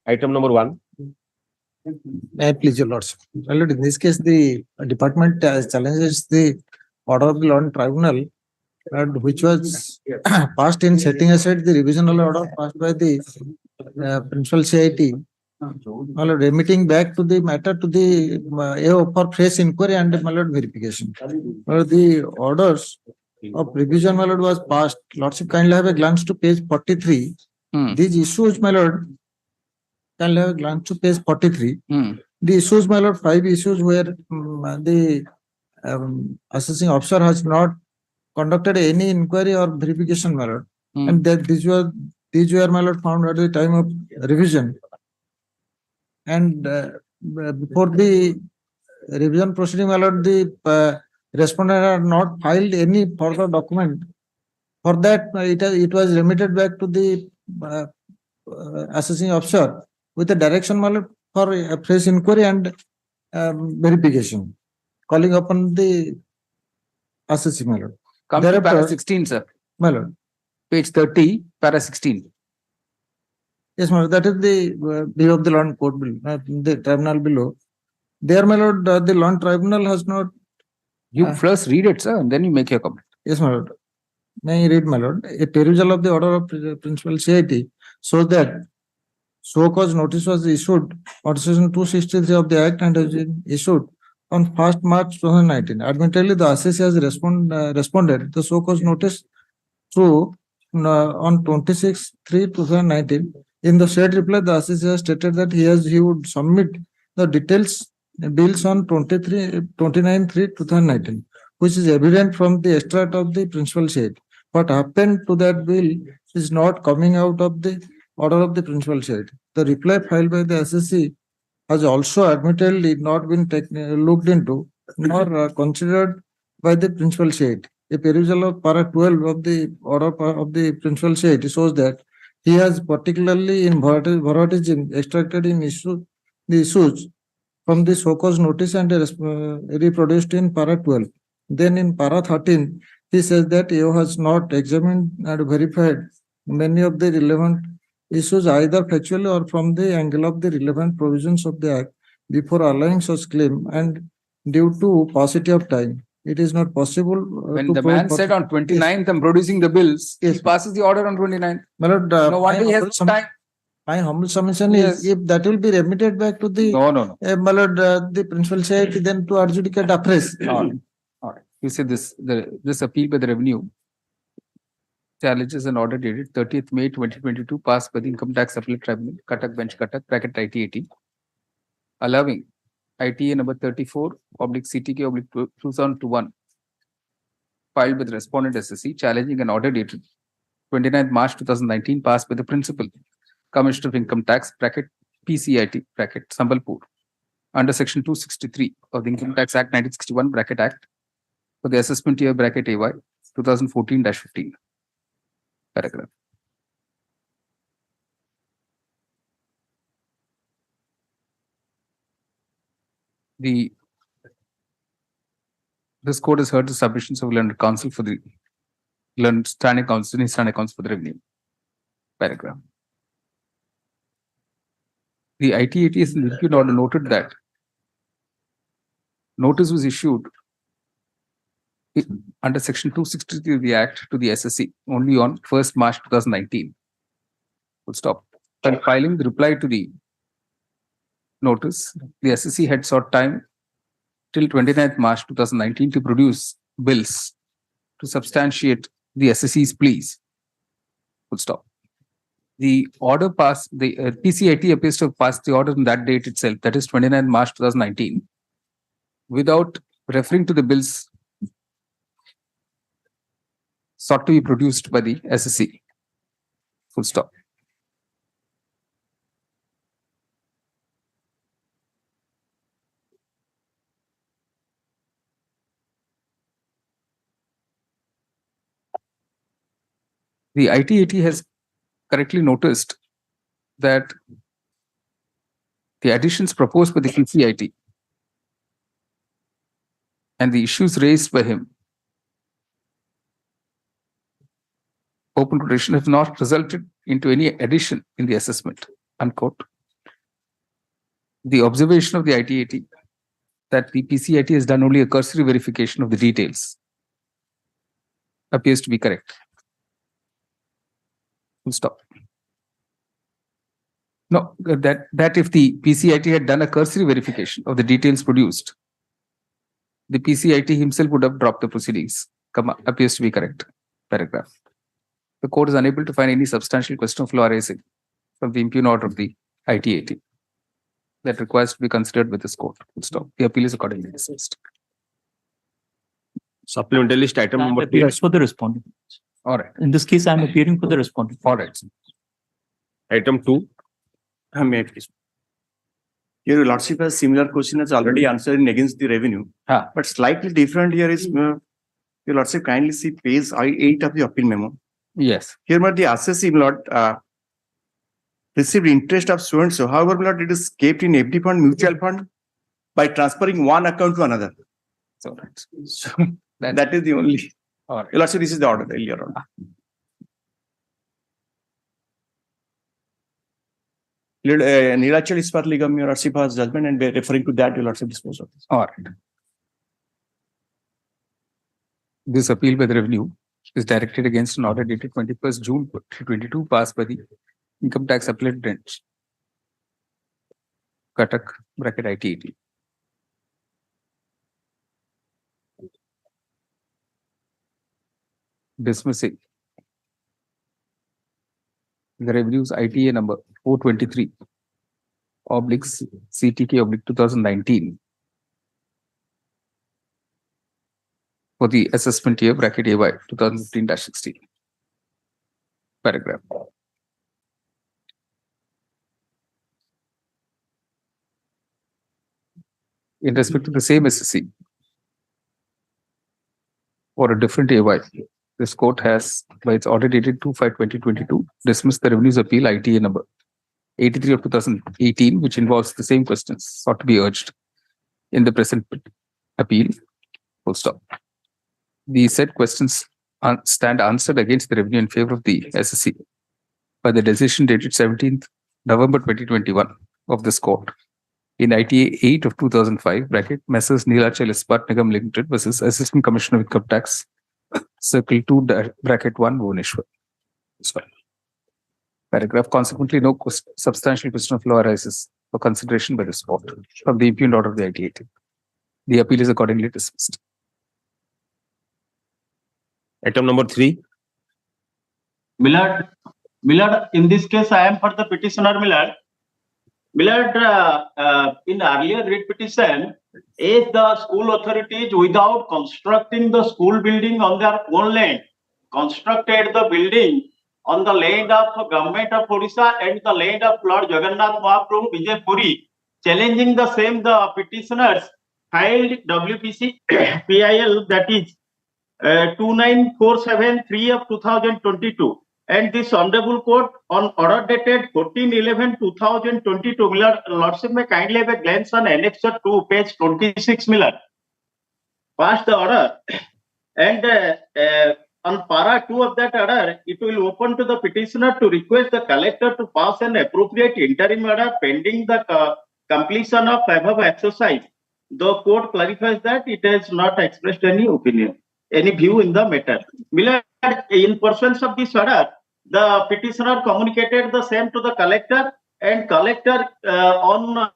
Item number 1. May I please, your lordship? Well, in this case, the department challenges the order of the law and tribunal, and which was passed in setting aside the revisional order passed by the principal CIT, well, remitting back to the matter to the AO for fresh inquiry and malad verification. Well, the orders of revision malad was passed. Lordship, kindly have a glance to page 43. These issues, my lord, kindly have a glance to page 43. The issues, my lord, 5 issues where the assessing officer has not conducted any inquiry or verification, my lord, and that these were my lord found at the time of revision, and before the revision proceeding, my lord, the respondent had not filed any further document. For that, it was remitted back to the assessing officer with a direction, my lord, for a fresh inquiry and verification, calling upon the assessing, my lord. Come to para 16, sir. My lord. Page 30, para 16. Yes, my lord. That is the view of the law and court bill, the tribunal below. There, my lord, the law and tribunal has not. You first read it, sir, and then you make your comment. Yes, my lord. May I read, my lord? A perusal of the order of principal CIT shows that so cause notice was issued on section 263 of the Act and has been issued on 1st March 2019. Admittedly, the assessee has responded the so cause notice through on 26/3/2019. In the said reply, the assessee has stated that he would submit the details bills on 29/3/2019, which is evident from the extract of the principal CIT. What happened to that bill is not coming out of the order of the principal CIT. The reply filed by the assessee has also admittedly not been looked into nor considered by the principal CIT. A perusal of para 12 of the order of the principal CIT shows that he has particularly in verbatim extracted the issues from the so cause notice and reproduced in para 12. Then in para 13, he says that AO has not examined and verified many of the relevant issues either factually or from the angle of the relevant provisions of the Act before allowing such claim, and due to paucity of time, it is not possible. When the man said on 29th, I'm producing the bills, yes, he passes the order on 29th. My lord, No wonder he has time. My humble submission is if that will be remitted back to the No. my lord, the principal CIT, then to adjudicate afresh. All right. You say this appeal by the revenue challenges an order dated 30th May 2022 passed by the Income Tax Appellate Tribunal, Cuttack Bench, Cuttack, bracket IT-80, allowing ITA number 34/CTK/2021 filed by the respondent SSC challenging an order dated 29th March 2019 passed by the Principal Commissioner of Income Tax, bracket PCIT, bracket Sambalpur, under section 263 of the Income Tax Act 1961, bracket Act, for the assessment year, bracket AY 2014-15. Paragraph. This court has heard the submissions of learned counsel for the standing counsel for the revenue. Paragraph. The IT-80 is noted that notice was issued under section 263 of the Act to the SSC only on 1st March 2019. Full stop. And filing the reply to the notice, the SSC had sought time till 29th March 2019 to produce bills to substantiate the SSC's pleas. Full stop. The order passed, the PCIT appears to have passed the order on that date itself, that is 29th March 2019, without referring to the bills sought to be produced by the SSC. Full stop. The IT-80 has correctly noticed that the additions proposed by the PCIT and the issues raised by him, open quotation, have not resulted into any addition in the assessment unquote. The observation of the ITAT that the PCIT has done only a cursory verification of the details appears to be correct. Full stop. No, that if the PCIT had done a cursory verification of the details produced, the PCIT himself would have dropped the proceedings. Comma appears to be correct. Paragraph. The court is unable to find any substantial question of law arising from the impugn order of the ITAT that requires to be considered with this court. Full stop. The appeal is accordingly dismissed. Supplementary list item number 3. That's for the respondent. All right. In this case, I am appearing for the respondent. All right. Item 2. May I please? Your lordship has similar question has already answered in against the revenue, but slightly different here is your lordship kindly see page 8 of the appeal memo. Yes. Here, but the assessee lord received interest of so and so. However, lord, it is kept in FD fund, mutual fund by transferring one account to another. So, right. So that is the only. All right. Your lordship, this is the order, earlier order. Nilachal Ispat Ligam, your lordship has judgment, and referring to that, your lordship dispose of this. All right. This appeal by the revenue is directed against an order dated 21st June 2022 passed by the Income Tax Appellate Branch, Cuttack bracket ITAT. Dismissing the revenues ITA number 423 obliques CTK oblique 2019 for the assessment year bracket AY 2015-16. Paragraph. In respect to the same SSC or a different AY, this court has, by its order dated 2/5/2022, dismissed the revenues appeal ITA number 83 of 2018, which involves the same questions sought to be urged in the present appeal. Full stop. The said questions stand answered against the revenue in favor of the SSC by the decision dated 17th November 2021 of this court in ITA 8 of 2005 bracket Messrs. Nilachal Ispat Nigam Limited versus Assistant Commissioner of Income Tax Circle 2 bracket 1 Bhubaneswar. Paragraph. Consequently, no substantial question of law arises for consideration by this court from the impugned order of the ITAT. The appeal is accordingly dismissed. Item number 3. Millard, in this case, I am for the petitioner, Millard. Millard, in earlier writ petition, if the school authorities, without constructing the school building on their own land, constructed the building on the land of government of Orissa and the land of Lord Jagannath Mahaprabhu Vijay Puri, challenging the same, the petitioners filed WPC PIL, that is 29473 of 2022. And this honorable court on order dated 14/11/2022, Millard, lordship may kindly have a glance on annexure 2, page 26, Millard. Passed the order, and on para 2 of that order, it will open to the petitioner to request the collector to pass an appropriate interim order pending the completion of above exercise. The court clarifies that it has not expressed any opinion, any view in the matter. Millard, in pursuance of this order, the petitioner communicated the same to the collector, and collector on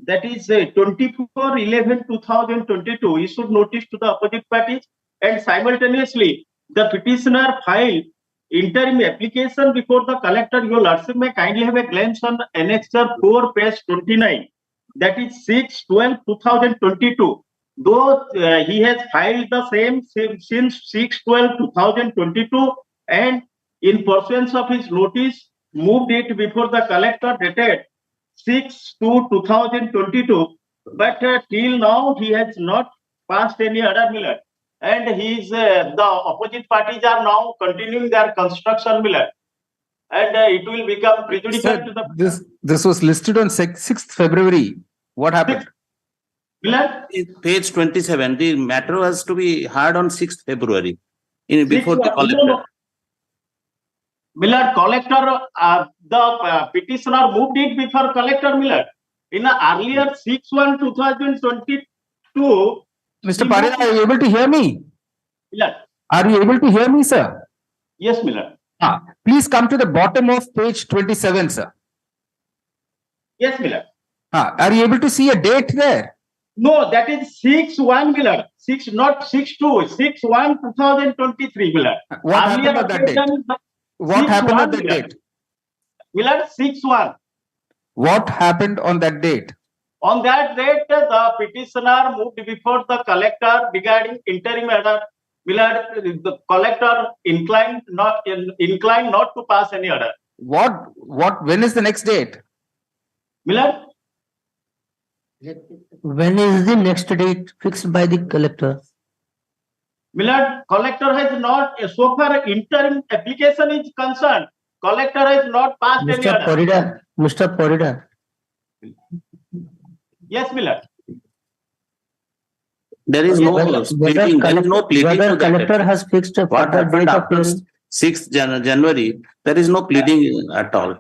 that is 24/11/2022 issued notice to the opposite parties, and simultaneously the petitioner filed interim application before the collector. Your lordship may kindly have a glance on annexure 4, page 29, that is 6/12/2022. Though he has filed the same since 6/12/2022, and in pursuance of his notice, moved it before the collector dated 6/2/2022, but till now he has not passed any order, Millard. And the opposite parties are now continuing their construction, Millard. And it will become prejudicial to the... This was listed on 6th February. What happened? Millard? Page 27, the matter has to be heard on 6th February before the collector. Millard, collector, the petitioner moved it before collector, Millard. In the earlier 6/1/2022. Mr. Parida, are you able to hear me? Millard. Are you able to hear me, sir? Yes, Millard. Please come to the bottom of page 27, sir. Yes, Millard. Are you able to see a date there? No, that is 6/1, Millard. Not 6/2, 6/1/2023, Millard. What happened on that date? What happened on that date? Millard, 6/1. What happened on that date? On that date, the petitioner moved before the collector regarding interim order. Millard, the collector inclined not to pass any order. When is the next date? Millard, When is the next date fixed by the collector? Millard, collector has not, so far interim application is concerned, collector has not passed any order. Mr. Parida, Yes, Millard. There is no whether pleading, there is no pleading. whether to that collector effect. has fixed a What further happened date of after hearing? 6th January, there is no pleading at all.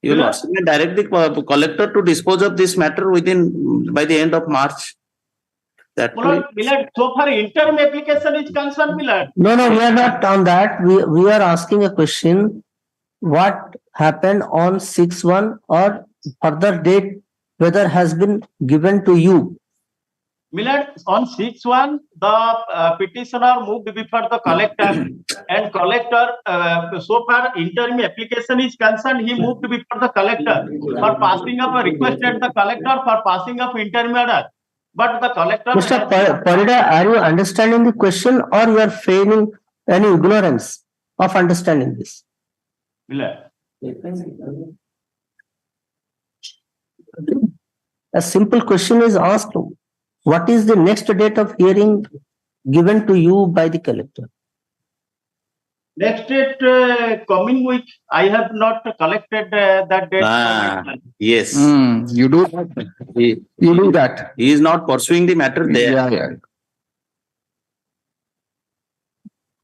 You will ask me directly collector to dispose of this matter by the end of March. That way, Millard, so far interim application is concerned, Millard. No, we are not on that. We are asking a question. What happened on 6/1 or further date, whether has been given to you? Millard, on 6/1, the petitioner moved before the collector and collector, so far interim application is concerned, he moved before the collector for passing of a requested the collector for passing of interim order. But the collector. Mr. Parida, are you understanding the question or you are feigning any ignorance of understanding this? Millard. A simple question is asked. What is the next date of hearing given to you by the collector? Next date, coming week, I have not collected that date. yes, You do that. he You do that. is not pursuing the matter there. Yeah.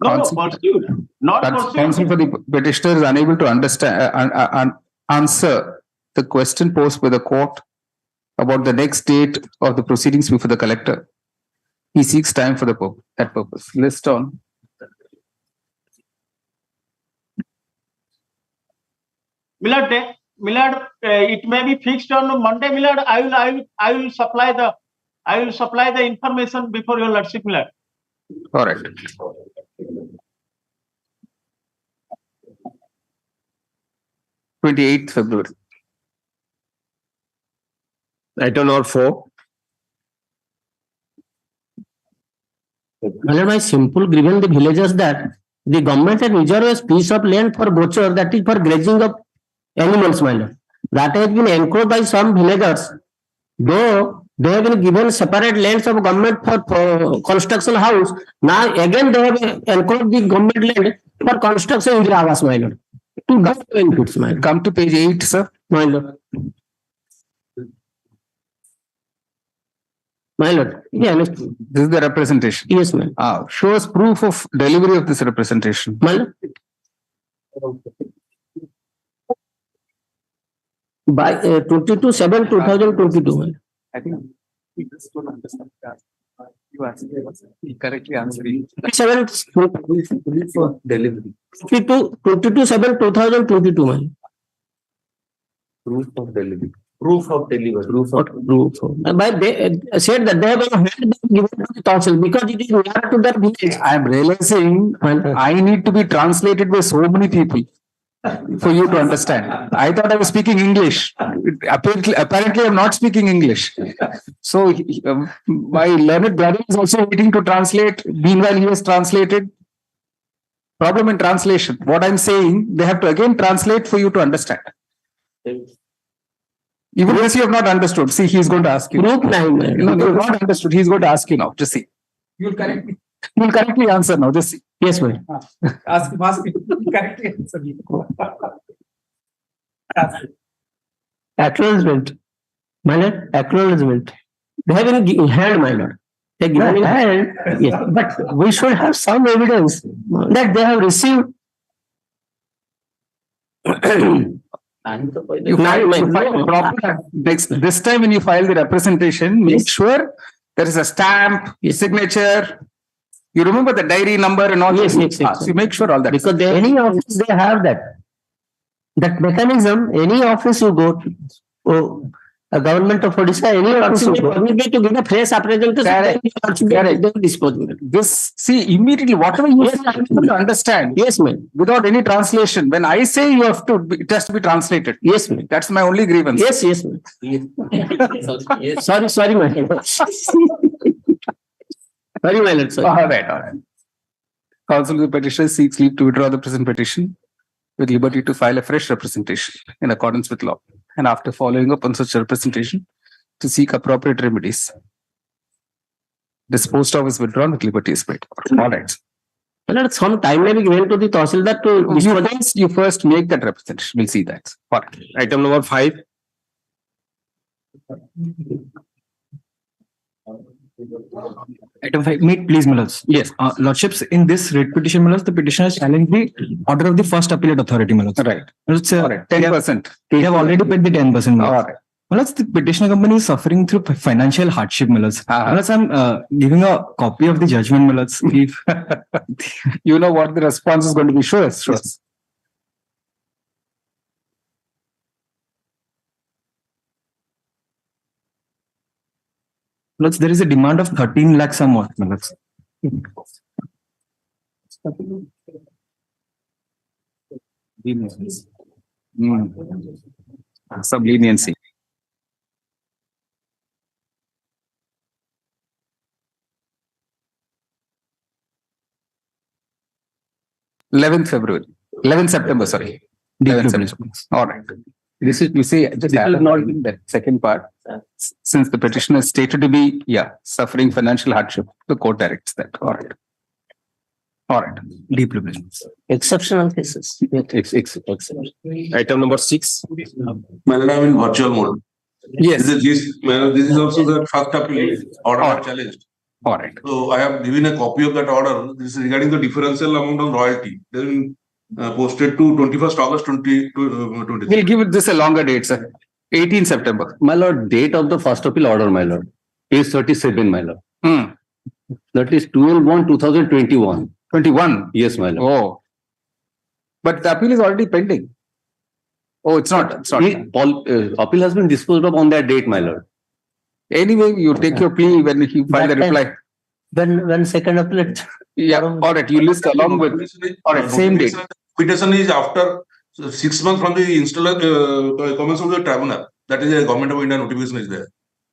No, pursued, not Counsel pursued. for the petitioner is unable to understand answer the question posed by the court about the next date of the proceedings before the collector. He seeks time for that purpose. List on. Millard, it may be fixed on Monday, Millard. I will supply the information before your lordship, Millard. All right. February 28th. Item number 4. My simple grievance the villagers that the government has reserved a piece of land for butcher, that is for grazing of animals, my lord. That has been encroached by some villagers. Though they have been given separate lands of government for construction house, now again they have encroached the government land for construction Indira Awas, my lord. To government benefits, my lord. Come to page 8, sir. My lord. My lord. Yeah, This is the representation. yes, ma'am. Show us proof of delivery of this representation. My lord. By 22/7/2022. I think we just don't understand that. You correctly answering. 22/7/2022, man. Proof of delivery. Proof of delivery. But they said that they have given to the council because it is near to their village. I am realizing I need to be translated by so many people for you to understand. I thought I was speaking English. Apparently I'm not speaking English. So my learned brother is also waiting to translate. Meanwhile, he has translated. Problem in translation. What I'm saying, they have to again translate for you to understand. Even this you have not understood. See, he's going to ask you. Group 9. No, you have not understood. He's going to ask you now. Just see. You'll correctly answer now. Just see. Yes, ma'am. Ask him. Correctly answer. Acknowledgement. My lord, acknowledgement. They have been hand, my lord. They given in hand, yes, but we should have some evidence that they have received You file proper. This time when you file the representation, make sure there is a stamp, signature. You remember the diary number and all. Yes, this? yes. So you make sure all that. Because any office, they have that mechanism, any office you go to, a government of Odisha, any office you go, you need to give a fresh appraisal to dispose. This, see, immediately, whatever you say, I need to understand. Yes, ma'am. Without any translation. When I say you have to, it has to be translated. Yes, ma'am. That's my only grievance. Yes, yes, ma'am. Sorry, my lord. Sorry, my lord. Sorry. All right. Counsel the petitioner seeks leave to withdraw the present petition with liberty to file a fresh representation in accordance with law, and after following up on such representation, to seek appropriate remedies. Disposed of is withdrawn with liberty is paid. All right. Well, at some time may be given to the Tahsildar to You first make that representation. We'll see that. All right. Item number 5. Item 5, meet please, Mullahs. Yes. Lordships, in this writ petition, Mullahs, the petitioner has challenged the order of the first appellate authority, Mullahs. Right. Mullahs, All right. 10%. they have already paid the 10%, Mullahs. All right. Mullahs, the petitioner company is suffering through financial hardship, Mullahs. Mullahs, I'm giving a copy of the judgment, Mullahs. If You know what the response is going to be. Show us. Show us. Mullahs, there is a demand of 13 lakhs or more, Mullahs. Some leniency. February 11th September, sorry. 11th September. All right. This is, you see, just add not in that second part. Since the petitioner is stated to be, suffering financial hardship, the court directs that. All right. All right. Deeply pleased. exceptional cases. Item number 6. Madam, I'm in virtual mode. Yes. This is also the first appeal order challenged. All right. So I have given a copy of that order. This is regarding the differential amount of royalty. Then posted to 21st August 2023. We'll give this a longer date, sir. 18 September. My lord, date of the first appeal order, my lord, is 37, my lord. That is 12/1/2021. 21. Yes, my lord. Oh. But the appeal is already pending. Oh, it's not. It's not. Appeal has been disposed of on that date, my lord. Anyway, you take your plea when you file the reply. When second appellate. Yeah. All right. You list along with. All right. Same date. Petition is after 6 months from the comments of the tribunal. That is a Government of India notification is there.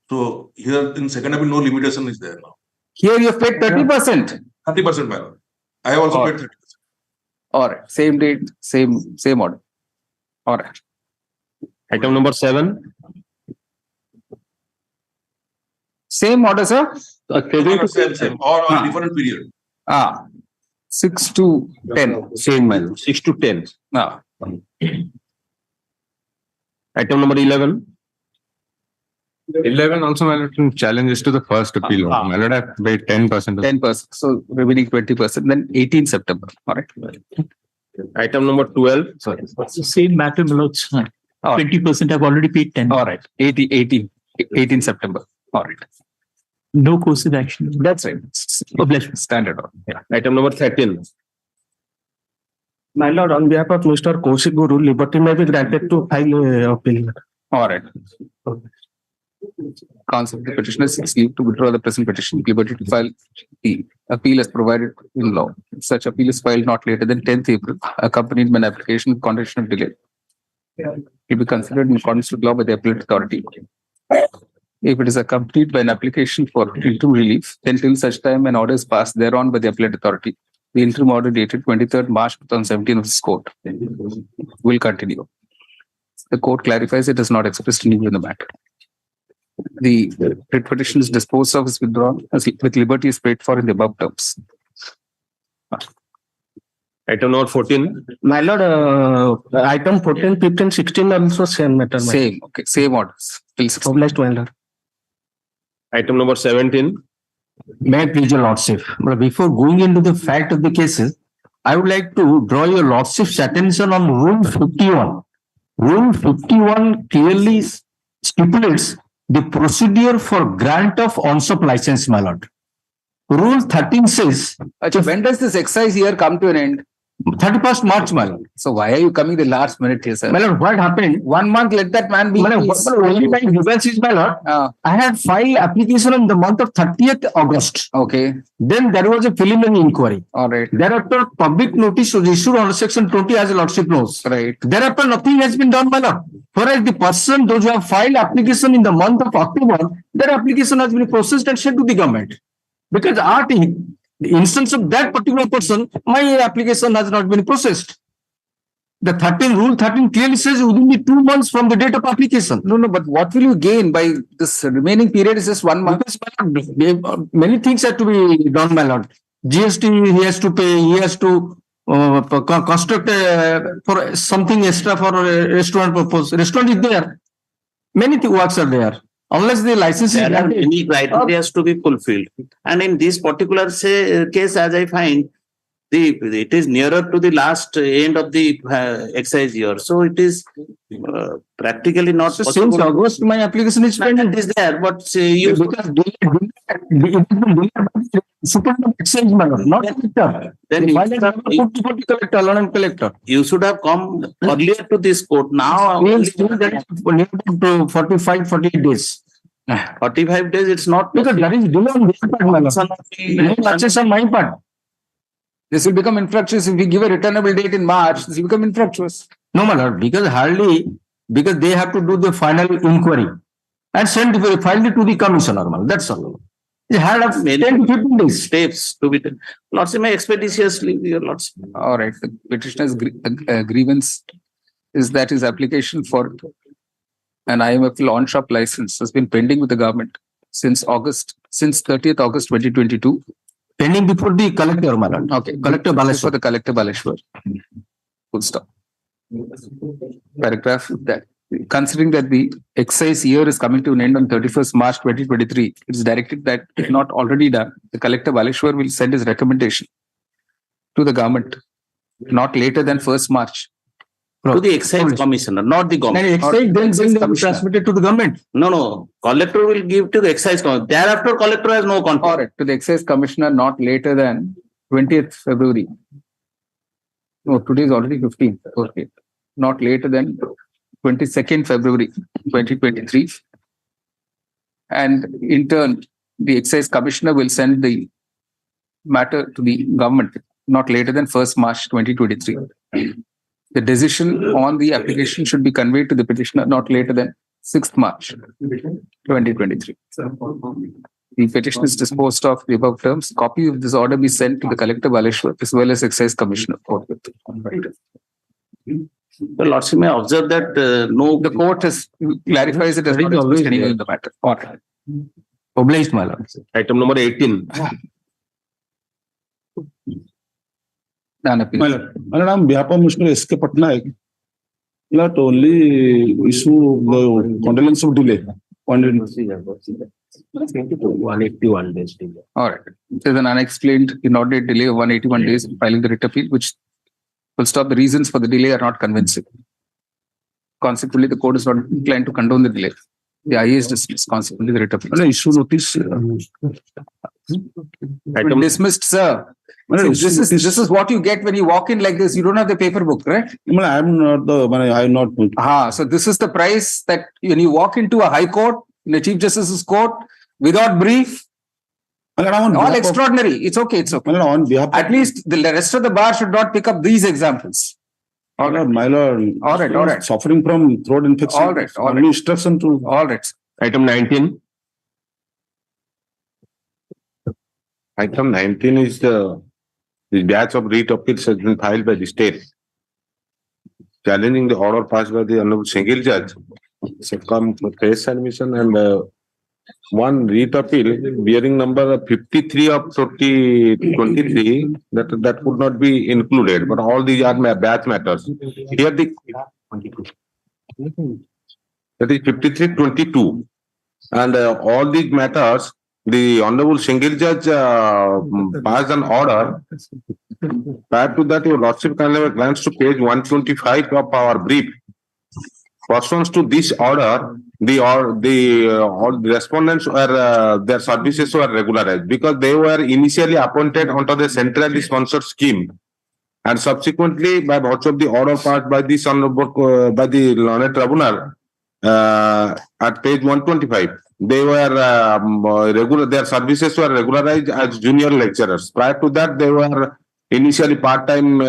So here in second appeal, no limitation is there now. Here you have paid 30%. 30%, my lord. I have also paid 30%. All right. Same date, same order. All right. Item number 7. Same order, sir? Same. Or on different period. 6 to 10. Same, my lord. 6 to 10. Item number 11. 11 also, my lord, challenges to the first appeal. My lord, I paid 10%. 10%. So remaining 20%. Then 18 September. All right. Item number 12. Sorry. Same matter, Milord. 20% have already paid 10. All right. 18 September. All right. No coursive action. That's right. Standard order. Yeah. Item number 13. My lord, on behalf of Mr. Kaushik Guru, liberty may be granted to file appeal. All right. Counsel the petitioner seeks leave to withdraw the present petition, liberty to file the appeal as provided in law. Such appeal is filed not later than 10th April, accompanied by an application with condition of delay. It will be considered in accordance with law by the appellate authority. If it is accompanied by an application for interim relief, then till such time an order is passed thereon by the appellate authority, the interim order dated 23rd March 2017 of this court will continue. The court clarifies it has not expressed any view in the matter. The writ petition is disposed of, is withdrawn, as with liberty is paid for in the above terms. Item number 14. My lord, item 14, 15, 16 also same matter. Same, okay, same orders. Till 16. Obliged, my lord. Item number 17. May I please your lordship? But before going into the fact of the cases, I would like to draw your lordship's attention on Rule 51. Rule 51 clearly stipulates the procedure for grant of on-shop license, my lord. Rule 13 says, when does this excise year come to an end? 31st March, my lord. So why are you coming the last minute here, sir? My lord, what happened? 1 month, let that man be. My lord, only my grievance is, my lord. I had filed application in the month of 30th August. Okay. Then there was a preliminary inquiry. All right. Thereafter, public notice was issued under section 20 as a lordship knows. Right. Thereafter, nothing has been done, my lord. Whereas the person, those who have filed application in the month of October, their application has been processed and sent to the government. Because the instance of that particular person, my application has not been processed. The Rule 13 clearly says within the 2 months from the date of application. No, but what will you gain by this remaining period is just 1 month? Because many things have to be done, my lord. GST he has to pay, he has to construct for something extra for a restaurant purpose. Restaurant is there. Many works are there. Unless the license is there are many criteria to be fulfilled. And in this particular case, as I find, it is nearer to the last end of the excise year. So it is practically not so possible. Since August, my application is pending. It is there, but you excise matter, not collector. Then collector. You should have come earlier to this court. Now, 45, 48 days. 45 days, it's not. Because that is delay on my part. This will become infructuous if we give a returnable date in March. This will become infructuous. No, my lord, because they have to do the final inquiry and file it to the commissioner. That's all. They had of 10 to 15 days. Steps to be done. Lordship may expeditiously, your lordship. All right. The petitioner's grievance is that his application for an IMF on-shop license has been pending with the government since 30th August 2022. Pending before the collector, my lord. Okay. Collector Baleshwar. For the collector Baleshwar. Full stop. Paragraph that. Considering that the excise year is coming to an end on 31st March 2023, it is directed that, if not already done, the collector Baleshwar will send his recommendation to the government not later than 1st March. To the excise commissioner, not the government. Excise then transmitted to the government. No. Collector will give to the excise commissioner. Thereafter, collector has no control. All right. To the excise commissioner not later than 20th February. No, today is already 15th. Okay. Not later than 22nd February 2023. And in turn, the excise commissioner will send the matter to the government not later than 1st March 2023. The decision on the application should be conveyed to the petitioner not later than 6th March 2023. The petition is disposed of the above terms. Copy of this order be sent to the collector Baleshwar as well as excise commissioner. The lordship may observe that the court has clarifies it as not expressed anywhere in the matter. All right. Obliged, my lord. Item number 18. My lord, on behalf of Mr. S.K. Patnaik, not only issue the condolence of delay. 181 days delay. All right. There's an unexplained inordinate delay of 181 days in filing the writ appeal, which will stop. The reasons for the delay are not convincing. Consequently, the court is not inclined to condone the delay. The IA is dismissed. Consequently, the writ appeal. Issue notice. Item dismissed, sir. This is what you get when you walk in like this. You don't have the paper book, correct? I'm not. So this is the price that when you walk into a high court, in the Chief Justice's court, without brief, all extraordinary. It's okay. It's okay. At least the rest of the bar should not pick up these examples. All right, my lord. All right. Suffering from throat infection. All right. Instruction to. All right. Item 19. Item 19 is the batch of writ appeals has been filed by the state, challenging the order passed by the Honorable Single Judge, Subcom case admission, and one writ appeal bearing number 53 of 2023 that could not be included, but all these are batch matters. Here that is 5322, and all these matters. The Honorable Single Judge passed an order Prior to that, your lordship can have a glance to page 125 of our brief. Pursuant to this order, all the respondents were their services were regularized because they were initially appointed under the centrally sponsored scheme, and subsequently, by virtue of the order passed by this honorable by the learned tribunal at page 125, they were their services were regularized as junior lecturers. Prior to that, they were initially part-time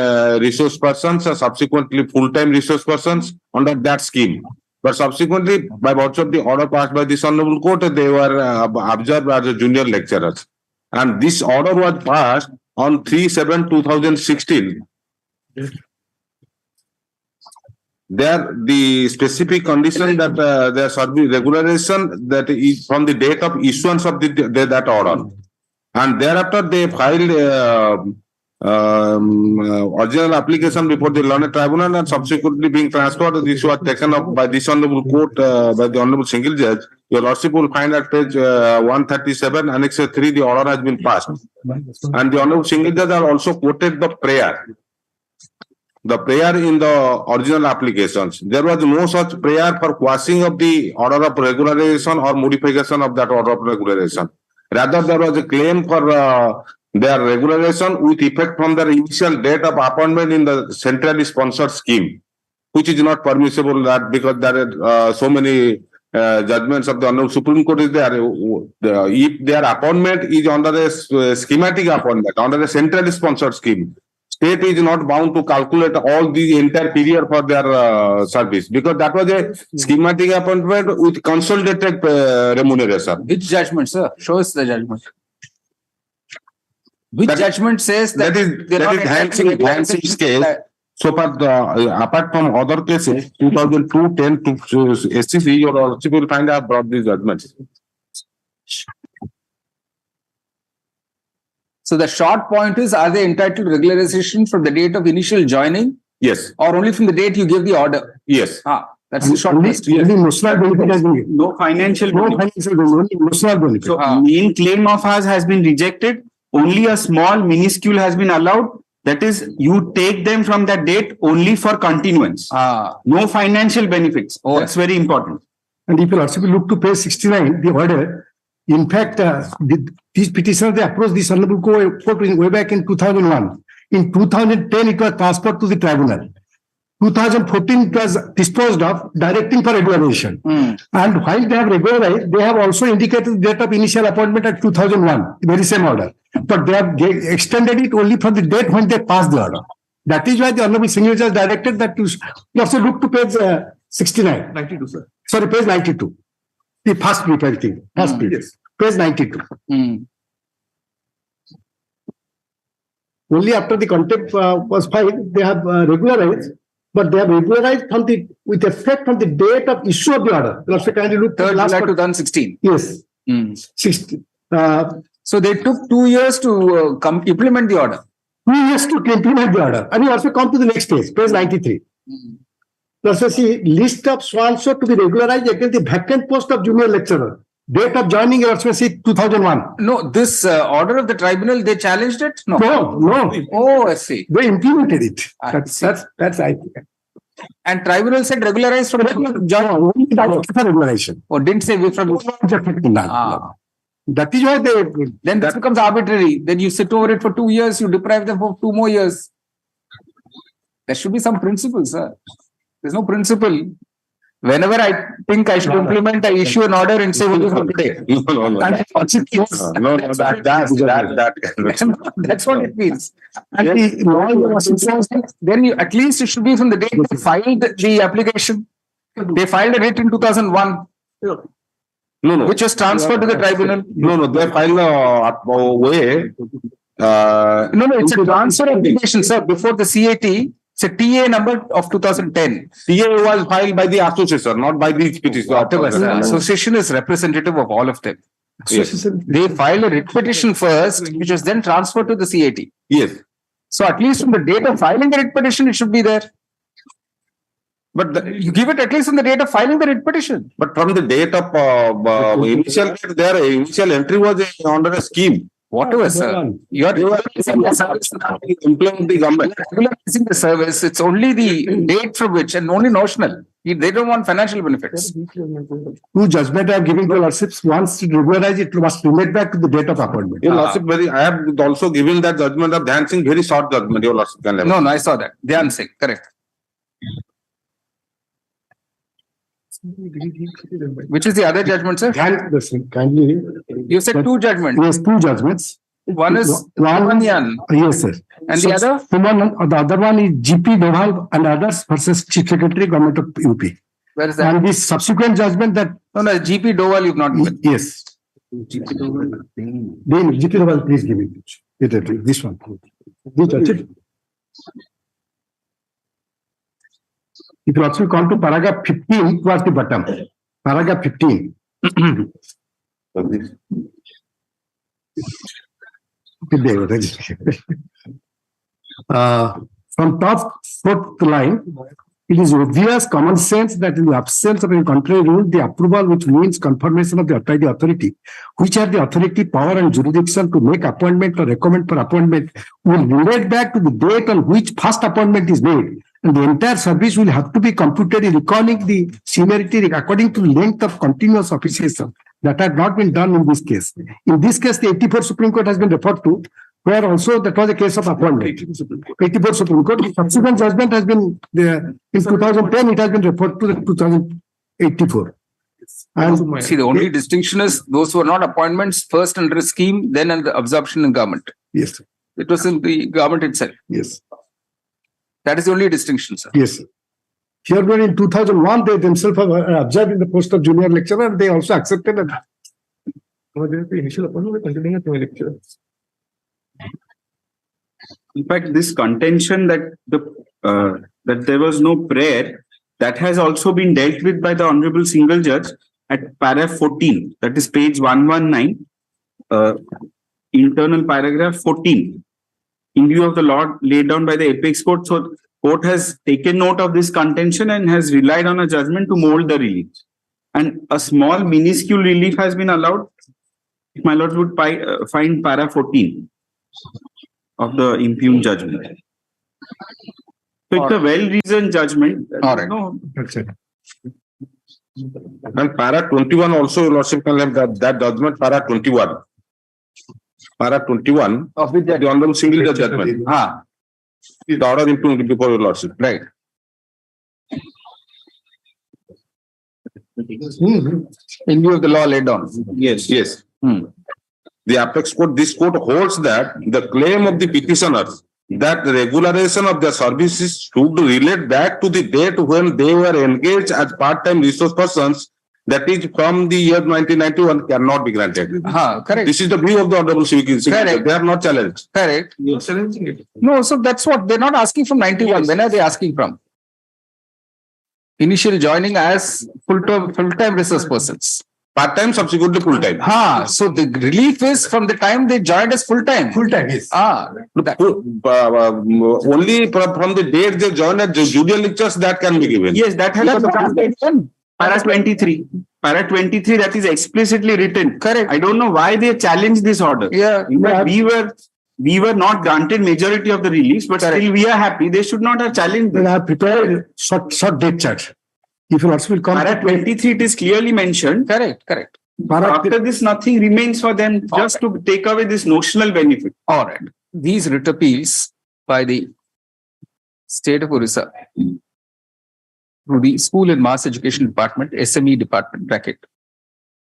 resource persons, subsequently full-time resource persons under that scheme. But subsequently, by virtue of the order passed by this honorable court, they were observed as junior lecturers. And this order was passed on 3/7/2016. There, the specific condition that their service regularization that is from the date of issuance of that order, and thereafter they filed original application before the learned tribunal, and subsequently being transferred. This was taken up by this honorable court by the honorable single judge. Your lordship will find at page 137, Annex 3, the order has been passed, and the honorable single judge are also quoted the prayer. The prayer in the original applications. There was no such prayer for quashing of the order of regularization or modification of that order of regularization. Rather, there was a claim for their regularization with effect from their initial date of appointment in the centrally sponsored scheme, which is not permissible that because there are so many judgments of the Honorable Supreme Court is there. If their appointment is under a schematic appointment, under a centrally sponsored scheme, state is not bound to calculate all the entire period for their service because that was a schematic appointment with consolidated remuneration. Which judgment, sir? Show us the judgment. Which judgment says that is Hansing's case. So far, apart from other cases, 2002, 10 to SCC, your lordship will find out brought these judgments. So the short point is, are they entitled to regularization from the date of initial joining? Yes. Or only from the date you give the order? Yes. That's the short list. No financial benefit. So main claim of ours has been rejected. Only a small minuscule has been allowed. That is, you take them from that date only for continuance. No financial benefits. That's very important. And if you also look to page 69, the order, in fact, these petitioners, they approached this honorable court way back in 2001. In 2010, it was transferred to the tribunal. 2014, it was disposed of, directing for regularization. And while they have regularized, they have also indicated the date of initial appointment at 2001, the very same order. But they have extended it only from the date when they passed the order. That is why the honorable single judge directed that you also look to page 69. 92, sir. Sorry, page 92. The first brief, I think. First brief. Yes. Page 92. Only after the contempt was filed, they have regularized, but they have regularized from the with effect from the date of issue of the order. Also, kindly look 3rd July 2016. Yes. 16. So they took 2 years to implement the order. 2 years to implement the order. And you also come to the next page, page 93. Also see list of so-and-so to be regularized against the vacant post of junior lecturer. Date of joining, you also see 2001. No, this order of the tribunal, they challenged it? No. No. Oh, I see. They implemented it. That's I think. And tribunal said regularized from only regularization. Or didn't say from That is why they then that becomes arbitrary. Then you sit over it for 2 years, you deprive them for 2 more years. There should be some principle, sir. There's no principle. Whenever I think I should implement, I issue an order and say, No. That's what it means. And then at least it should be from the date they filed the application. They filed a writ in 2001. No. Which was transferred to the tribunal. No. They filed way. It's a transfer application, sir. Before the CAT. It's a TA number of 2010. TA was filed by the association, not by the petition. Association is representative of all of them. Yes. They filed a writ petition first, which was then transferred to the CAT. Yes. So at least from the date of filing the writ petition, it should be there. But you give it at least on the date of filing the writ petition. But from the date of initial entry was under a scheme. Whatever, sir. You are regularizing the service now. Employing the government. Regularizing the service. It's only the date from which and only notional. They don't want financial benefits. Two judgment I have given to lordships. Once to regularize it must relate back to the date of appointment. Your lordship, I have also given that judgment of Dhyan Singh, very short judgment. Your lordship can No, I saw that. Dhyan Singh, correct. Which is the other judgment, sir? Kindly. You said two judgments. Yes, two judgments. One is Humanyan. Yes, sir. And the other? The other one is GP Doval and others versus Chief Secretary, Government of UP. Where is that? And this subsequent judgment that. No, GP Doval you've not given. Yes. Then GP Doval, please give it. This one. If you also come to paragraph 15 towards the bottom. Paragraph 15. From top fourth line, it is obvious common sense that in the absence of a contrary rule, the approval, which means confirmation of the authority, which have the authority, power, and jurisdiction to make appointment or recommend for appointment, will relate back to the date on which first appointment is made. And the entire service will have to be computed in reckoning the seniority according to the length of continuous officiation. That had not been done in this case. In this case, the 84 Supreme Court has been referred to, where also that was a case of appointment. 84 Supreme Court. The subsequent judgment has been there. In 2010, it has been referred to the 2084. And see, the only distinction is those who are not appointments, first under a scheme, then under absorption in government. Yes. It was in the government itself. Yes. That is the only distinction, sir. Yes. Here, when in 2001, they themselves have observed in the post of junior lecturer, and they also accepted that. Initial appointment continuing as lecturer. In fact, this contention that that there was no prayer, that has also been dealt with by the Honorable Single Judge at paragraph 14. That is page 119, internal paragraph 14. In view of the law laid down by the apex court, so court has taken note of this contention and has relied on a judgment to mold the relief. And a small minuscule relief has been allowed. My lord would find para 14 of the impugned judgment. So it's a well-reasoned judgment. All right. No, That's it. And para 21 also, your lordship can have that judgment, para 21. Para 21 of the Honorable Single Judge judgment. The order impugned before your lordship. Right. In view of the law laid down. Yes. Yes. The apex court, this court holds that the claim of the petitioners that the regularization of their services should relate back to the date when they were engaged as part-time resource persons, that is from the year 1991, cannot be granted. Correct. This is the view of the Honorable Civic. Correct. They are not challenged. Correct. You are challenging it. No, so that's what they're not asking from 91. Yes. When are they asking from? Initial joining as full-time resource persons. Part-time, subsequently full-time. So the relief is from the time they joined as full-time. Full-time, yes. Only from the date they joined as junior lecturers, that can be given. yes, that has been done. Para 23. Para 23, that is explicitly written. Correct. I don't know why they challenged this order. Yeah. In fact, we were not granted majority of the reliefs, but still we are happy. They should not have challenged Then this. I have prepared short date chart. If you also will come. Para 23, it is clearly mentioned. Correct. After this, nothing remains for them just to take away this notional benefit. All right. These writ appeals by the state of Orissa through the School and Mass Education Department, SME Department bracket,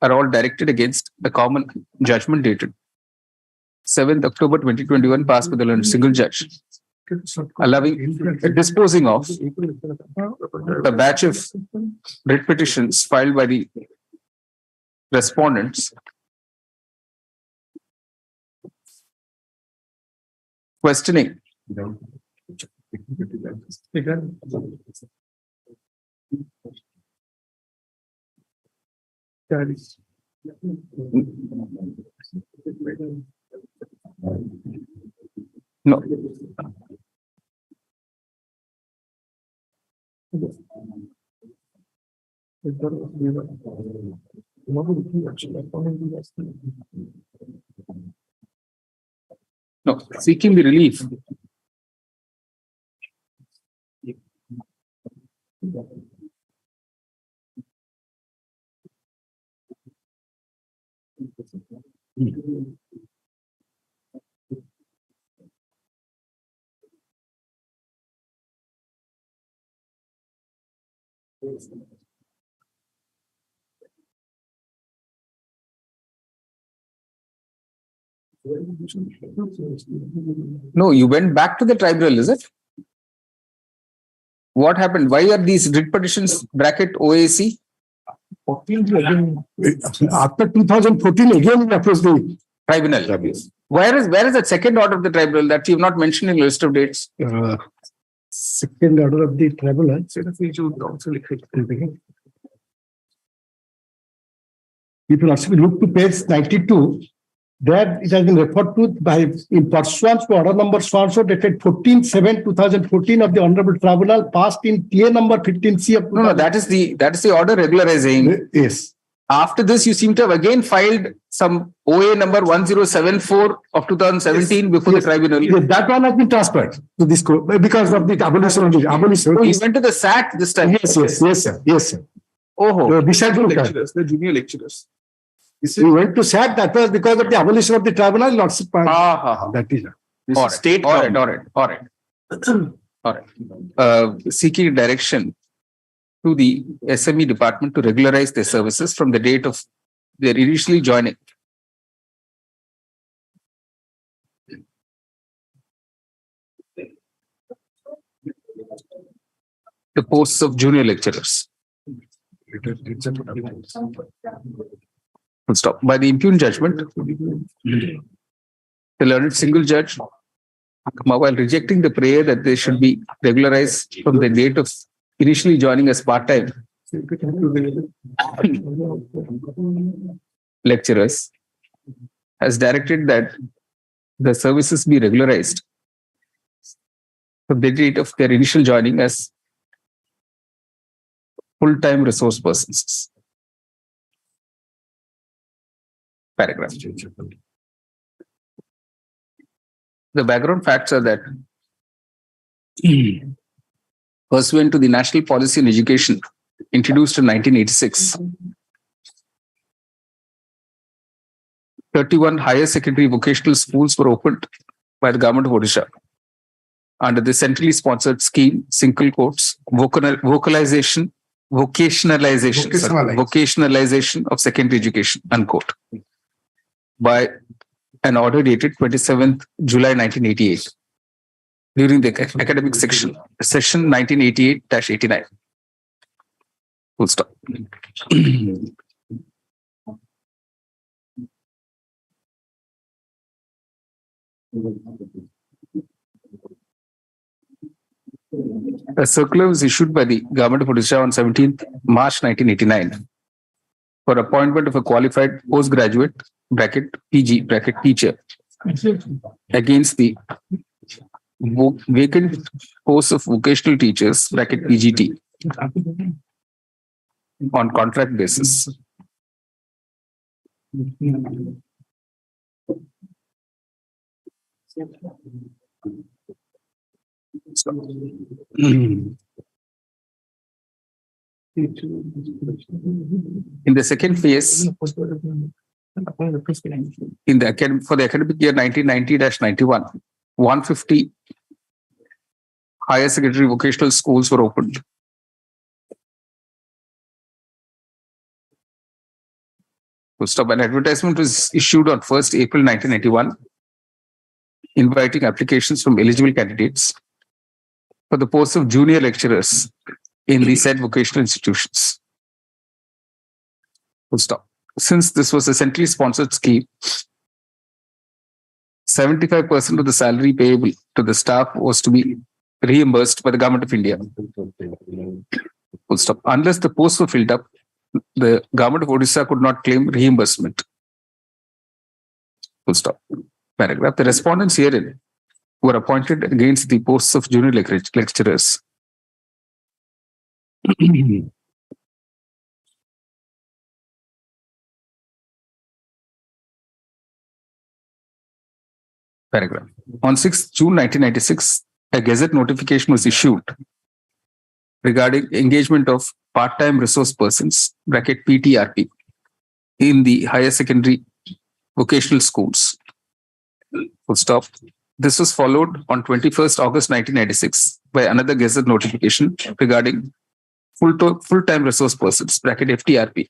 are all directed against the common judgment dated 7th October 2021, passed by the learned single judge, allowing disposing of the batch of writ petitions filed by the respondents questioning no. No, seeking the relief. No, you went back to the tribunal, is it? What happened? Why are these writ petitions bracket OAC? After 2014, again, we approached the Tribunal. Where is that second order of the tribunal that you have not mentioned in your list of dates? second order of the tribunal. If you actually look to page 92, there it has been referred to by in pursuant to order number so dated 14/7/2014 of the Honorable Tribunal passed in TA number 15C of. No, that is the order regularizing. Yes. After this, you seem to have again filed some OA number 1074 of 2017 before the tribunal. Yes, that one has been transferred to this court because of the abolition. Oh, you went to the SAT this time? Yes, sir. Yes, sir. Oh, the junior lecturers. We went to SAT, that was because of the abolition of the tribunal. That is all state. All right. Seeking direction to the SME department to regularize their services from the date of their initially joining. The posts of junior lecturers. Full stop. By the impugned judgment, the learned single judge, while rejecting the prayer that they should be regularized from the date of initially joining as part-time lecturers, has directed that the services be regularized from the date of their initial joining as full-time resource persons. Paragraph. The background facts are that pursuant to the National Policy on Education introduced in 1986, 31 higher secondary vocational schools were opened by the government of Odisha under the centrally sponsored scheme, single quotes, vocationalization of secondary education, unquote, by an order dated 27th July 1988 during the academic session 1988-89. Full stop. A circular was issued by the government of Odisha on 17th March 1989 for appointment of a qualified postgraduate (PG) teacher against the vacant post of vocational teachers (PGT) on contract basis. In the second phase, for the academic year 1990-91, 150 higher secondary vocational schools were opened. An advertisement was issued on 1st April 1991, inviting applications from eligible candidates for the post of junior lecturers in the said vocational institutions. Since this was a centrally sponsored scheme, 75% of the salary payable to the staff was to be reimbursed by the Government of India. Unless the posts were filled up, the Government of Odisha could not claim reimbursement. Paragraph. The respondents herein were appointed against the posts of junior lecturers. Paragraph. On 6th June 1996, a Gazette notification was issued regarding engagement of part-time resource persons bracket (PTRP) in the higher secondary vocational schools. Full stop. This was followed on 21st August 1996 by another Gazette notification regarding full-time resource persons bracket (FTRP).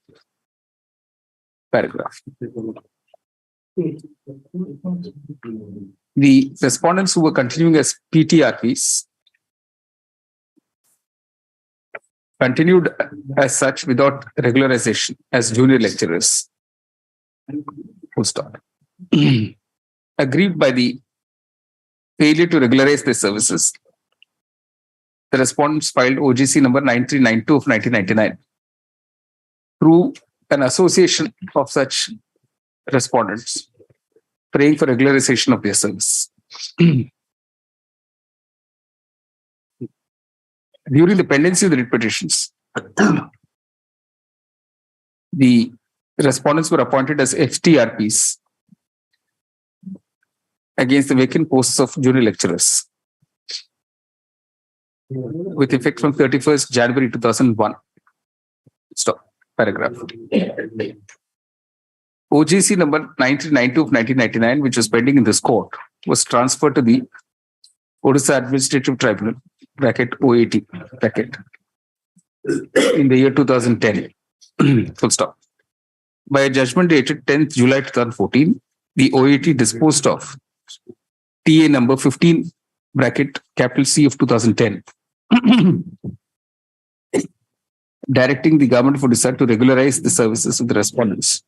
Paragraph. The respondents who were continuing as PTRPs continued as such without regularization as junior lecturers. Full stop. Aggrieved by the failure to regularize their services, the respondents filed OGC number 9392 of 1999. Through an association of such respondents praying for regularization of their service. During the pendency of the writ petitions, the respondents were appointed as FTRPs against the vacant posts of junior lecturers with effect from 31st January 2001. Stop. Paragraph. OGC number 9392 of 1999, which was pending in this court, was transferred to the Orissa Administrative Tribunal bracket OAT bracket in the year 2010. Full stop. By a judgment dated 10th July 2014, the OAT disposed of TA number 15 bracket capital C of 2010, directing the government of Odisha to regularize the services of the respondents.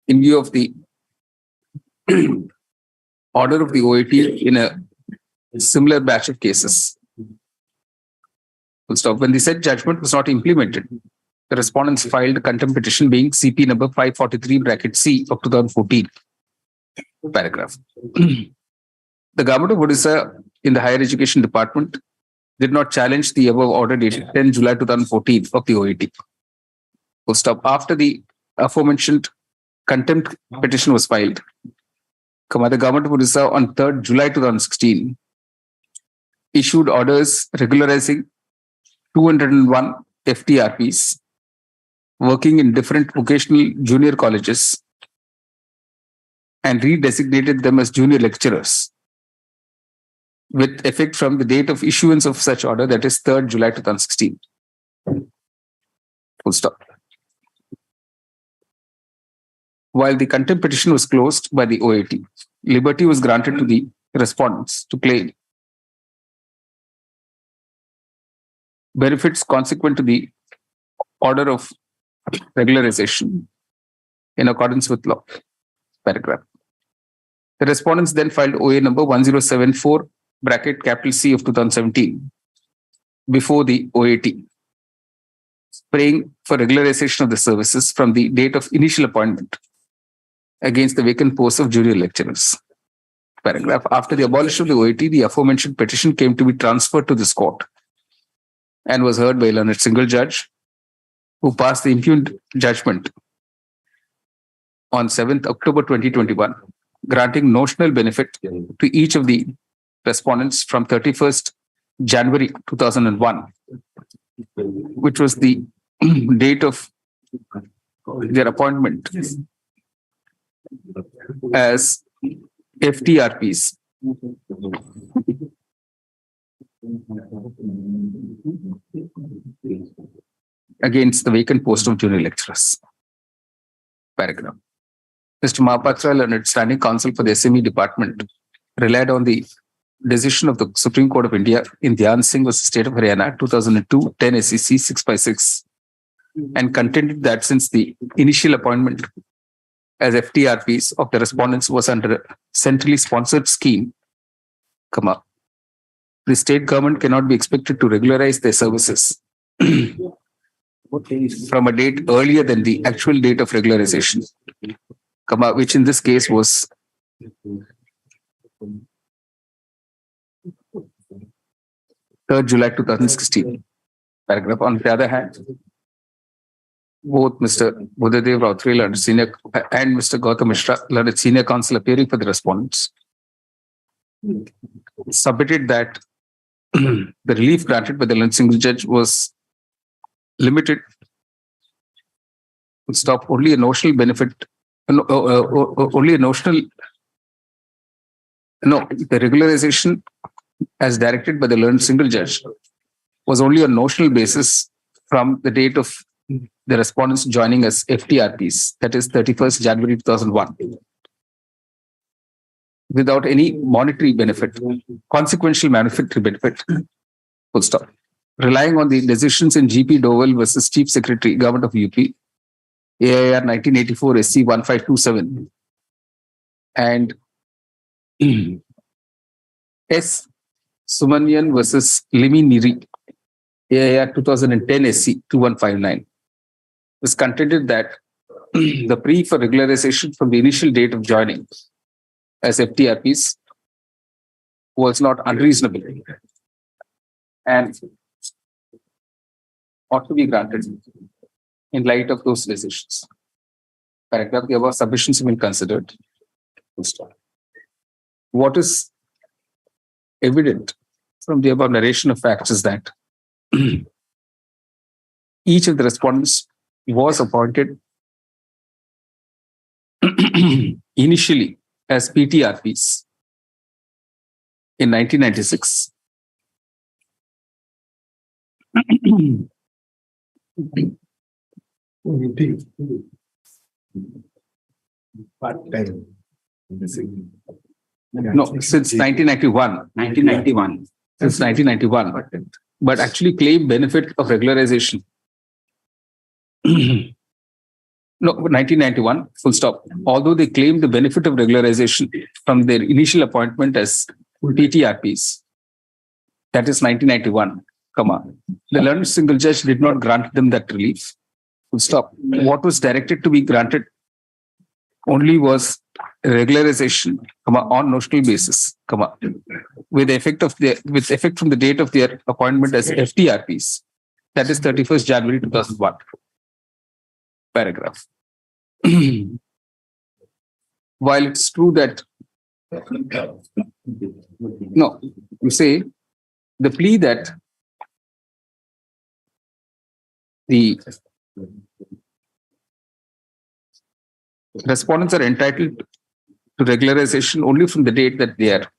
In view of the order of the OAT in a similar batch of cases. Full stop. When the said judgment was not implemented, the respondents filed contempt petition being CP number 543 bracket C of 2014. Paragraph. The government of Odisha in the Higher Education Department did not challenge the above order dated 10 July 2014 of the OAT. Full stop. After the aforementioned contempt petition was filed, the government of Odisha on 3rd July 2016 issued orders regularizing 201 FTRPs working in different vocational junior colleges and redesignated them as junior lecturers with effect from the date of issuance of such order, that is 3rd July 2016. Full stop. While the contempt petition was closed by the OAT, liberty was granted to the respondents to claim benefits consequent to the order of regularization in accordance with law. Paragraph. The respondents then filed OA number 1074 bracket capital C of 2017 before the OAT, praying for regularization of the services from the date of initial appointment against the vacant posts of junior lecturers. Paragraph. After the abolition of the OAT, the aforementioned petition came to be transferred to this court and was heard by a learned single judge who passed the impugned judgment on 7th October 2021, granting notional benefit to each of the respondents from 31st January 2001, which was the date of their appointment as FTRPs. Against the vacant post of junior lecturers. Paragraph. Mr. Mahapatra, learned standing counsel for the SME department, relied on the decision of the Supreme Court of India in Dhyan Singh v. State of Haryana 2002 10 SEC 656 and contended that since the initial appointment as FTRPs of the respondents was under a centrally sponsored scheme, the state government cannot be expected to regularize their services from a date earlier than the actual date of regularization, which in this case was 3rd July 2016. Paragraph. On the other hand, both Mr. Buddhadev Rautri and Mr. Gautam Mishra, learned senior counsel appearing for the respondents, submitted that the relief granted by the learned single judge was limited to stop only a notional benefit, only a notional, the regularization as directed by the learned single judge was only on notional basis from the date of the respondents joining as FTRPs, that is 31st January 2001, without any monetary benefit, consequential monetary benefit, full stop. Relying on the decisions in GP Dowell versus Chief Secretary, Government of UP, AIR 1984 SC 1527, and S. Sumanyan versus Limi Niri, AIR 2010 SC 2159, was contended that the plea for regularization from the initial date of joining as FTRPs was not unreasonable and ought to be granted in light of those decisions. Paragraph, the above submissions have been considered. What is evident from the above narration of facts is that each of the respondents was appointed initially as PTRPs in 1996. No, since 1991. 1991. Since 1991, but actually claim benefit of regularization. No, 1991, full stop. Although they claimed the benefit of regularization from their initial appointment as PTRPs, that is 1991, the learned single judge did not grant them that relief. Full stop. What was directed to be granted only was regularization, on notional basis, with effect from the date of their appointment as FTRPs, that is 31st January 2001. Paragraph. While it's true that you say the plea that the respondents are entitled to regularization only from the date that they are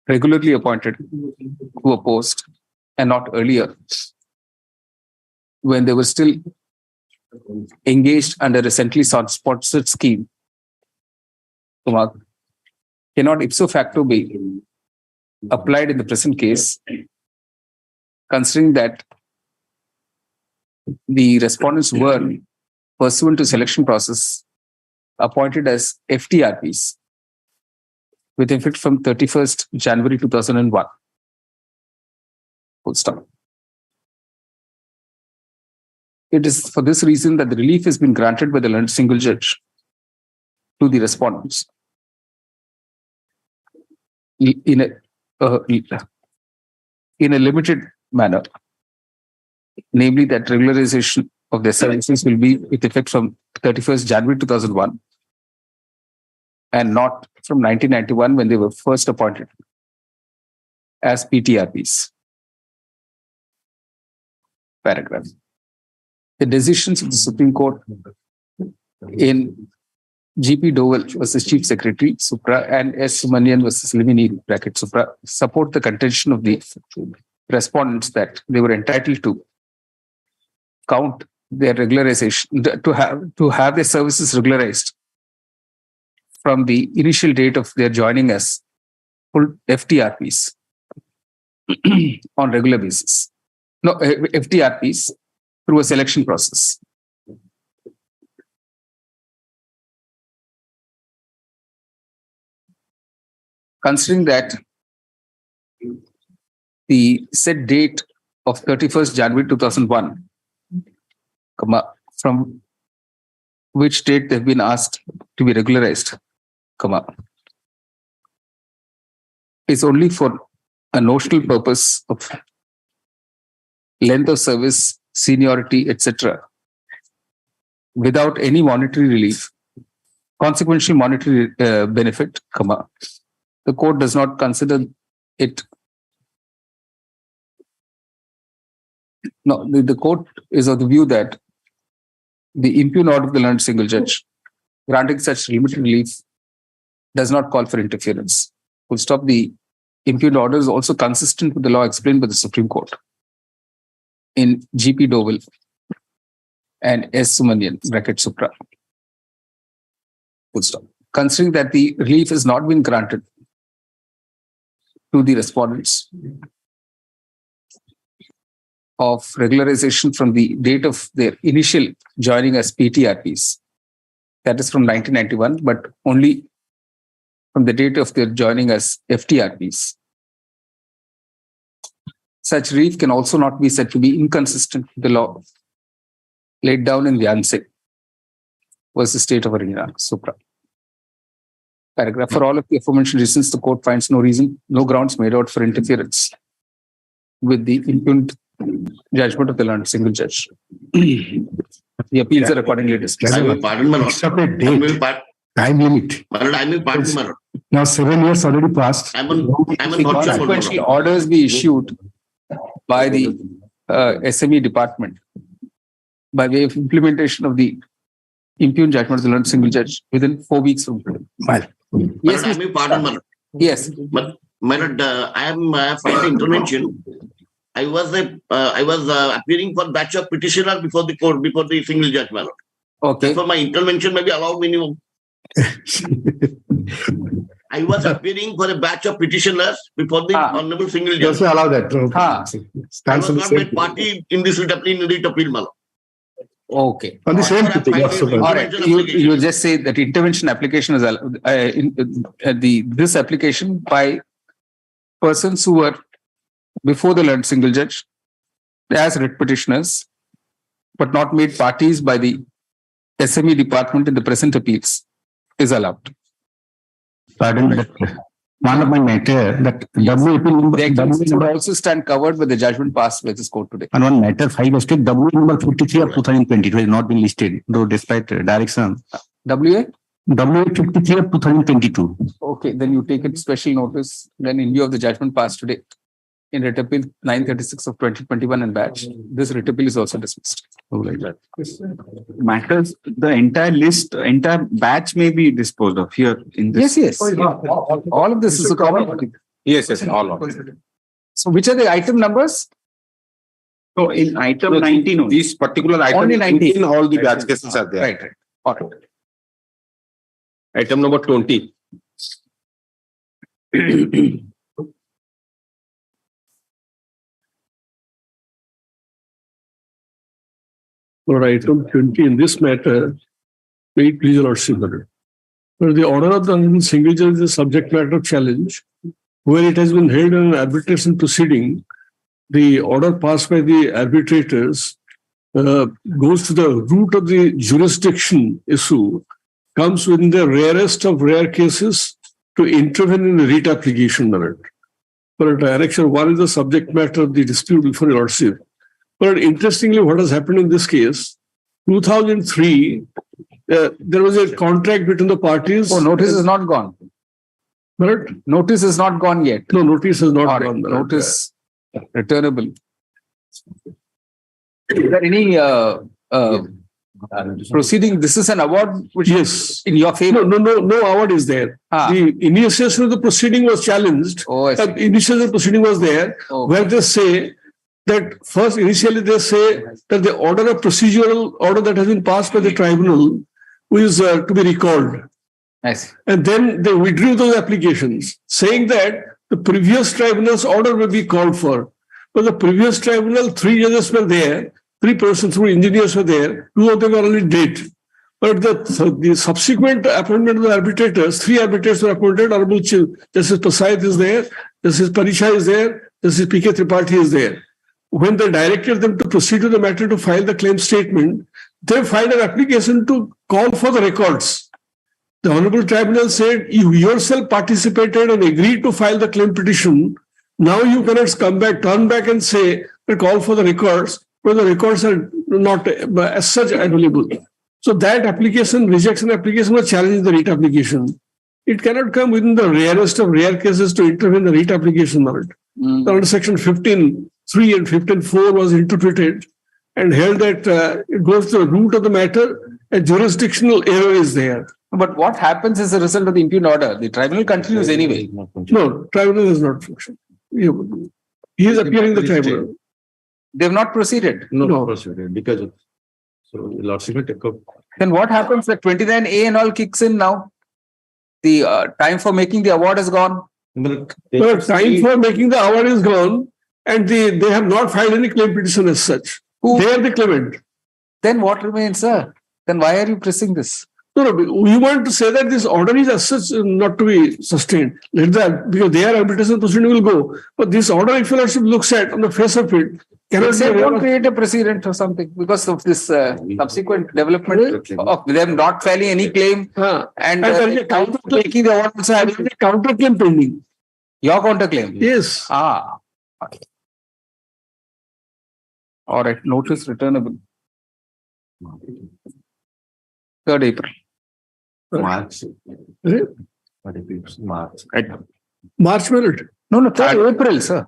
regularly appointed to a post and not earlier, when they were still engaged under a centrally sponsored scheme, cannot ipso facto be applied in the present case, considering that the respondents were, pursuant to selection process, appointed as FTRPs with effect from 31st January 2001. Full stop. It is for this reason that the relief has been granted by the learned single judge to the respondents in a limited manner, namely that regularization of their services will be with effect from 31st January 2001 and not from 1991 when they were first appointed as PTRPs. Paragraph. The decisions of the Supreme Court in GP Dowell versus Chief Secretary, Supra, and S. Sumanyan versus Limini, bracket Supra, support the contention of the respondents that they were entitled to count their regularization, to have their services regularized from the initial date of their joining as full FTRPs on regular basis. No, FTRPs through a selection process. Considering that the set date of 31st January 2001, from which date they've been asked to be regularized, is only for a notional purpose of length of service seniority, etc., without any monetary relief, consequential monetary benefit, the court does not consider it. No, the court is of the view that the impugned order of the learned single judge granting such limited relief does not call for interference. Full stop. The impugned order is also consistent with the law explained by the Supreme Court in G.P. Dovell and S. Sumanian, bracket Supra. Full stop. Considering that the relief has not been granted to the respondents of regularization from the date of their initial joining as PTRPs, that is from 1991, but only from the date of their joining as FTRPs. Such relief can also not be said to be inconsistent with the law laid down in the Yansing versus State of Arena, Supra. Paragraph. For all of the aforementioned reasons, the court finds no grounds made out for interference with the impugned judgment of the learned single judge. The appeals are accordingly dismissed. Time limit. Now 7 years already passed. Consequential orders be issued by the SME department by way of implementation of the impugned judgment of the learned single judge within 4 weeks from today. Yes, I mean, pardon, yes. But I am filing intervention. I was appearing for batch of petitioner before the court, before the single judge, my lord. Okay. For my intervention, maybe allow minimum. I was appearing for a batch of petitioners before the honorable single judge. Also allow that. I was not made party in this writ appeal, my lord. Okay. On the same thing. All right. You just say that intervention application is this application by persons who were before the learned single judge as writ petitioners, but not made parties by the SME department in the present appeals is allowed. Pardon, one of my matter that the would also stand covered with the judgment passed by this court today. And one matter 5 estate W number 53 of 2022 has not been listed, though despite direction. WA 53 of 2022. Okay, then you take it special notice. Then in view of the judgment passed today in writ appeal 936 of 2021 and batch, this writ appeal is also dismissed. Oh, like that. Matters, the entire list, entire batch may be disposed of here in this. Yes. All of this is a common. Yes, all of it. So which are the item numbers? So in item 19 only. These particular items, only 19. All the batch cases are there. Right. All right. Item number 20. For item 20 in this matter, may it please your lordship. For the order of the single judge is a subject matter of challenge, where it has been held in an arbitration proceeding, the order passed by the arbitrators goes to the root of the jurisdiction issue, comes within the rarest of rare cases to intervene in the writ application merit. For a direction, one is the subject matter of the dispute before your lordship. But interestingly, what has happened in this case, 2003, there was a contract between the parties. Oh, notice is not gone. But notice is not gone yet. No, notice is not gone. Notice returnable. Is there any proceeding? This is an award which is in your favor. No award is there. The initiation of the proceeding was challenged. Oh, I see. Initiation of the proceeding was there, where they say that first, initially they say that the order of procedural order that has been passed by the tribunal is to be recalled. Nice. And then they withdrew those applications, saying that the previous tribunal's order will be called for. But the previous tribunal, 3 judges were there, 3 persons, 3 engineers were there, 2 of them were already dead. But the subsequent appointment of the arbitrators, 3 arbitrators were appointed. Honorable Justice Prasad is there, Justice Parisha is there, Justice P.K. Tripathi is there. When they directed them to proceed to the matter to file the claim statement, they filed an application to call for the records. The Honorable Tribunal said, you yourself participated and agreed to file the claim petition. Now you cannot turn back and say, call for the records. where the records are not as such available. So that application, rejection application, was challenging the writ application. It cannot come within the rarest of rare cases to intervene the writ application of it. Under section 15.3 and 15.4 was interpreted and held that it goes to the root of the matter, a jurisdictional error is there. But what happens as a result of the impugned order? The tribunal continues anyway. No, tribunal is not function. He is appearing the tribunal. They have not proceeded. No. Proceeded because of. So lordship will take up. Then what happens? The 29A and all kicks in now. The time for making the award is gone. The time for making the award is gone, and they have not filed any claim petition as such. They are the claimant. Then what remains, sir? Then why are you pressing this? No, we want to say that this order is as such not to be sustained. Let that, because their arbitration proceeding will go. But this order, if lordship looks at on the face of it, cannot they won't create a precedent or something because of this subsequent development of them not filing any claim and there is a counter making the award also having a counter claim pending. Your counter claim? Yes. Okay. All right. Notice returnable. 3rd April. March. March minute. No, 3rd April, sir.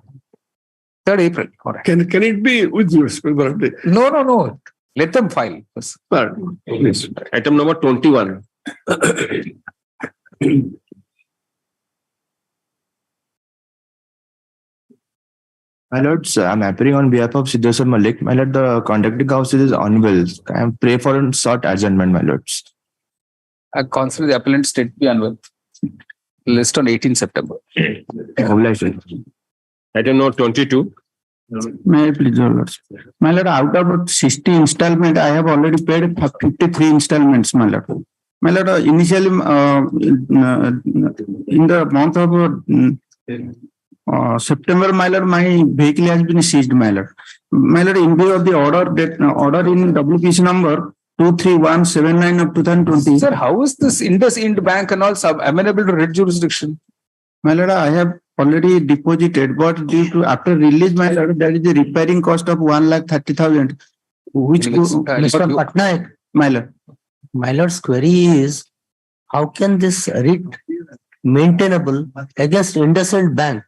3rd April. All right. Can it be with you, respect? No. Let them file. Please. Item number 21. My lords, I'm appearing on behalf of Siddheswar Malik. My lord, the conducting counsel is unwell. I am pray for a short adjournment, my lords. I consider the appellant state to be unwell. List on 18 September. Item number 22. May I please, your lords? My lord, out of 60 installment, I have already paid 53 installments, my lord. My lord, initially, in the month of September, my lord, my vehicle has been seized, my lord. My lord, in view of the order that order in WPC number 23179 of 2020. Sir, how is this IndusInd Bank and all amenable to writ jurisdiction? My lord, I have already deposited, but due to after release, my lord, there is a repairing cost of 1,30,000, which Mr. Patnaik, my lord. My lord's query is, how can this writ maintainable against IndusInd Bank?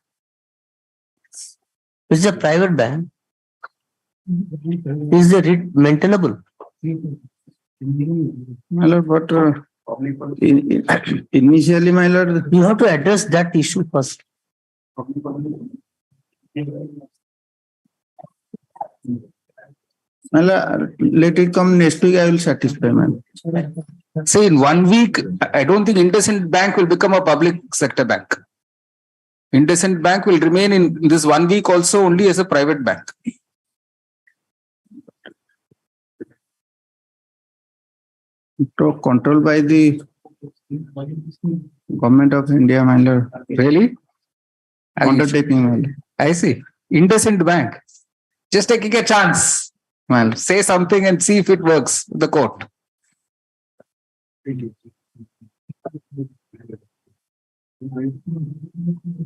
It's a private bank. Is the writ maintainable? My lord, but initially, my lord, you have to address that issue first. My lord, let it come next week. I will satisfy, man. Say in 1 week, I don't think IndusInd Bank will become a public sector bank. IndusInd Bank will remain in this 1 week also only as a private bank. Controlled by the government of India, my lord. Really? Undertaking, my lord. I see. IndusInd Bank. Just taking a chance. Well, say something and see if it works. The court.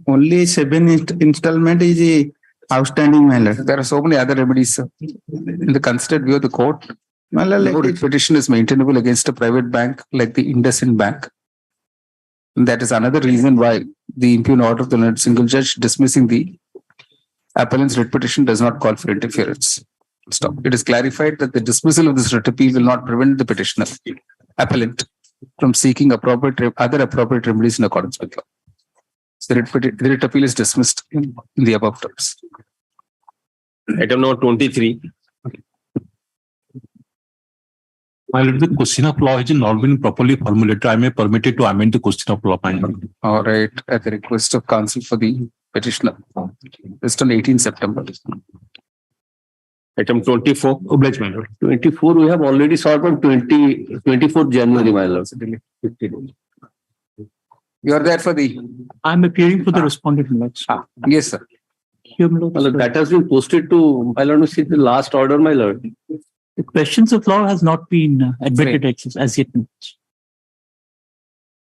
Only 7 installment is outstanding, my lord. There are so many other remedies, sir. In the considered view of the court, my lord, no writ petition is maintainable against a private bank like the IndusInd Bank. And that is another reason why the impugned order of the single judge dismissing the appellant's writ petition does not call for interference. Stop. It is clarified that the dismissal of this writ appeal will not prevent the petitioner, appellant, from seeking other appropriate remedies in accordance with law. So the writ appeal is dismissed in the above terms. Item number 23. While the question of law has not been properly formulated, I may permit it to amend the question of law. All right. At the request of counsel for the petitioner. Just on 18 September. Item 24. Oblige, my lord. 24, we have already solved on 24th January, my lord. You are there for the... I'm appearing for the respondent, my lord. Yes, sir. My lord, that has been posted to, my lord, see the last order, my lord. The questions of law has not been admitted as yet.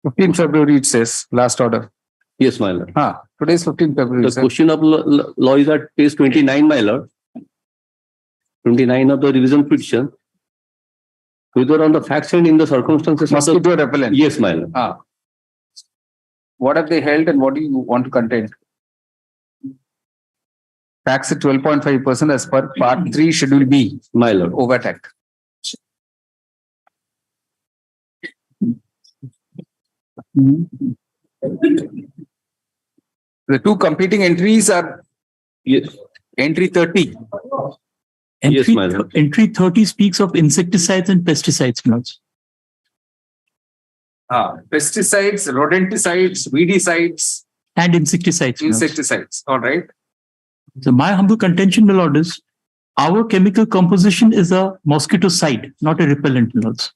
15 February, it says, last order. Yes, my lord. Today is 15 February. The question of law is at page 29, my lord. 29 of the revision petition, whether on the facts and in the circumstances. Mosquito repellent. Yes, my lord. What have they held and what do you want to contend? Tax at 12.5% as per Part 3 Schedule B. My lord. OVAT Act. The two competing entries are entry 30. Yes, my lord. Entry 30 speaks of insecticides and pesticides, my lords. Pesticides, rodenticides, weedicides, and insecticides. Insecticides. All right. So my humble contention, my lord, is our chemical composition is a mosquitocide, not a repellent, my lords.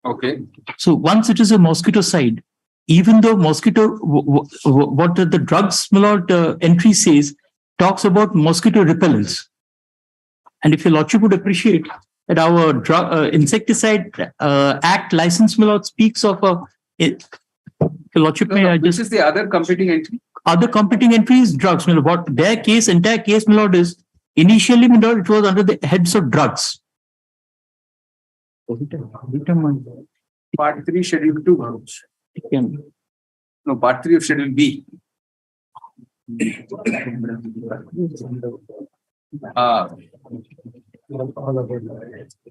Okay. So once it is a mosquitocide, even though mosquito, what the drugs, my lord, entry says, talks about mosquito repellents. And if your lordship would appreciate that our drug insecticide act license, my lord, speaks of a. Your lordship, which is the other competing entry? Other competing entry is drugs. My lord. What their case, entire case, my lord, is initially, my lord, it was under the heads of drugs. Part 3 Schedule 2. No, Part 3 of Schedule B.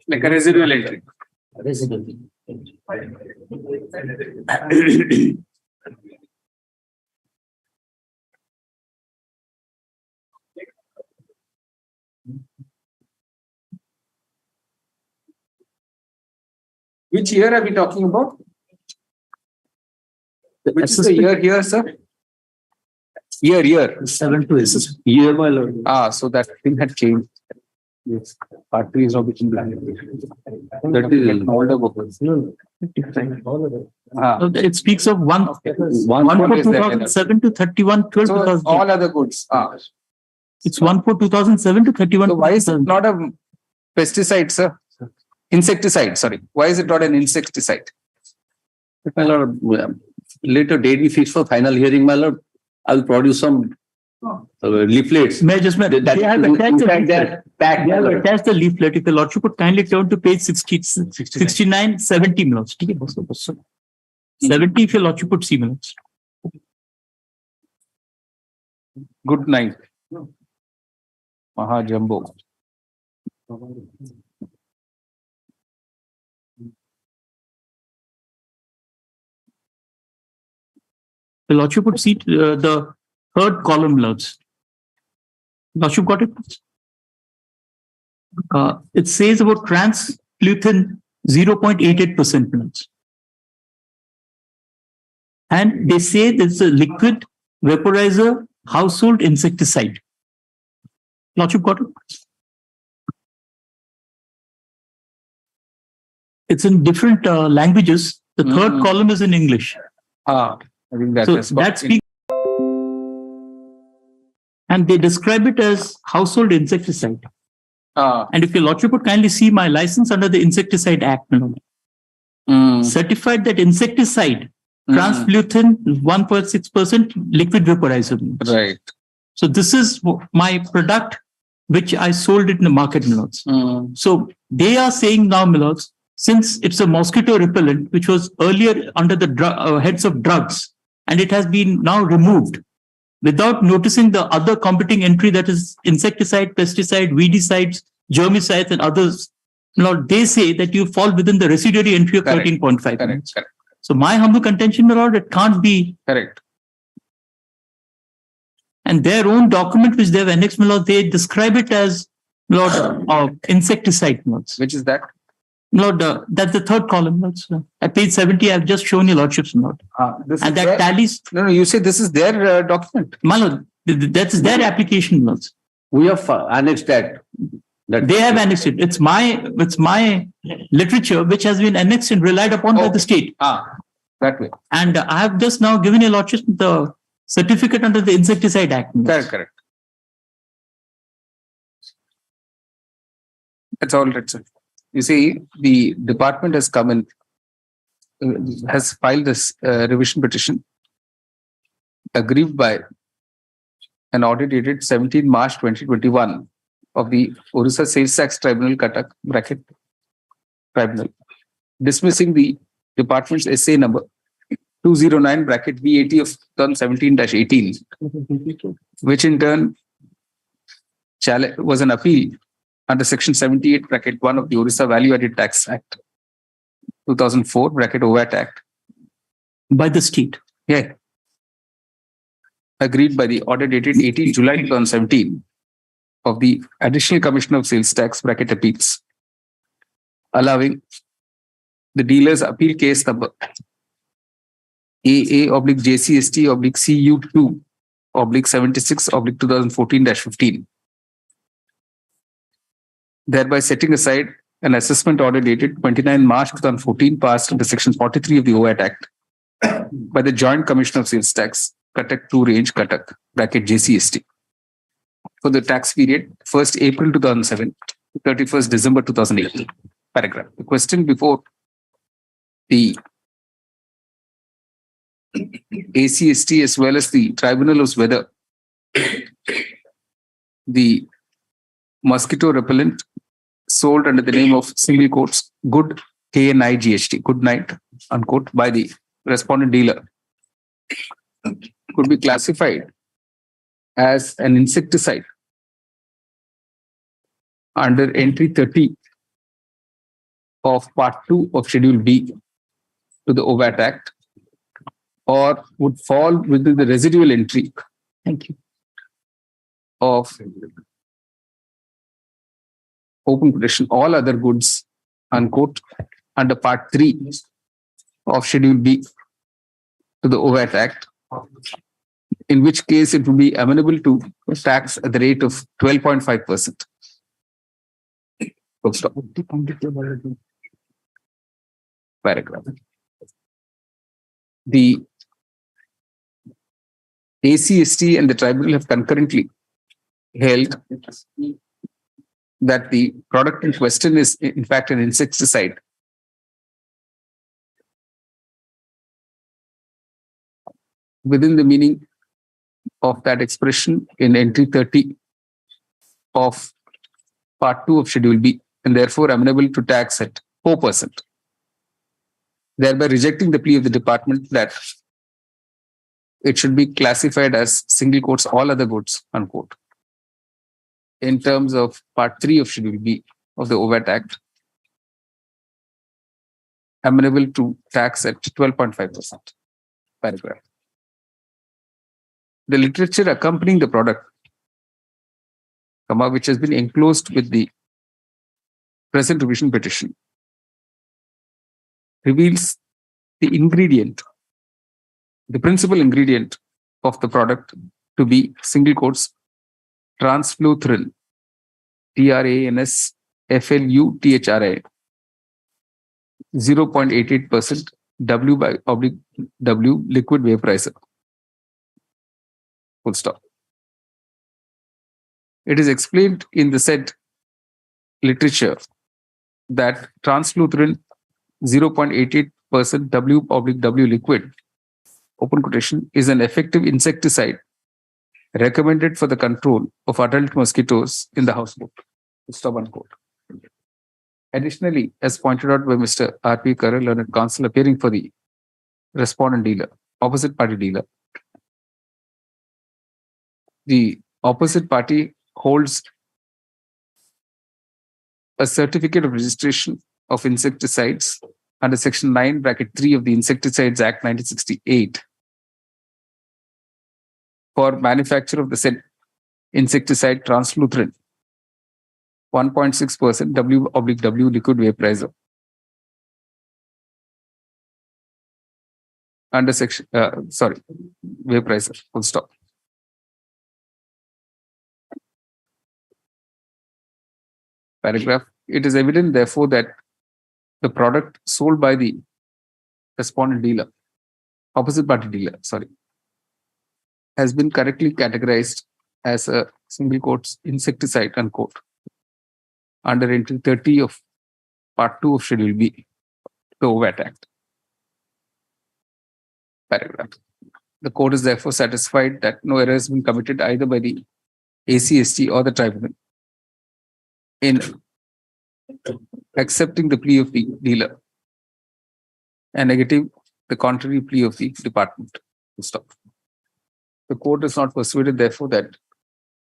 Like a residual entry. Which year are we talking about? Which is the year here, sir? Year. 7 to 8. Year, my lord. So that thing had changed. Yes. Part 3 is now become blank. That is an older book. It speaks of 1 for 2007 to 31, 12. So all other goods. It's 1 for 2007 to 31. So why is it not a pesticide, sir? Insecticide, sorry. Why is it not an insecticide? My lord, later date we fix for final hearing, my lord. I will produce some leaflets. May I just they have attached the leaflet. If the lordship would kindly turn to page 69, 70 minutes. 70 if your lordship would see minutes. Good night. Mahajambo. The lordship would see the third column, lords. Lordship got it? It says about transgluten 0.88%, lords. And they say there's a liquid vaporizer household insecticide. Lordship got it? It's in different languages. The third column is in English. I think that so that's and they describe it as household insecticide. And if your lordship would kindly see my license under the Insecticide Act, certified that insecticide, transgluten 1.6% liquid vaporizer. Right. So this is my product which I sold it in the market, milords. So they are saying now, milords, since it's a mosquito repellent, which was earlier under the heads of drugs, and it has been now removed without noticing the other competing entry, that is insecticide, pesticide, weedicides, germicides, and others. Now they say that you fall within the residuary entry of 13.5. Correct. So my humble contention, my lord, it can't be. Correct. And their own document, which they have annexed, my lord, they describe it as, lord, insecticide, lords. Which is that? Lord, that's the third column. Lords. At page 70, I've just shown you lordships, lord. And that tallies. No, you say this is their document. My lord, that's their application, lords. We have annexed that. They have annexed it. It's my literature which has been annexed and relied upon by the state. That way. And I have just now given your lordship the certificate under the Insecticide Act. Correct. That's all right, sir. You see, the department has come in, has filed this revision petition aggrieved by an order dated 17 March 2021 of the Orissa Sales Tax Tribunal, Cuttack, bracket, Tribunal, dismissing the department's essay number 209 bracket V80 of 2017-18, which in turn was an appeal under section 78 bracket 1 of the Orissa Value Added Tax Act 2004 bracket OVAT Act. By the state. Yeah. Agreed by the order dated 18 July 2017 of the Additional Commissioner of Sales Tax bracket appeals, allowing the dealer's appeal case number AA/JCST/CU2/76/2014-15, thereby setting aside an assessment order dated 29 March 2014 passed under section 43 of the OVAT Act by the Joint Commissioner of Sales Tax, Cuttack 2 Range, Cuttack, bracket JCST, for the tax period 1st April 2007 to 31st December 2008. Paragraph. The question before the ACST as well as the tribunal was whether the mosquito repellent sold under the name of single quotes good KNIGHT, good night, unquote, by the respondent dealer could be classified as an insecticide under entry 30 of part 2 of schedule B to the OVAT Act, or would fall within the residual entry. Thank you. Of open quotation, all other goods, unquote, under part 3 of schedule B to the OVAT Act, in which case it would be amenable to tax at the rate of 12.5%. Paragraph. The ACST and the tribunal have concurrently held that the product in question is in fact an insecticide within the meaning of that expression in entry 30 of part 2 of schedule B, and therefore amenable to tax at 4%, thereby rejecting the plea of the department that it should be classified as single quotes all other goods, unquote, in terms of part 3 of schedule B of the OVAT Act, amenable to tax at 12.5%. Paragraph. The literature accompanying the product, which has been enclosed with the present revision petition, reveals the ingredient, the principal ingredient of the product to be single quotes transfluthrin, TRANSFLUTHRI, 0.88% W/W liquid vaporizer. Full stop. It is explained in the said literature that transfluthrin 0.88% W/W liquid, open quotation, is an effective insecticide recommended for the control of adult mosquitoes in the household. Stop, unquote. Additionally, as pointed out by Mr. R.P. Karal, learned counsel appearing for the respondent dealer, opposite party dealer, the opposite party holds a certificate of registration of insecticides under section 9 bracket 3 of the Insecticides Act 1968 for manufacture of the said insecticide transfluthrin 1.6% W/W liquid vaporizer under section vaporizer, full stop. Paragraph. It is evident, therefore, that the product sold by the respondent dealer, opposite party dealer, has been correctly categorized as a single quotes insecticide, unquote, under entry 30 of part 2 of schedule B, the OVAT Act. Paragraph. The court is therefore satisfied that no error has been committed either by the ACST or the tribunal in accepting the plea of the dealer and negative the contrary plea of the department. Stop. The court is not persuaded, therefore, that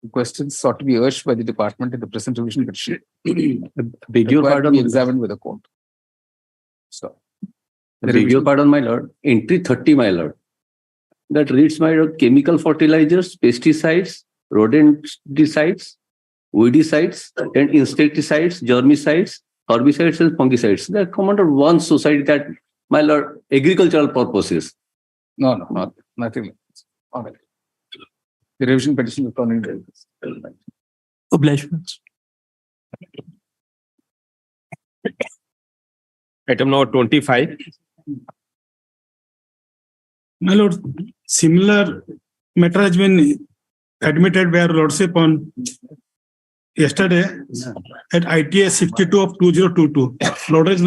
the questions sought to be urged by the department in the present revision petition Beg your require to pardon. be examined with the court. Stop. Beg your pardon, my lord. Entry 30, my lord. That reads, my lord, chemical fertilizers, pesticides, rodenticides, weedicides, and insecticides, germicides, herbicides, and fungicides. They come under one society that, my lord, agricultural purposes. No, nothing like this. All right. The revision petition will come in. Oblations. Item number 25. My lord, similar matter has been admitted by our lordship on yesterday at ITA 62 of 2022. Order is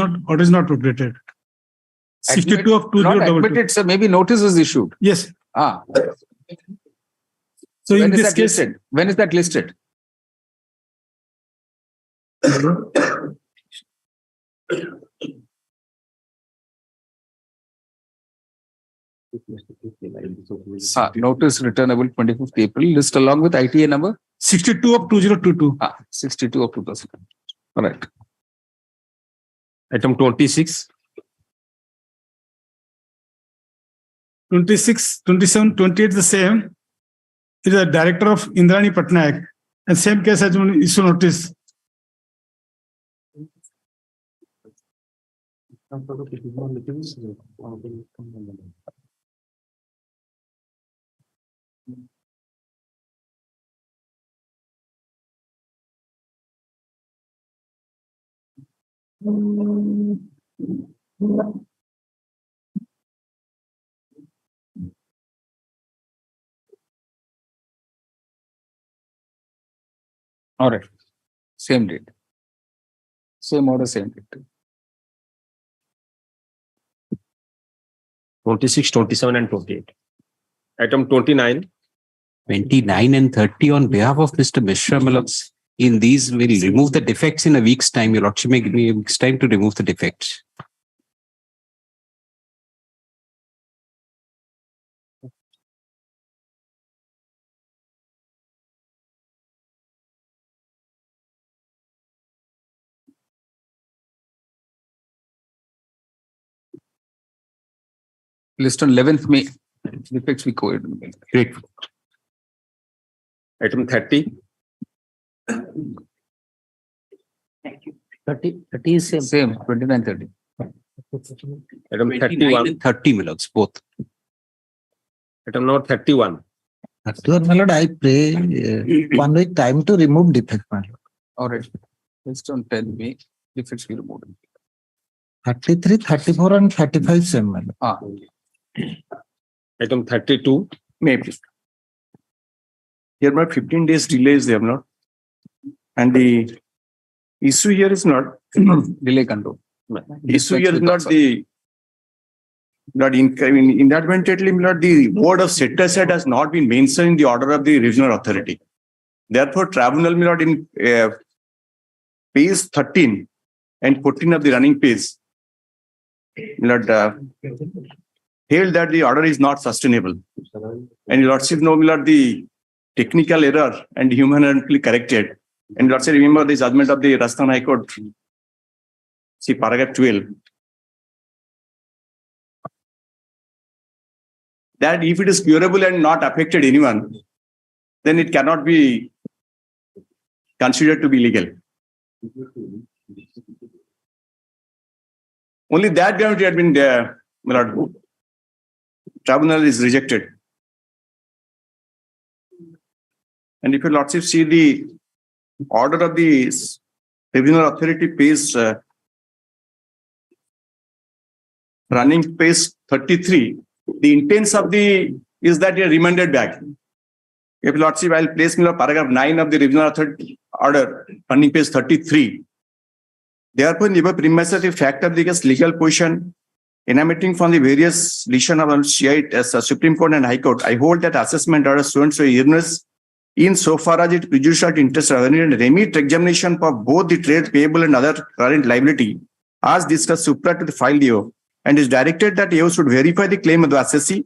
not appropriated. 62 of Not 2022. admitted, sir. Maybe notice was issued. Yes. So in when is this that case, listed? When is that listed? Notice returnable 25th April. List along with ITA number 62 of 2022. 62 of 2000. All right. Item 26. 26, 27, 28 the same. It is a director of Indrani Patnaik. And same case has been issued notice. All right. Same date. Same order, same date. 26, 27, and 28. Item 29. 29 and 30 on behalf of Mr. Mishra, my lords. In these, we'll remove the defects in a week's time. Your lordship may give me a week's time to remove the defects. List on 11th May. Defects we co-ed. Great. Item 30. 30 is same. Same, 29, 30. Item 29 31. and 30, my lords, both. Item number 31. 31, my lord, I pray 1 week time to remove defect, my lord. All right. List on 10 May. Defects we removed. 33, 34, and 35 same, my lord. Item 32. May please. Here, my 15 days delay is there, not? And the issue here is not delay control. Issue here is not the inadvertently, not the word of set aside has not been mentioned in the order of the regional authority. Therefore, tribunal not in page 13 and 14 of the running page held that the order is not sustainable. And lordship know the technical error and humanly corrected. And lordship remember the judgment of the Rajasthan High Court. See paragraph 12. That if it is curable and not affected anyone, then it cannot be considered to be legal. Only that ground had been there. Tribunal is rejected. And if your lordship see the order of the regional authority page, running page 33, the intents of the is that you remanded back. If lordship, I'll place paragraph 9 of the regional authority order, running page 33. Therefore, never premises the fact of the case legal position emanating from the various decisions of CI as Supreme Court and High Court. I hold that assessment order so and so erroneous insofar as it prejudicial interest and remit examination for both the trade payable and other current liability, as discussed supra to the file AO, and is directed that AO should verify the claim of the assessee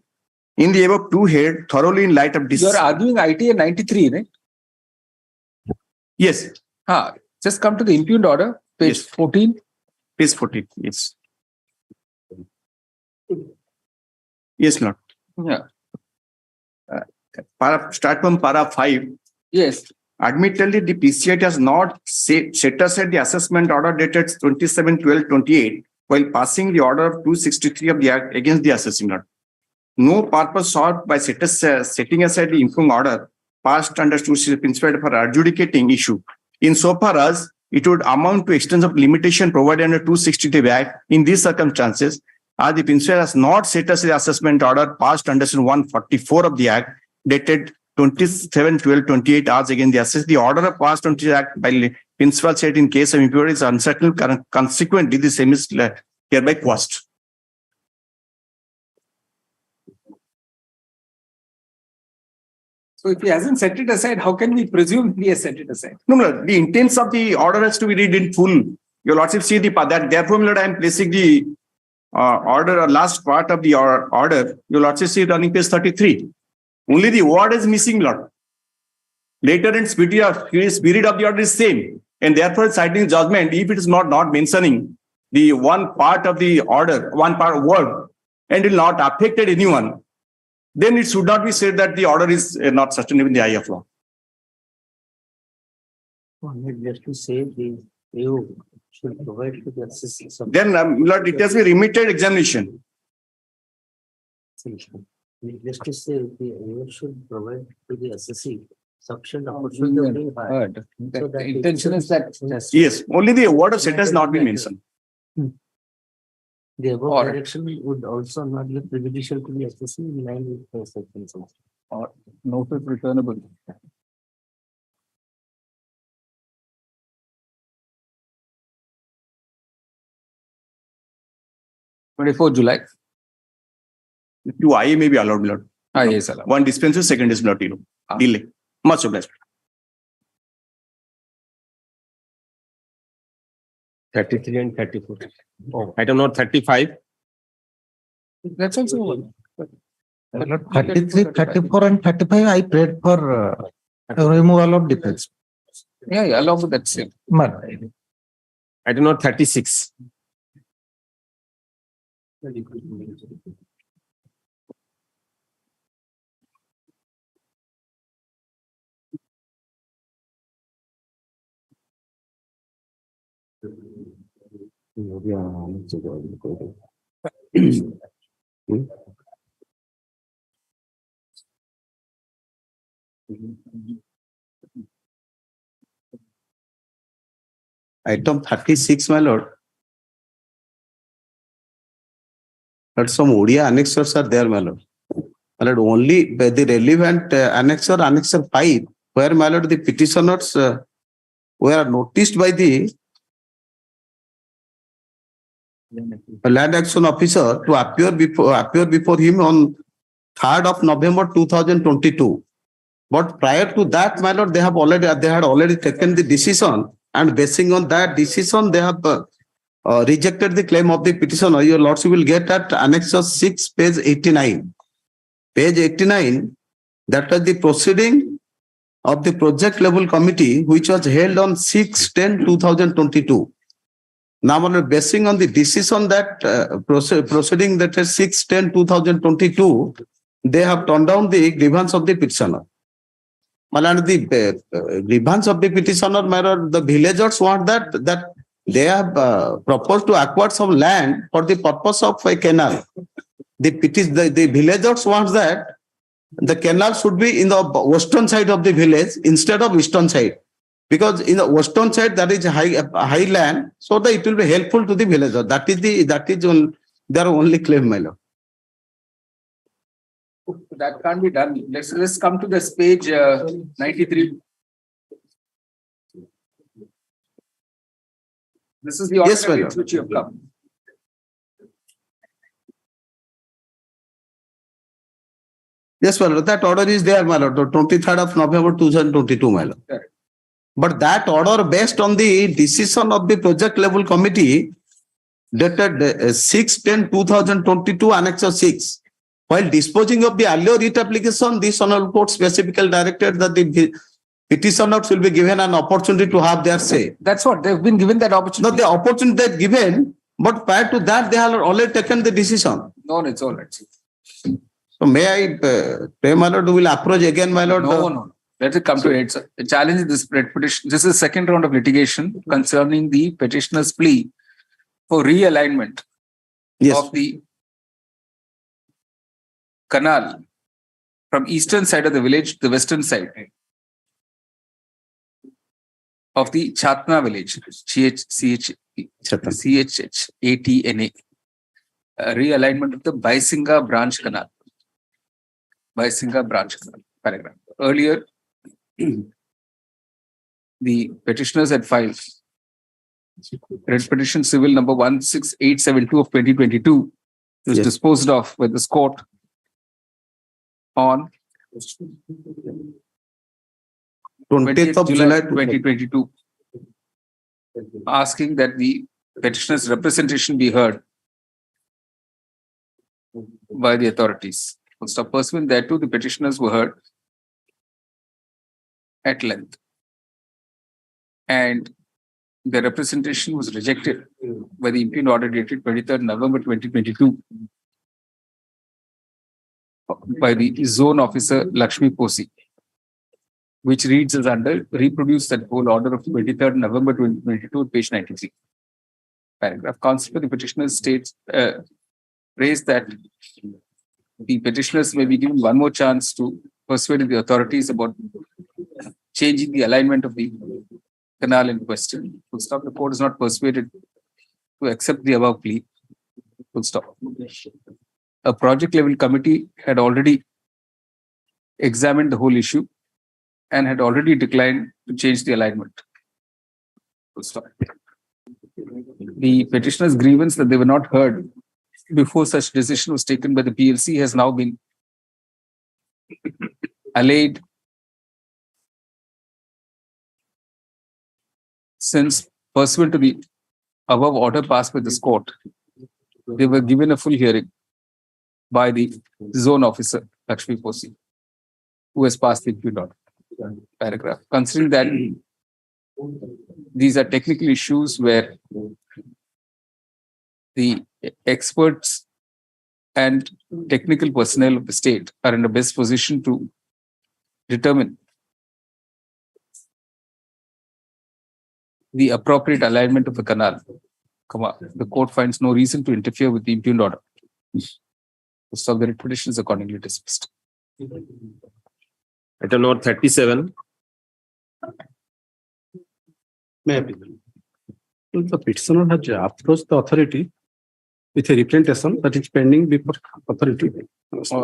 in the above two head thoroughly in light of this. You are arguing ITA 93, right? Yes. Just come to the impugned order, page 14. Page 14, yes. Yes, Lord. Yeah. Start from para 5. Yes. Admittedly, the PCIT has not set aside the assessment order dated 27/12/28 while passing the order of 263 of the Act against the assessing order. No purpose sought by setting aside the impugned order passed under principle for adjudicating issue, insofar as it would amount to extent of limitation provided under 263 Act. In these circumstances, as the principal has not set aside the assessment order passed under 144 of the Act, dated 27/12/28 as against the assess, the order of passed on the Act by principal said in case of impurity is uncertain. Consequently, the same is hereby quashed. So if he hasn't set it aside, how can we presume he has set it aside? No, the intents of the order has to be read in full. Your lordship see the part that therefore, my lord, I am placing the order or last part of the order. Your lordship see running page 33. Only the word is missing, lord. Later in spirit of the order is same, and therefore citing judgment if it is not mentioning the one part of the order, one part of word, and will not affected anyone, then it should not be said that the order is not sustainable in the eye of law. Just to say the you should provide to the assessing. Then, Lord, it has been remitted examination. Just to say the you should provide to the assessing sufficient opportunity. The intention is that. Yes, only the word of set has not been mentioned. The above direction would also not be prejudicial to the assessing in line with the sections. Or noted returnable. July 24th. Two IA may be allowed, Lord. IA is allowed. One dispenser, second is not, delay. Much obliged. 33 and 34. Oh, I don't know, 35. That's also one. 33, 34 and 35, I prayed for removal of defects. Yeah, along with that same. I don't know, 36. Item 36, my lord. But some Odia annexures are there, my lord. My lord, only the relevant annexure 5, where, my lord, the petitioners were noticed by the land action officer to appear before him on 3rd of November 2022. But prior to that, my lord, they had already taken the decision, and basing on that decision, they have rejected the claim of the petitioner. Your lordship will get at Annexure 6, page 89. Page 89, that was the proceeding of the project level committee, which was held on 6/10/2022. Now, my lord, basing on the decision that proceeding that is 6/10/2022, they have turned down the grievance of the petitioner. My lord, the grievance of the petitioner, my lord, the villagers want that they have proposed to acquire some land for the purpose of a canal. The villagers want that the canal should be in the western side of the village instead of eastern side. Because in the western side, that is high land, so that it will be helpful to the villager. That is their only claim, my lord. That can't be done. Let's come to this page 93. This is the order against which you have come. Yes, my lord, that order is there, my lord, the 23rd of November 2022, my lord. Correct. But that order based on the decision of the project level committee dated 6/10/2022, Annex 6. While disposing of the earlier writ application, this honorable court specifically directed that the petitioners will be given an opportunity to have their say. That's what they've been given that opportunity. No, the opportunity they're given, but prior to that, they have already taken the decision. No, it's all right. So may I pray, my lord, will approach again, my lord? No. Let it come to it. So, challenge this petition. This is the second round of litigation concerning the petitioner's plea for realignment of the canal from eastern side of the village to the western side of the Chatna village, CHHATNA, realignment of the Baisinga branch canal. Paragraph. Earlier, the petitioners had filed writ petition civil number 16872 of 2022, was disposed of by this court on 20th of July 2022, asking that the petitioner's representation be heard by the authorities. Pursuant thereto, the petitioners were heard at length, and the representation was rejected by the impugned order dated 23rd November 2022 by the zone officer Lakshmi Posi, which reads as under reproduce that whole order of 23rd November 2022, page 93. Paragraph. Consequently, the petitioners states raised that the petitioners may be given one more chance to persuade the authorities about changing the alignment of the canal in question. Full stop. The court is not persuaded to accept the above plea. Full stop. A project level committee had already examined the whole issue and had already declined to change the alignment. Full stop. The petitioner's grievance that they were not heard before such decision was taken by the PLC has now been allayed since, pursuant to the above order passed by this court, they were given a full hearing by the zone officer Lakshmi Posi, who has passed the impugned order. Paragraph. Considering that these are technical issues where the experts and technical personnel of the state are in the best position to determine the appropriate alignment of the canal, the court finds no reason to interfere with the impugned order. So the writ petition is accordingly dismissed. Item number 37. May I please? The petitioner has approached the authority with a representation that is pending before authority,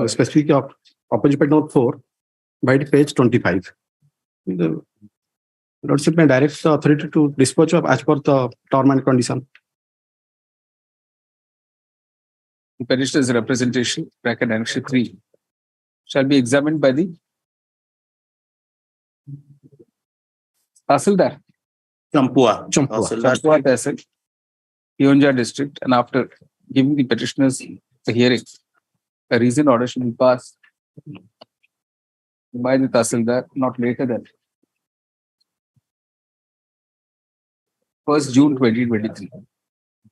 specifically of opposite by note 4 by page 25. The Lordship may direct the authority to dispose of as per the term and condition. The petitioner's representation, bracket Annex 3, shall be examined by the Tahsildar. Champua Tahsil, Yonja district, and after giving the petitioners a hearing, a reasoned order should be passed by the Tahsildar not later than 1st June 2023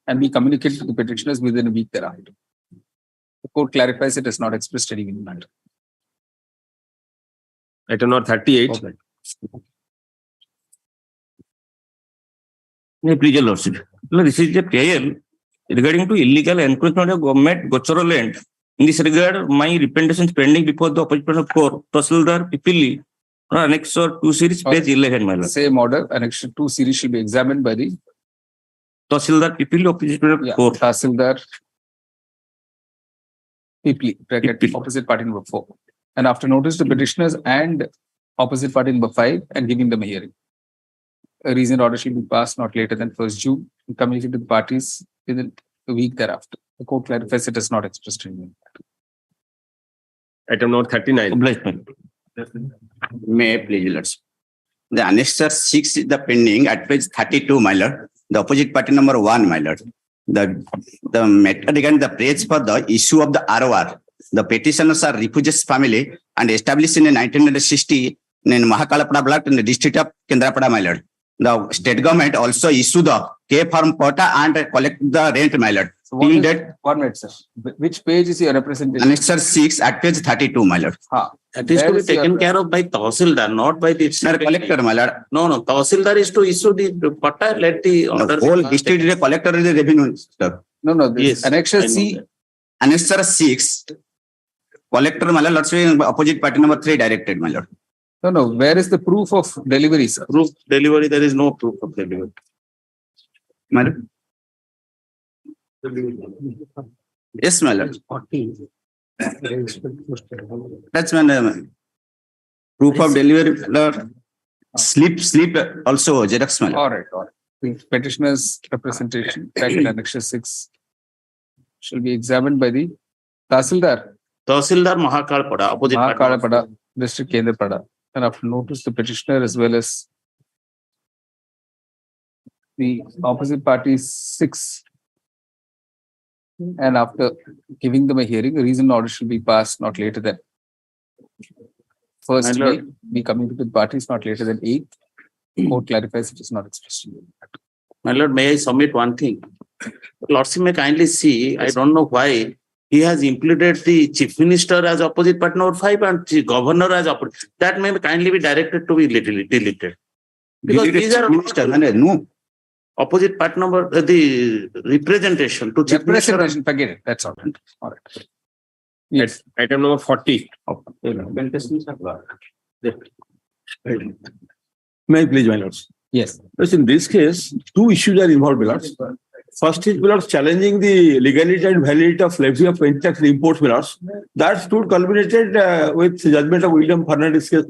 and be communicated to the petitioners within a week thereafter. The court clarifies it has not expressed any in the matter. Item number 38. Okay. Please, Your Lordship. This is a PIL regarding to illegal encroachment of government Gochara land. In this regard, my representation is pending before the opposition court, Tahsildar Pipili, Annex 2 series, page 11, my lord. Same order, Annex 2 series should be examined by the Tahsildar Pipili, opposition court. Tahsildar Pipili, bracket opposite party number 4. And after notice to petitioners and opposite party number 5 and giving them a hearing. A reasoned order should be passed not later than 1st June and communicated to the parties within a week thereafter. The court clarifies it has not expressed any. Item number 39. May I please, Lords. The annexure 6 is the pending at page 32, my lord. The opposite party number 1, my lord. The matter regarding the praise for the issue of the ROR. The petitioners are refugees family and established in 1960 in Mahakalapada block in the district of Kendrapada, my lord. The state government also issue the K farm quota and collect the rent, my lord. So what is, 1 minute, sir. Which page is your representation? Annexure 6 at page 32, my lord. That is to be taken care of by Tahsildar, not by the collector, my lord. No, Tahsildar is to issue the patta, let the order. The whole district is a collector is a revenue, sir. No, this annexure C. Annexure 6, collector, my lord, opposite party number 3 directed, my lord. No, where is the proof of delivery, sir? Proof delivery, there is no proof of delivery. My lord. Yes, my lord. That's when proof of delivery, lord. Sleep also, Xerox, my lord. All right. Petitioner's representation, packet annexure 6, shall be examined by the Tahsildar. Tahsildar Mahakalapada, opposite Mahakalapada, district Kendrapada. And after notice, the petitioner as well as the opposite party 6. And after giving them a hearing, a reasoned order shall be passed not later than 1st May, be communicated to the parties not later than 8th. Court clarifies it is not expressed. My lord, may I submit one thing? Lordship may kindly see, I don't know why he has included the chief minister as opposite party number 5 and the governor as opposite. That may kindly be directed to be deleted. Because these are minister, no. Opposite part number, the representation to chief minister. Forget it. That's all right. All right. Yes. Item number 40. May I please, my lords? Yes. In this case, two issues are involved, my lords. First is, my lords, challenging the legality and validity of levy of tax imports, my lords. That stood culminated with judgment of William Fernandez case,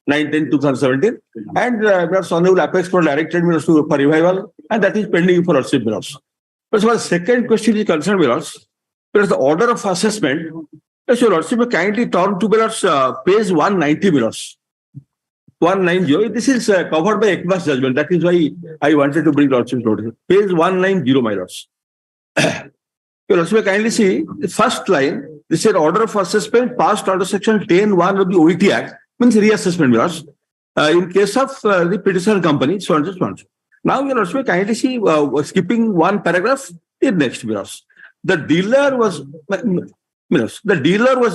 9/10/2017, and Honorable Apex Court directed me for revival, and that is pending for lordship, my lords. But so the second question is concerned, my lords, the order of assessment. So lordship kindly turn to page 190, my lords. 190. This is covered by ECMA's judgment. That is why I wanted to bring lordship's notice. Page 190, my lords. You lordship kindly see the first line. This is order of assessment passed under section 10(1) of the OET Act. Means reassessment, because in case of the petitioner company, so on and so on. Now, you know, kindly see skipping one paragraph in next, because the dealer was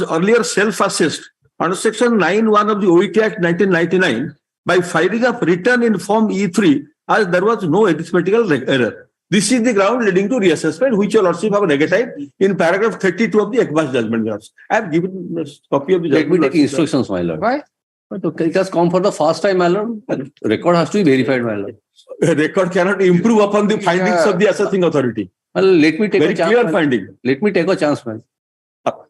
earlier self-assessed under section 9(1) of the OET Act 1999 by filing of return in form E3 as there was no arithmetical error. This is the ground leading to reassessment, which your lordship have negated in paragraph 32 of the ECMA's judgment. I have given a copy of the judgment. Let me take instructions, my lord. Why? But it has come for the first time, my lord. Record has to be verified, my lord. Record cannot improve upon the findings of the assessing authority. Well, let me take Very a chance. clear finding. Let me take a chance, man.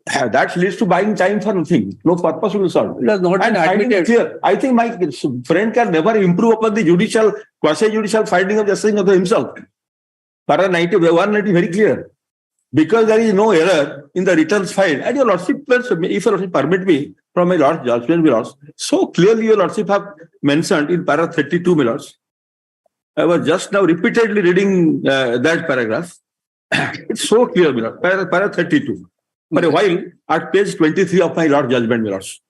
That leads to buying time for nothing. No purpose will solve. It has not been admitted. Clear. I think my friend can never improve upon the judicial, quasi-judicial finding of the assessing authority himself. Para 190 very clear. Because there is no error in the returns filed. And your lordship, if your lordship permit me from my lord's judgment, my lords, so clearly your lordship have mentioned in para 32, my lords. I was just now repeatedly reading that paragraph. It's so clear, my lord. Para 32. For a while, at page 23 of my lord's judgment, my lords.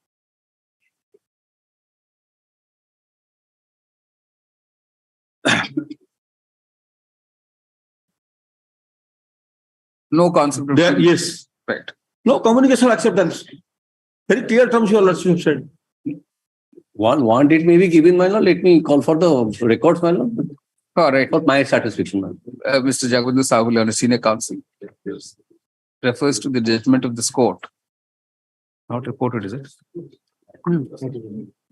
No concept of yes. Right. No communication acceptance. Very clear terms your lordship said. One date may be given, my lord. Let me call for the records, my lord. All right. For my satisfaction, my lord. Mr. Jagvindu Savuli on a senior counsel refers to the judgment of this court. Not reported, is it?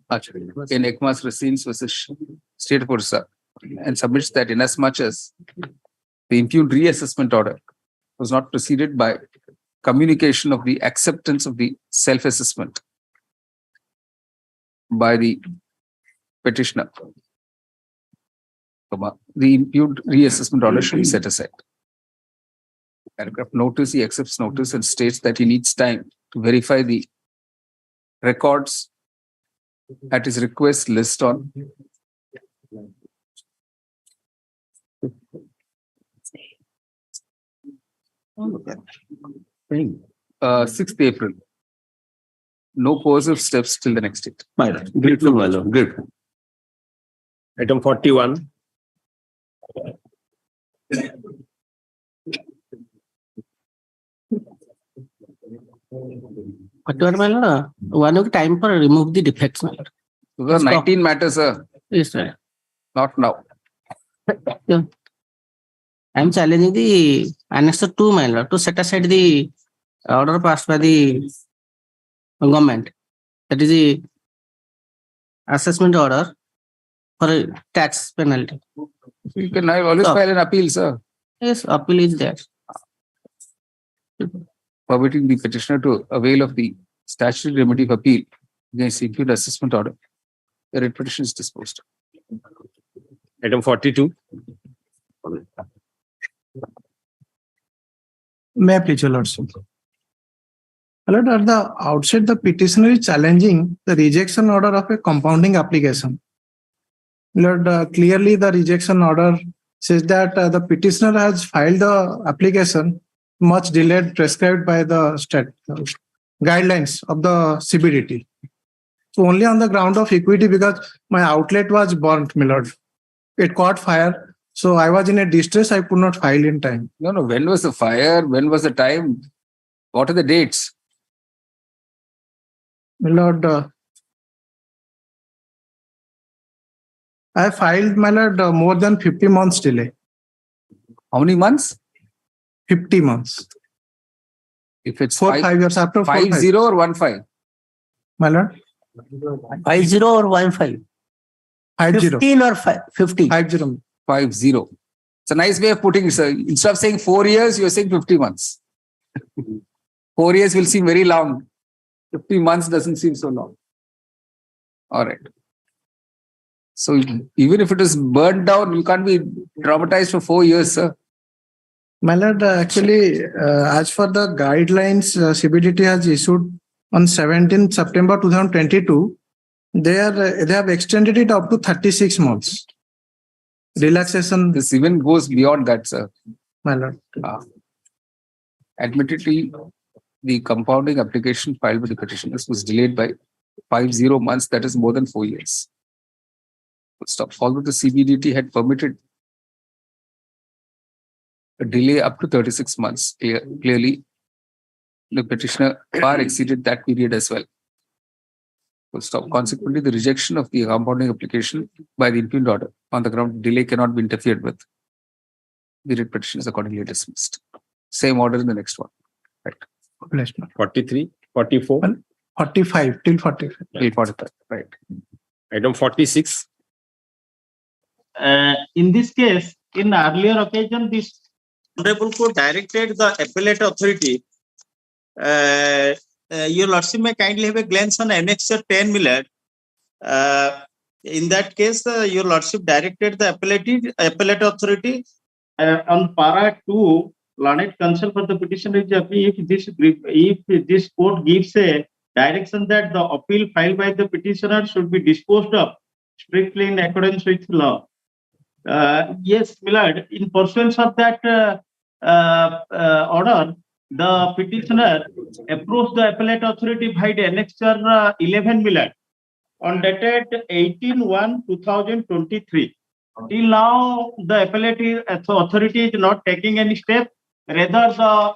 Actually, in ECMA's Racines versus State of Orissa, and submits that inasmuch as the impugned reassessment order was not preceded by communication of the acceptance of the self-assessment by the petitioner, the impugned reassessment order should be set aside. Paragraph notice, he accepts notice and states that he needs time to verify the records at his request list on 6th April. No coercive steps till the next date. My lord, grateful, my lord, grateful. Item 41. Whatever, my lord, one of time for remove the defects, my lord. 2019 matters, sir. Yes, sir. Not now. Yeah. I'm challenging the Annexure 2, my lord, to set aside the order passed by the government. That is the assessment order for a tax penalty. You can always file an appeal, sir. Yes, appeal is there. Permitting the petitioner to avail of the statutory remedy of appeal against the imputed assessment order. The writ petition is disposed. Item 42. May I please, your lordship? My lord, at the outset, the petitioner is challenging the rejection order of a compounding application. My lord, clearly the rejection order says that the petitioner has filed the application much delayed prescribed by the guidelines of the CBDT. So only on the ground of equity, because my outlet was burnt, my lord. It caught fire. So I was in a distress, I could not file in time. No. When was the fire? When was the time? What are the dates? My lord, I filed, my lord, more than 50 months delay. How many months? 50 months. If it's 5 years after 50 or 15? My lord? 50 or 15? 50. 15 or 50? 50. 50. It's a nice way of putting it, sir. Instead of saying 4 years, you're saying 50 months. 4 years will seem very long. 50 months doesn't seem so long. All right. So even if it is burned down, you can't be traumatized for 4 years, sir. My lord, actually, as for the guidelines CBDT has issued on 17th September 2022, they have extended it up to 36 months. Relaxation. This even goes beyond that, sir. My lord. Admittedly, the compounding application filed by the petitioners was delayed by 50 months, that is more than 4 years. Stop. Although the CBDT had permitted a delay up to 36 months, clearly the petitioner far exceeded that period as well. Stop. Consequently, the rejection of the compounding application by the impugned order on the ground delay cannot be interfered with. The writ petition is accordingly dismissed. Same order in the next one. Right. 43, 44. 45 till 45. Till 45. Right. Item 46. In this case, in earlier occasion, this Honorable Court directed the appellate authority. Your Lordship may kindly have a glance on Annexure 10, Millard. In that case, Your Lordship directed the appellate authority on para 2, learned counsel for the petition is if this court gives a direction that the appeal filed by the petitioner should be disposed of strictly in accordance with law. Yes, Millard, in pursuance of that order, the petitioner approached the appellate authority by the Annexure 11, Millard, on dated 18/1/2023. Till now, the appellate authority is not taking any step. Rather,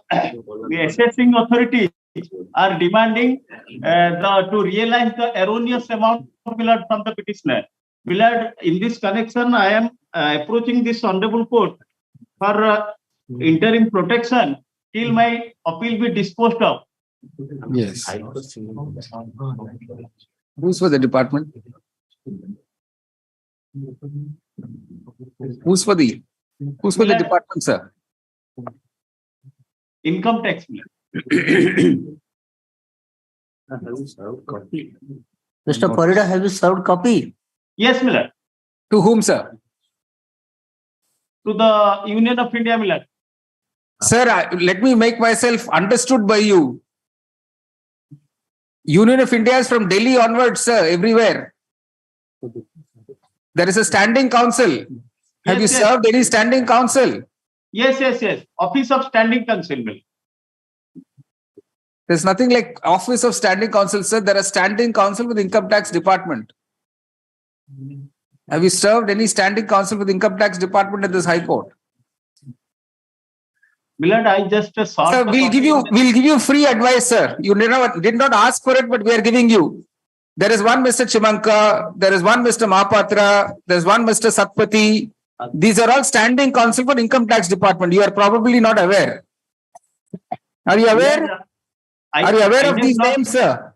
the assessing authorities are demanding to realize the erroneous amount of Millard from the petitioner. Millard, in this connection, I am approaching this Honorable Court for interim protection till my appeal be disposed of. Yes. Who's for the department? Who's for the department, sir? Income tax. Mr. Parida, have you served copy? Yes, Millard. To whom, sir? To the Union of India, Millard. Sir, let me make myself understood by you. Union of India is from Delhi onwards, sir, everywhere. There is a standing council. Have you served any standing council? Yes. Office of Standing Council. There's nothing like Office of Standing Council, sir. There are standing council with Income Tax Department. Have you served any standing council with Income Tax Department at this High Court? Milord, I just saw. Sir, we'll give you free advice, sir. You did not ask for it, but we are giving you. There is one Mr. Chimanka, there is one Mr. Mahapatra, there is one Mr. Satpathy. These are all standing counsel for Income Tax Department. You are probably not aware. Are you aware? Are you aware of these names, sir?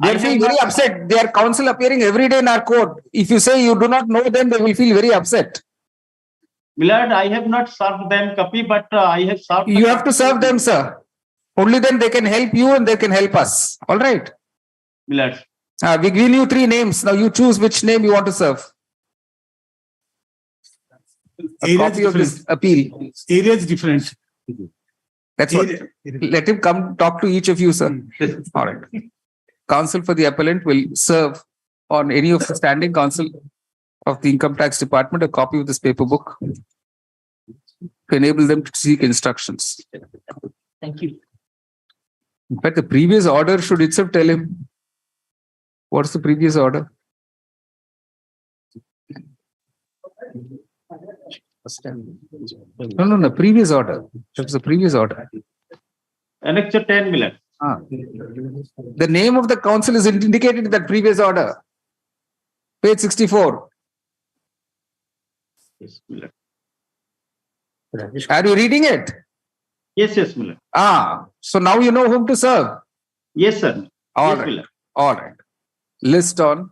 They feel very upset. They are counsel appearing every day in our court. If you say you do not know them, they will feel very upset. Milord, I have not served them, copy, but I have served. You have to serve them, sir. Only then they can help you and they can help us. All right. Milord. We give you 3 names. Now you choose which name you want to serve. A copy of this appeal. Area is different. That's what. Let him come talk to each of you, sir. All right. Counsel for the appellant will serve on any of the standing counsel of the Income Tax Department a copy of this paper book to enable them to seek instructions. Thank you. In fact, the previous order should itself tell him what's the previous order. No, previous order. That was the previous order. Annexure 10, Milord. The name of the council is indicated in that previous order. Page 64. Yes, Milord. Are you reading it? Yes, Milord. So now you know whom to serve. Yes, sir. All right. Milord. All right. List on.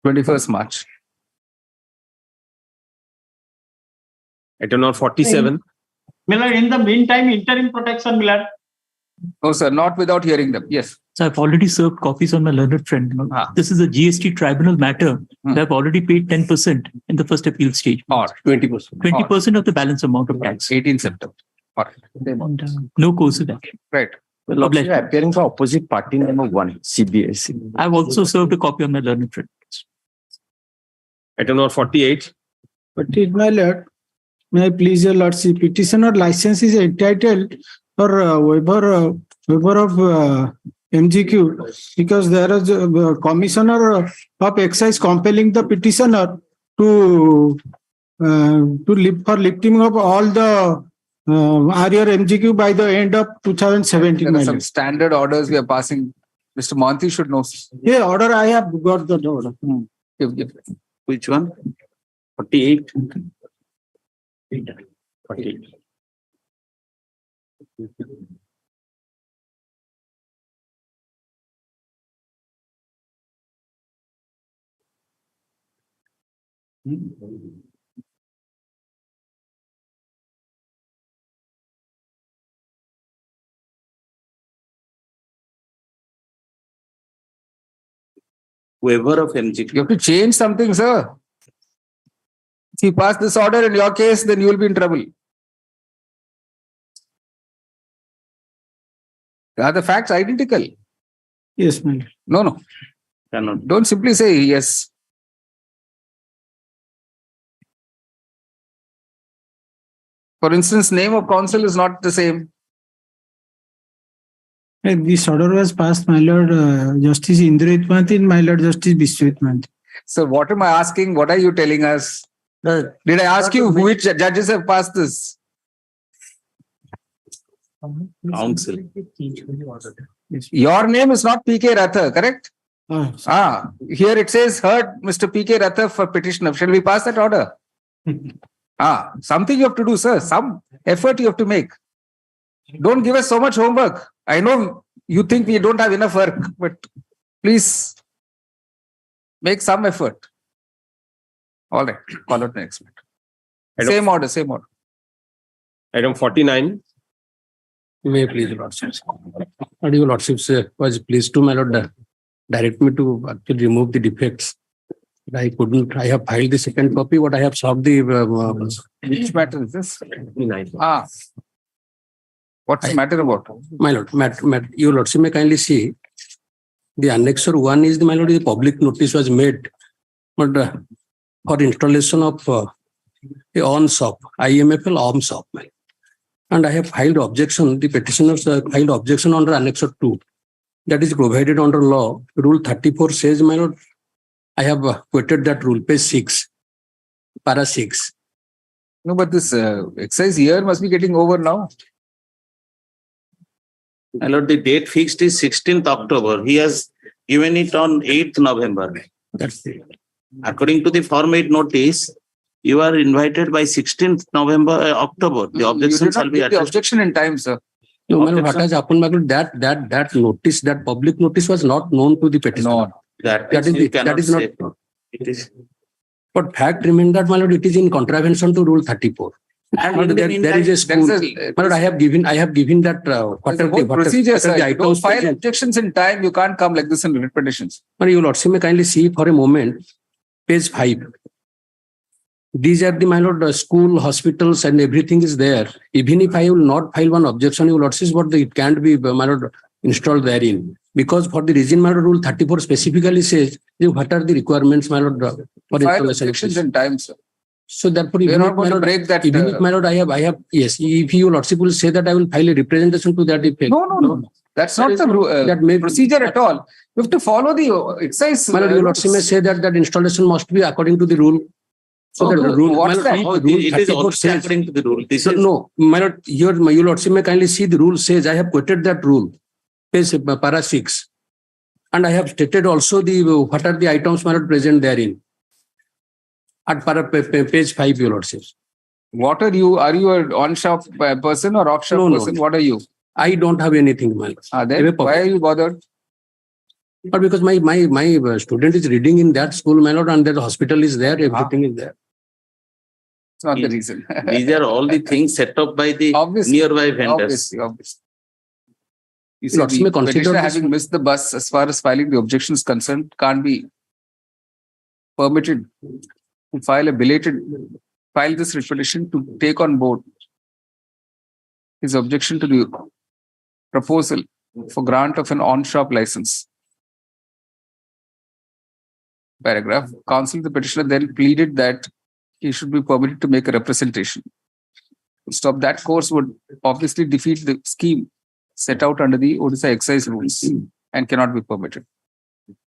March 21st. Item number 47. Milord, in the meantime, interim protection, Milord. No, sir, not without hearing them. Yes. So I've already served copies on my learned friend. This is a GST tribunal matter. I've already paid 10% in the first appeal stage. Or 20%. 20% of the balance amount of tax. 18 September. All right. And, no course of action. Right. Well, appearing for opposite party number 1, CBSC. I've also served a copy on my learned friend. Item number 48. But it, my lord, may I please your lordship, petitioner license is entitled for waiver of MGQ because there is a commissioner of excise compelling the petitioner to lifting of all the RR MGQ by the end of 2017. There are some standard orders we are passing. Mr. Monty should know. Yeah, order I have got the order. Give. Which one? 48. 48. Waiver of MGQ. You have to change something, sir. If you pass this order in your case, then you will be in trouble. Are the facts identical? Yes, ma'am. No. Cannot. Don't simply say yes. For instance, name of council is not the same. This order was passed, my lord, Justice Indra Manthi and my lord, Justice Biswat Manthi. So what am I asking? What are you telling us? Did I ask you which judges have passed this? Council. Your name is not PK Ratha, correct? Here it says heard Mr. PK Ratha for petitioner. Shall we pass that order? Something you have to do, sir. Some effort you have to make. Don't give us so much homework. I know you think we don't have enough work, but please make some effort. All right. Call out the next matter. Same order. Item 49. May I please, Lordship. Your Lordship was pleased to, my lord, direct me to actually remove the defects I couldn't, I have filed the second copy, but I have solved the. Which matter is this? What's the matter about? My lord, your lordship may kindly see. The annexure 1 is my lord, the public notice was made, but for installation of a on-shop, IMFL on-shop. And I have filed objection, the petitioners filed objection under annexure 2. That is provided under law. Rule 34 says, my lord, I have quoted that rule, page 6, para 6. No, but this excise year must be getting over now. My lord, the date fixed is 16th October. He has given it on 8th November. That's it. According to the Form 8 notice, you are invited by 16th November, October. The objection shall be the addressed. objection in time, sir. No, my lord, what has happened, my lord, that notice, that public notice was not known to the petitioner. No. That is not. It is. But fact remains that, my lord, it is in contravention to Rule 34. And there is a school. My lord, I have given that procedure, sir. You don't file objections in time. You can't come like this in writ petitions. But you lordship may kindly see for a moment, page 5. These are the, my lord, school, hospitals, and everything is there. Even if I will not file one objection, you lordship, but it can't be, my lord, installed therein. Because for the reason, my lord, Rule 34 specifically says what are the requirements, my lord, for file objections in time, sir. So therefore, we are not going to break that. Even if, my lord, I have, yes, if you lordship will say that I will file a representation to that effect. No. That's not the procedure at all. You have to follow the excise. My lord, you lordship may say that installation must be according to the rule. So that the rule, what's that? Rule It is 34 also says, according to the rule. This so is, no, my lord, your lordship may kindly see the rule says, I have quoted that rule, page para 6. And I have stated also what are the items, my lord, present therein. At page 5, your lordship. What are you? Are you an on-shop person or off-shop person? No. What are you? I don't have anything, my lord. Then why are you bothered? But because my student is reading in that school, my lord, and the hospital is there, everything is there. It's not the reason. these are all the things set up by the nearby vendors. Obviously. You see, the petitioner having missed the bus as far as filing the objection is concerned can't be permitted to file this petition to take on board his objection to the proposal for grant of an on-shop license. Paragraph. Counsel the petitioner then pleaded that he should be permitted to make a representation. Stop that course would obviously defeat the scheme set out under the Odisha excise rules and cannot be permitted.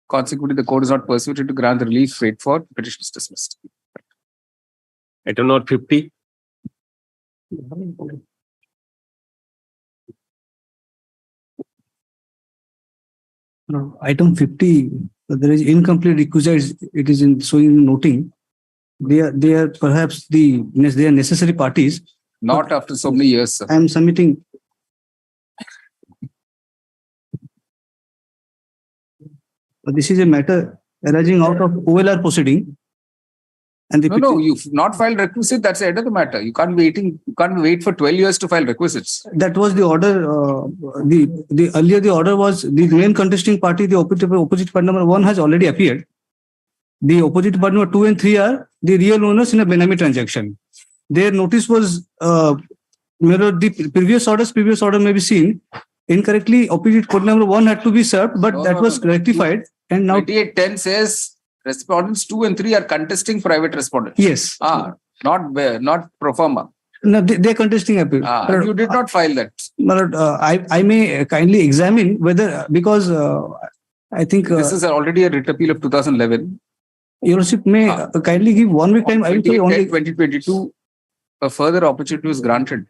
Consequently, the court is not persuaded to grant the relief rate for petitions dismissed. Item number 50. No, item 50, there is incomplete requisites. It is in showing noting. They are perhaps they are necessary parties. Not after so many years, sir. I am submitting. This is a matter arising out of OLR proceeding. And no, you've not filed requisite. That's the end of the matter. You can't wait for 12 years to file requisites. That was the order. Earlier the order was the main contesting party, the opposite party number 1 has already appeared. The opposite party number 2 and 3 are the real owners in a Benami transaction. Their notice was mirrored the previous order may be seen. Incorrectly, opposite party number 1 had to be served, but that was rectified. And now 2810 says respondents 2 and 3 are contesting private respondents. Yes. Not pro forma. No, they're contesting appeal. You did not file that. I may kindly examine whether, because I think this is already a writ appeal of 2011. Your Lordship may kindly give 1 week time. I will say only 2022. A further opportunity was granted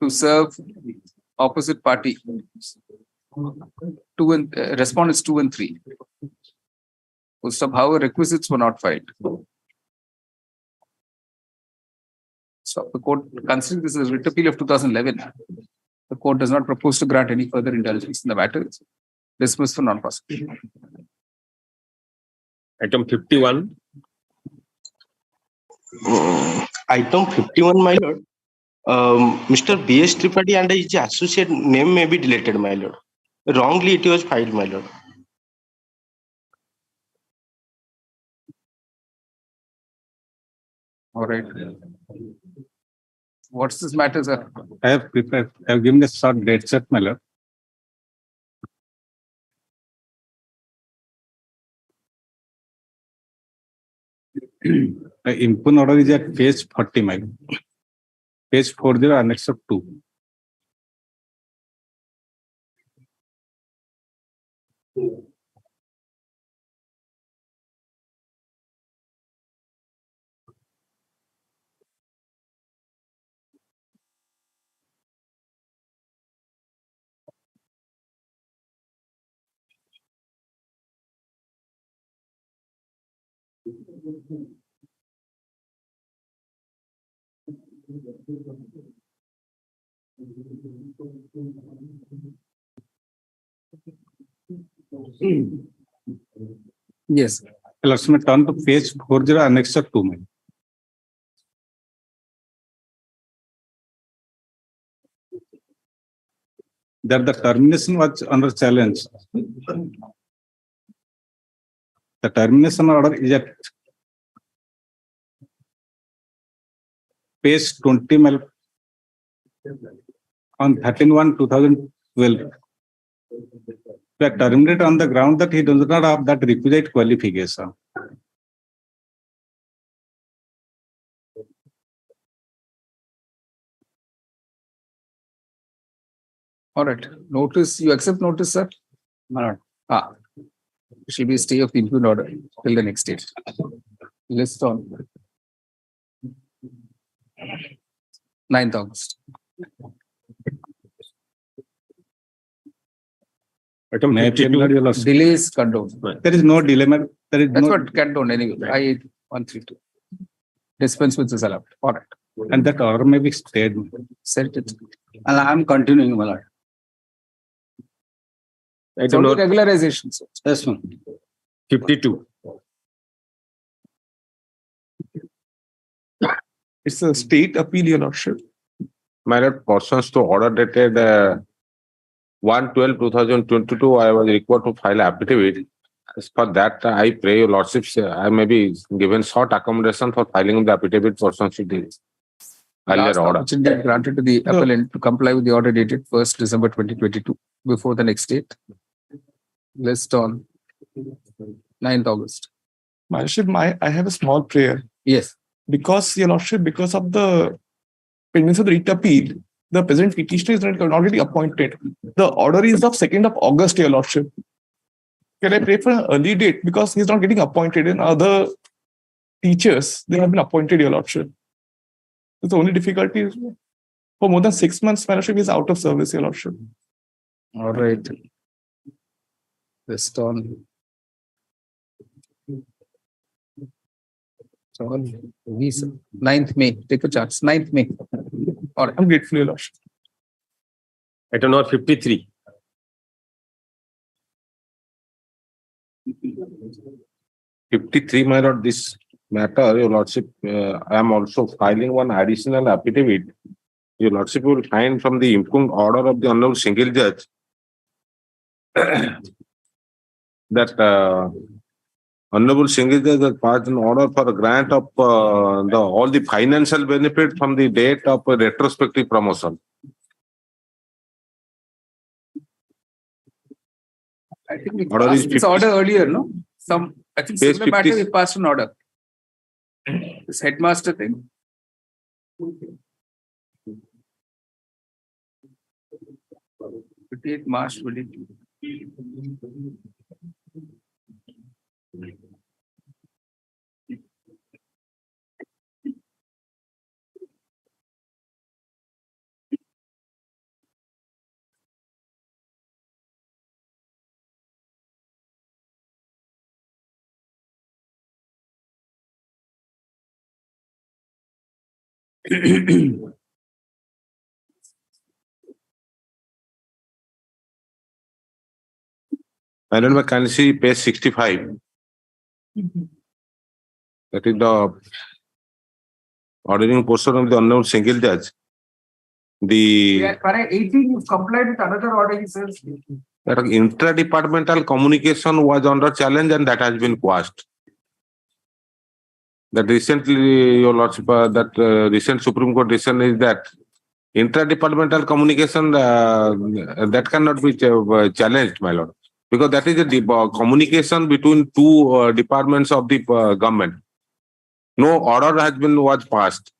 to serve opposite party. Respondents 2 and 3. However, requisites were not filed. So the court, considering this is a writ appeal of 2011, the court does not propose to grant any further indulgence in the matter. It's dismissed for non-prosecution. Item 51. Item 51, my lord. Mr. B.S. Tripathi and his associate name may be deleted, my lord. Wrongly it was filed, my lord. All right. What's this matter, sir? I have prepared, I have given a short date set, my lord. The impugn order is at page 40, my lord. Page 40, annex of 2. Yes. Let's me turn to page 40, annex of 2, my lord. That the termination was under challenge. The termination order is at page 20, my lord, on 13/1/2012. They terminated on the ground that he does not have that requisite qualification. All right. Notice, you accept notice, sir? My lord. It shall be a stay of the impugn order till the next date. List on 9th August. Item 52. Delays condoned. There is no delay, my lord. There is That's no, what condoned anyway. I-132. Dispense with is allowed. All right. and that order may be stayed. Set it. And I am continuing, my lord. It's only regularization, sir. Yes, ma'am. 52. It's a state appeal, your lordship. My lord, persons to order dated 1/12/2022, I was required to file affidavit. As for that, I pray your lordships, I may be given short accommodation for filing the affidavit persons to the earlier Last order. opportunity granted to the appellant to comply with the order dated 1st December 2022 before the next date. List on 9th August. My lordship, I have a small prayer. Yes. Because, your lordship, because of the pending of the writ appeal, the present petitioner is not already appointed. The order is of 2nd of August, your lordship. Can I pray for an early date? Because he's not getting appointed, and other teachers, they have been appointed, your lordship. The only difficulty is for more than 6 months, my lordship is out of service, your lordship. All right. List on 9th May. Take a chance. 9th May. All right. I'm grateful, your lordship. Item number 53. My lord, this matter, your lordship, I am also filing one additional affidavit. Your lordship will find from the impugned order of the honorable single judge that honorable single judge has passed an order for a grant of all the financial benefit from the date of a retrospective promotion. I think we Order is passed this 50. order earlier, no? I think Page similar matter 50. we passed an order. This headmaster thing. 28th March 22. I don't know, can you see page 65? That is the ordering portion of the unknown single judge. The Para 18, you've complied with another order, he says. that intra-departmental communication was under challenge and that has been quashed. That recently, your lordship, recent Supreme Court decision is that intra-departmental communication that cannot be challenged, my lord, because that is a communication between two departments of the government. No order was passed.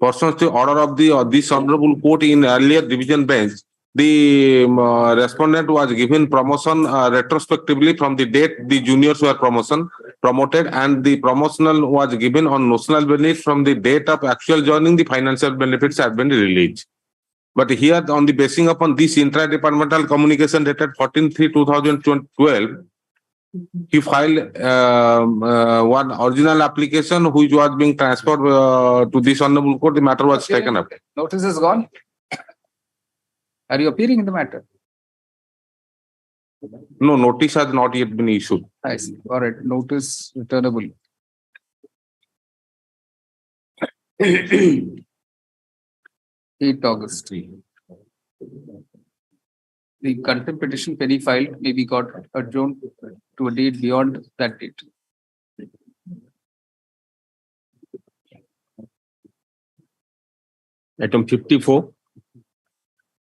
Pursuant to order of this honorable court in earlier division bench, the respondent was given promotion retrospectively from the date the juniors were promoted, and the promotional was given on notional benefit from the date of actual joining. The financial benefits have been released. But here, on the basing upon this intra-departmental communication dated 14/3/2012, he filed one original application which was being transferred to this honorable court. The matter was taken up. Notice is gone. Are you appearing in the matter? No, notice has not yet been issued. I see. All right. Notice returnable. 8 August. The contempt petition penny filed may be got adjourned to a date beyond that date. Item 54.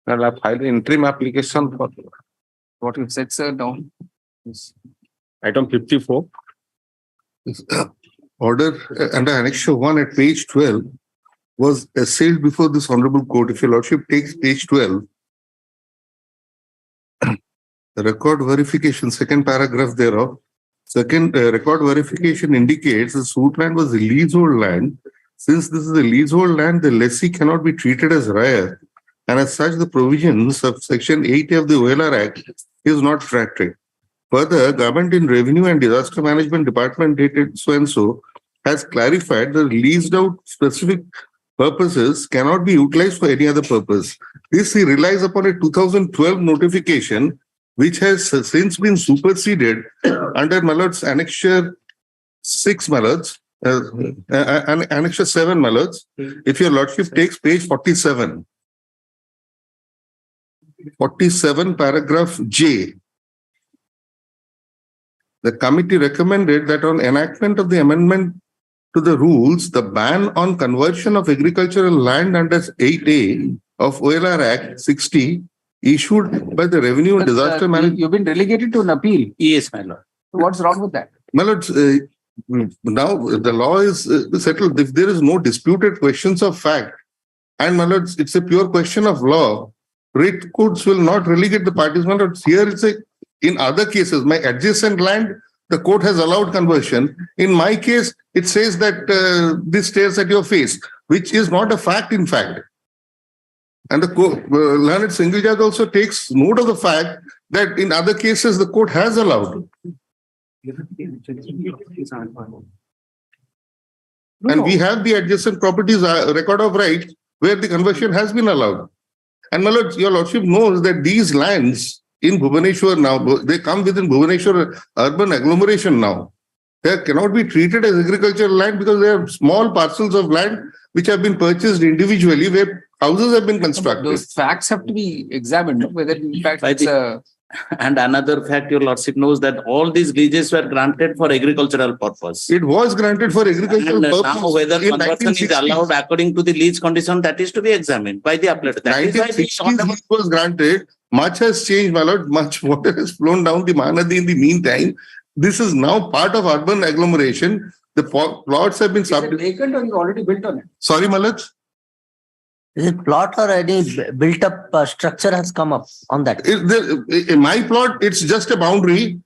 And I filed interim application for What you said, sir, down. Yes. Item 54. Order under Annexure 1 at page 12 was assailed before this honorable court. If your lordship takes page 12, the record verification, second paragraph thereof, record verification indicates the suit land was a leasehold land. Since this is a leasehold land, the lessee cannot be treated as riot, and as such, the provisions of Section 80 of the OLR Act is not retracted. Further, Government in Revenue and Disaster Management Department dated so and so has clarified that leased out specific purposes cannot be utilized for any other purpose. This he relies upon a 2012 notification, which has since been superseded under Mallard's Annexure 6 Mallards, Annexure 7 Mallards. If your lordship takes page 47. 47 paragraph J. The committee recommended that on enactment of the amendment to the rules, the ban on conversion of agricultural land under 8A of OLR Act 60 issued by the Revenue and Disaster Management. You've been relegated to an appeal. Yes, my lord. What's wrong with that? My lord, now the law is settled. If there is no disputed questions of fact, and my lord, it's a pure question of law, writ courts will not relegate the parties. My lord, here it's in other cases, my adjacent land, the court has allowed conversion. In my case, it says that this stares at your face, which is not a fact, in fact. And the learned single judge also takes note of the fact that in other cases, the court has allowed. And we have the adjacent properties record of rights where the conversion has been allowed. And my lord, your lordship knows that these lands in Bhubaneswar now, they come within Bhubaneswar urban agglomeration now. They cannot be treated as agricultural land because they are small parcels of land which have been purchased individually where houses have been constructed. Those facts have to be examined, whether in fact it's a... And another fact, your lordship knows that all these leases were granted for agricultural purpose. It was granted for agricultural purpose. Now whether conversion is allowed according to the lease condition, that is to be examined by the appellate. That is why lease was granted. Much has changed, my lord. Much water has flown down the Mahanadi in the meantime. This is now part of urban agglomeration. The plots have been subdivided. Is it vacant or you already built on it? Sorry, Malaj? Is it plot or any built-up structure has come up on that? In my plot, it's just a boundary.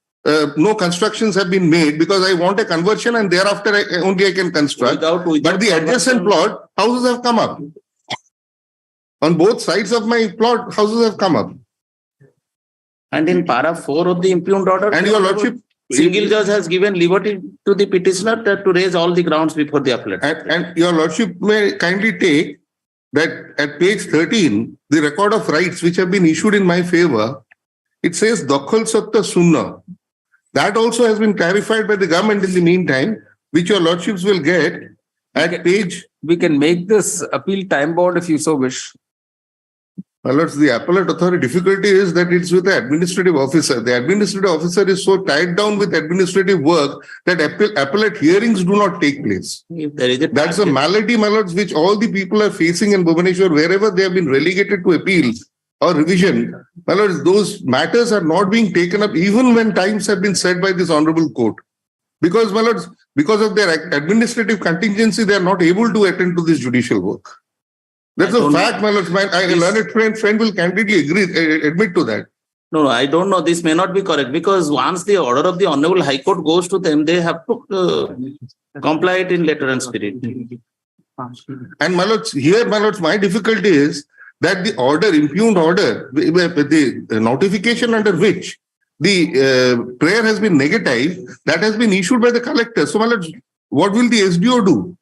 No constructions have been made because I want a conversion and thereafter only I can construct. But the adjacent plot, houses have come up. On both sides of my plot, houses have come up. And in para 4 of the impugned order, and your lordship, single judge has given liberty to the petitioner to raise all the grounds before the appellate. And your lordship may kindly take that at page 13, the record of rights which have been issued in my favor, it says Dakhal Satta Sunna. That also has been clarified by the government in the meantime, which your lordships will get at page. We can make this appeal time bound if you so wish. My lords, the appellate authority difficulty is that it's with the administrative officer. The administrative officer is so tied down with administrative work that appellate hearings do not take place. If there is a That's a malady, my lords, which all the people are facing in Bhubaneswar, wherever they have been relegated to appeal or revision. My lords, those matters are not being taken up even when times have been set by this honorable court. Because, my lords, because of their administrative contingency, they are not able to attend to this judicial work. That's a fact, my lords. My learned friend will candidly admit to that. No, I don't know. This may not be correct because once the order of the Honorable High Court goes to them, they have to comply it in letter and spirit. And my lords, here, my lords, my difficulty is that the order, impugned order, the notification under which the prayer has been negative, that has been issued by the collector. So, my lords, what will the SDO do?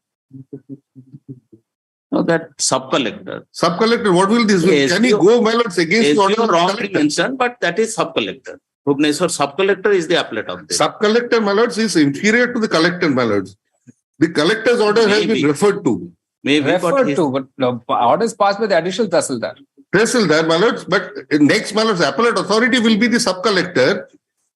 No, that sub-collector. Sub-collector, what will this do? Can he go, my lords, against the order of the wrongly collector? mentioned, but that is sub-collector. Bhubaneswar sub-collector is the appellate of this. Sub-collector, my lords, is inferior to the collector, my lords. The collector's order has been referred to. Maybe, Referred to, but no, orders passed by the additional Tahsildar. Tahsildar, my lords, but next, my lords, appellate authority will be the sub-collector,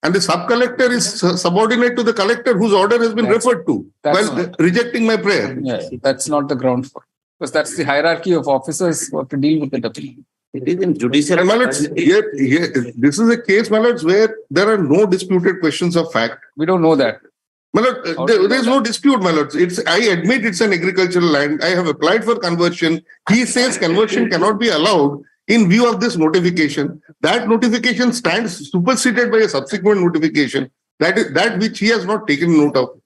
and the sub-collector is subordinate to the collector whose order has been referred to while rejecting my prayer. Yeah, that's not the ground for. Because that's the hierarchy of officers who have to deal with the appeal. It is in judicial. My lords, this is a case, my lords, where there are no disputed questions of fact. We don't know that. My lord, there is no dispute, my lords. I admit it's an agricultural land. I have applied for conversion. He says conversion cannot be allowed in view of this notification. That notification stands superseded by a subsequent notification. That is that which he has not taken note of.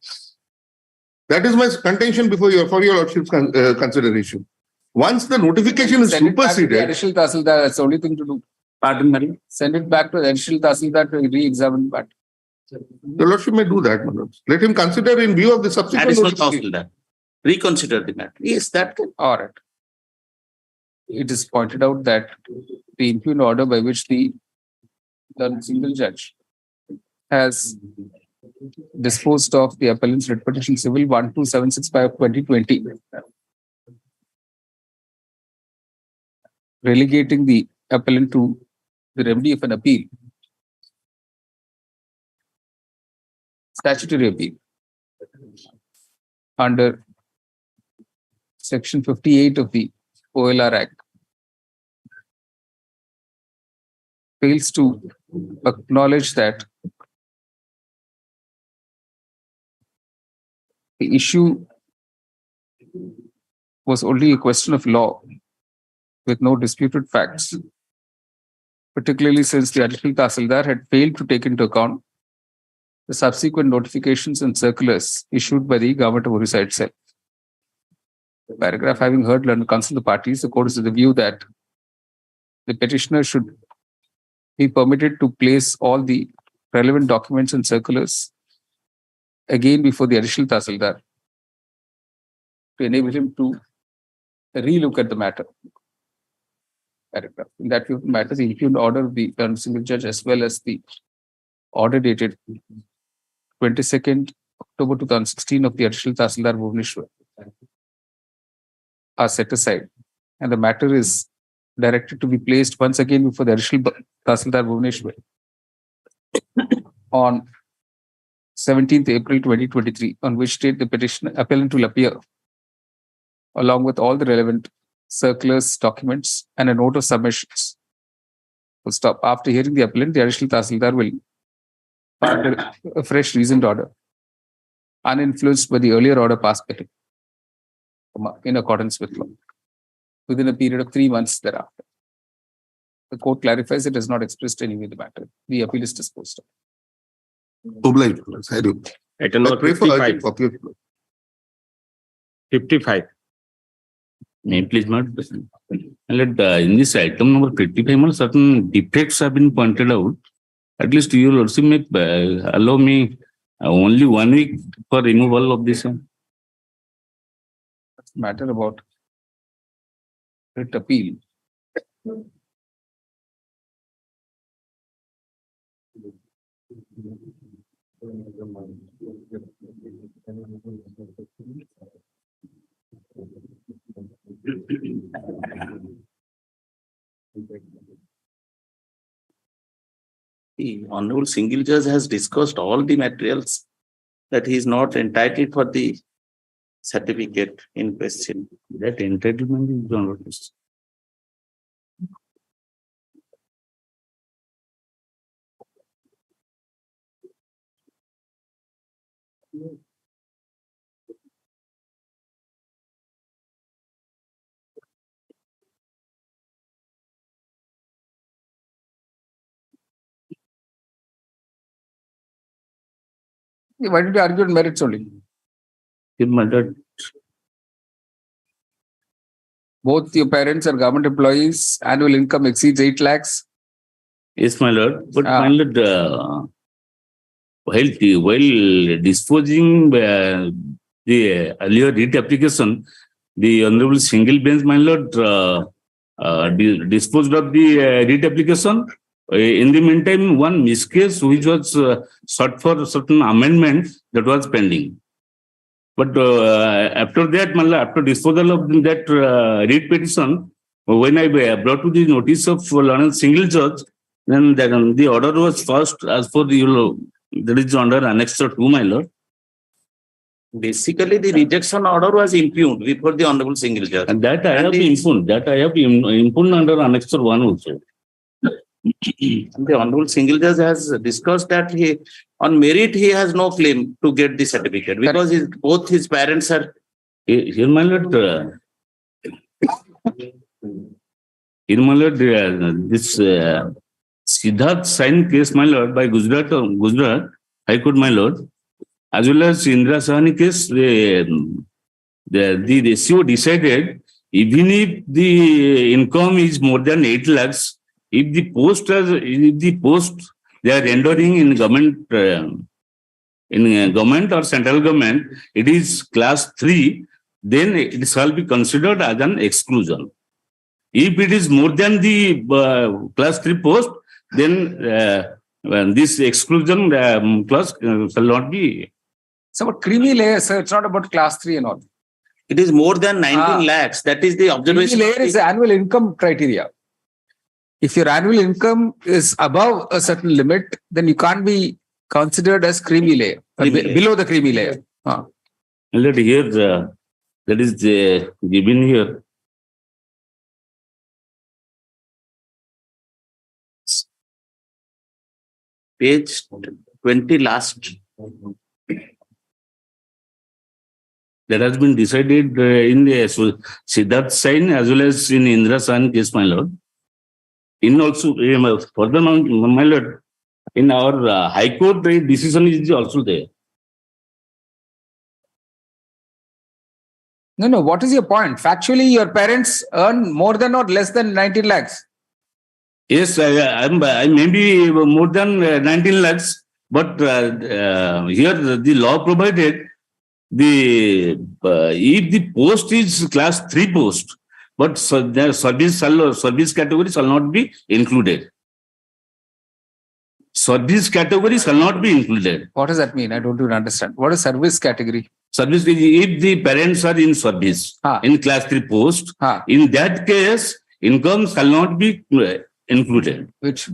That is my contention for your lordship's consideration. Once the notification is superseded, Additional Tahsildar, that's the only thing to do. Pardon me. Send it back to the additional Tahsildar to re-examine that. the lordship may do that, my lords. Let him consider in view of the subsequent Additional notification. Tahsildar. Reconsider the matter. Yes, that can. All right. It is pointed out that the impugned order by which the single judge has disposed of the appellant's writ petition civil 12765/2020, relegating the appellant to the remedy of an appeal, statutory appeal, under Section 58 of the OLR Act, fails to acknowledge that the issue was only a question of law with no disputed facts, particularly since the additional Tahsildar had failed to take into account the subsequent notifications and circulars issued by the government of Orissa itself. The paragraph, having heard learned counsel of the parties, the court is of the view that the petitioner should be permitted to place all the relevant documents and circulars again before the additional Tahsildar to enable him to relook at the matter. Paragraph. In that matter, the impugned order of the single judge as well as the order dated 22nd October 2016 of the additional Tahsildar Bhubaneswar are set aside, and the matter is directed to be placed once again before the additional Tahsildar Bhubaneswar on 17th April 2023, on which date the petitioner appellant will appear along with all the relevant circulars, documents, and a note of submissions. Full stop. After hearing the appellant, the additional Tahsildar will order a fresh reasoned order, uninfluenced by the earlier order passed by him, in accordance with law, within a period of 3 months thereafter. The court clarifies it has not expressed any way the matter. The appeal is disposed of. Obliged, I do. Item number 55. 55. May I please, Madam President? In this item number 55, certain defects have been pointed out. At least you will also make allow me only 1 week for removal of this one. Matter about writ appeal. The Honorable Single Judge has discussed all the materials that he is not entitled for the certificate in question. That entitlement is on notice. Why did you argue on merits only? Both your parents are government employees, annual income exceeds 8 lakhs. Yes, my lord. But my lord, while disposing the earlier writ application, the Honorable Single Bench, my lord, disposed of the writ application. In the meantime, one miscase which was sought for certain amendment that was pending. But after that, after disposal of that writ petition, when I brought to the notice of Learned Single Judge, then the order was first as for the that is under Annex 2, my lord. Basically, the rejection order was impugned before the Honorable Single Judge. And that I have impugned. That I have impugned under Annex 1 also. And the Honorable Single Judge has discussed that on merit he has no claim to get the certificate because both his parents are. Here, my lord, this Siddharth Sain case, my lord, by Gujarat High Court, my lord, as well as Indra Sahani case, the ratio decided even if the income is more than 8 lakhs, if the post they are rendering in government or central government, it is class 3, then it shall be considered as an exclusion. If it is more than the class 3 post, then this exclusion clause shall not be. So, about creamy layer, sir, it's not about class 3 and all. It is more than 19 lakhs. That is the observation. Creamy layer is the annual income criteria. If your annual income is above a certain limit, then you can't be considered as creamy layer, below the creamy layer. Let here, that is given here. Page 20 last. That has been decided in the Siddharth Sain as well as in Indra Sahani case, my lord. In also, further on, my lord, in our High Court, the decision is also there. No. What is your point? Factually, your parents earn more than or less than 19 lakhs? Yes, I may be more than 19 lakhs, but here the law provided if the post is class 3 post, but the service category shall not be included. Service category shall not be included. What does that mean? I don't even understand. What is service category? Service, if the parents are in service, in class 3 post, in that case, income shall not be included. Which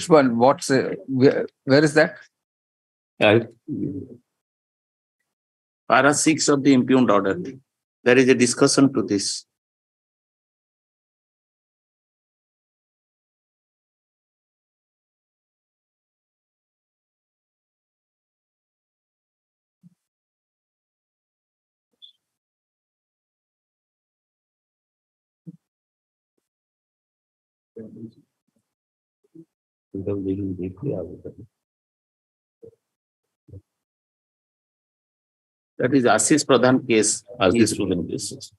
one? Where is that? Para 6 of the impugned order. There is a discussion to this. That is Ashish Pradhan case. Ashish Pradhan case.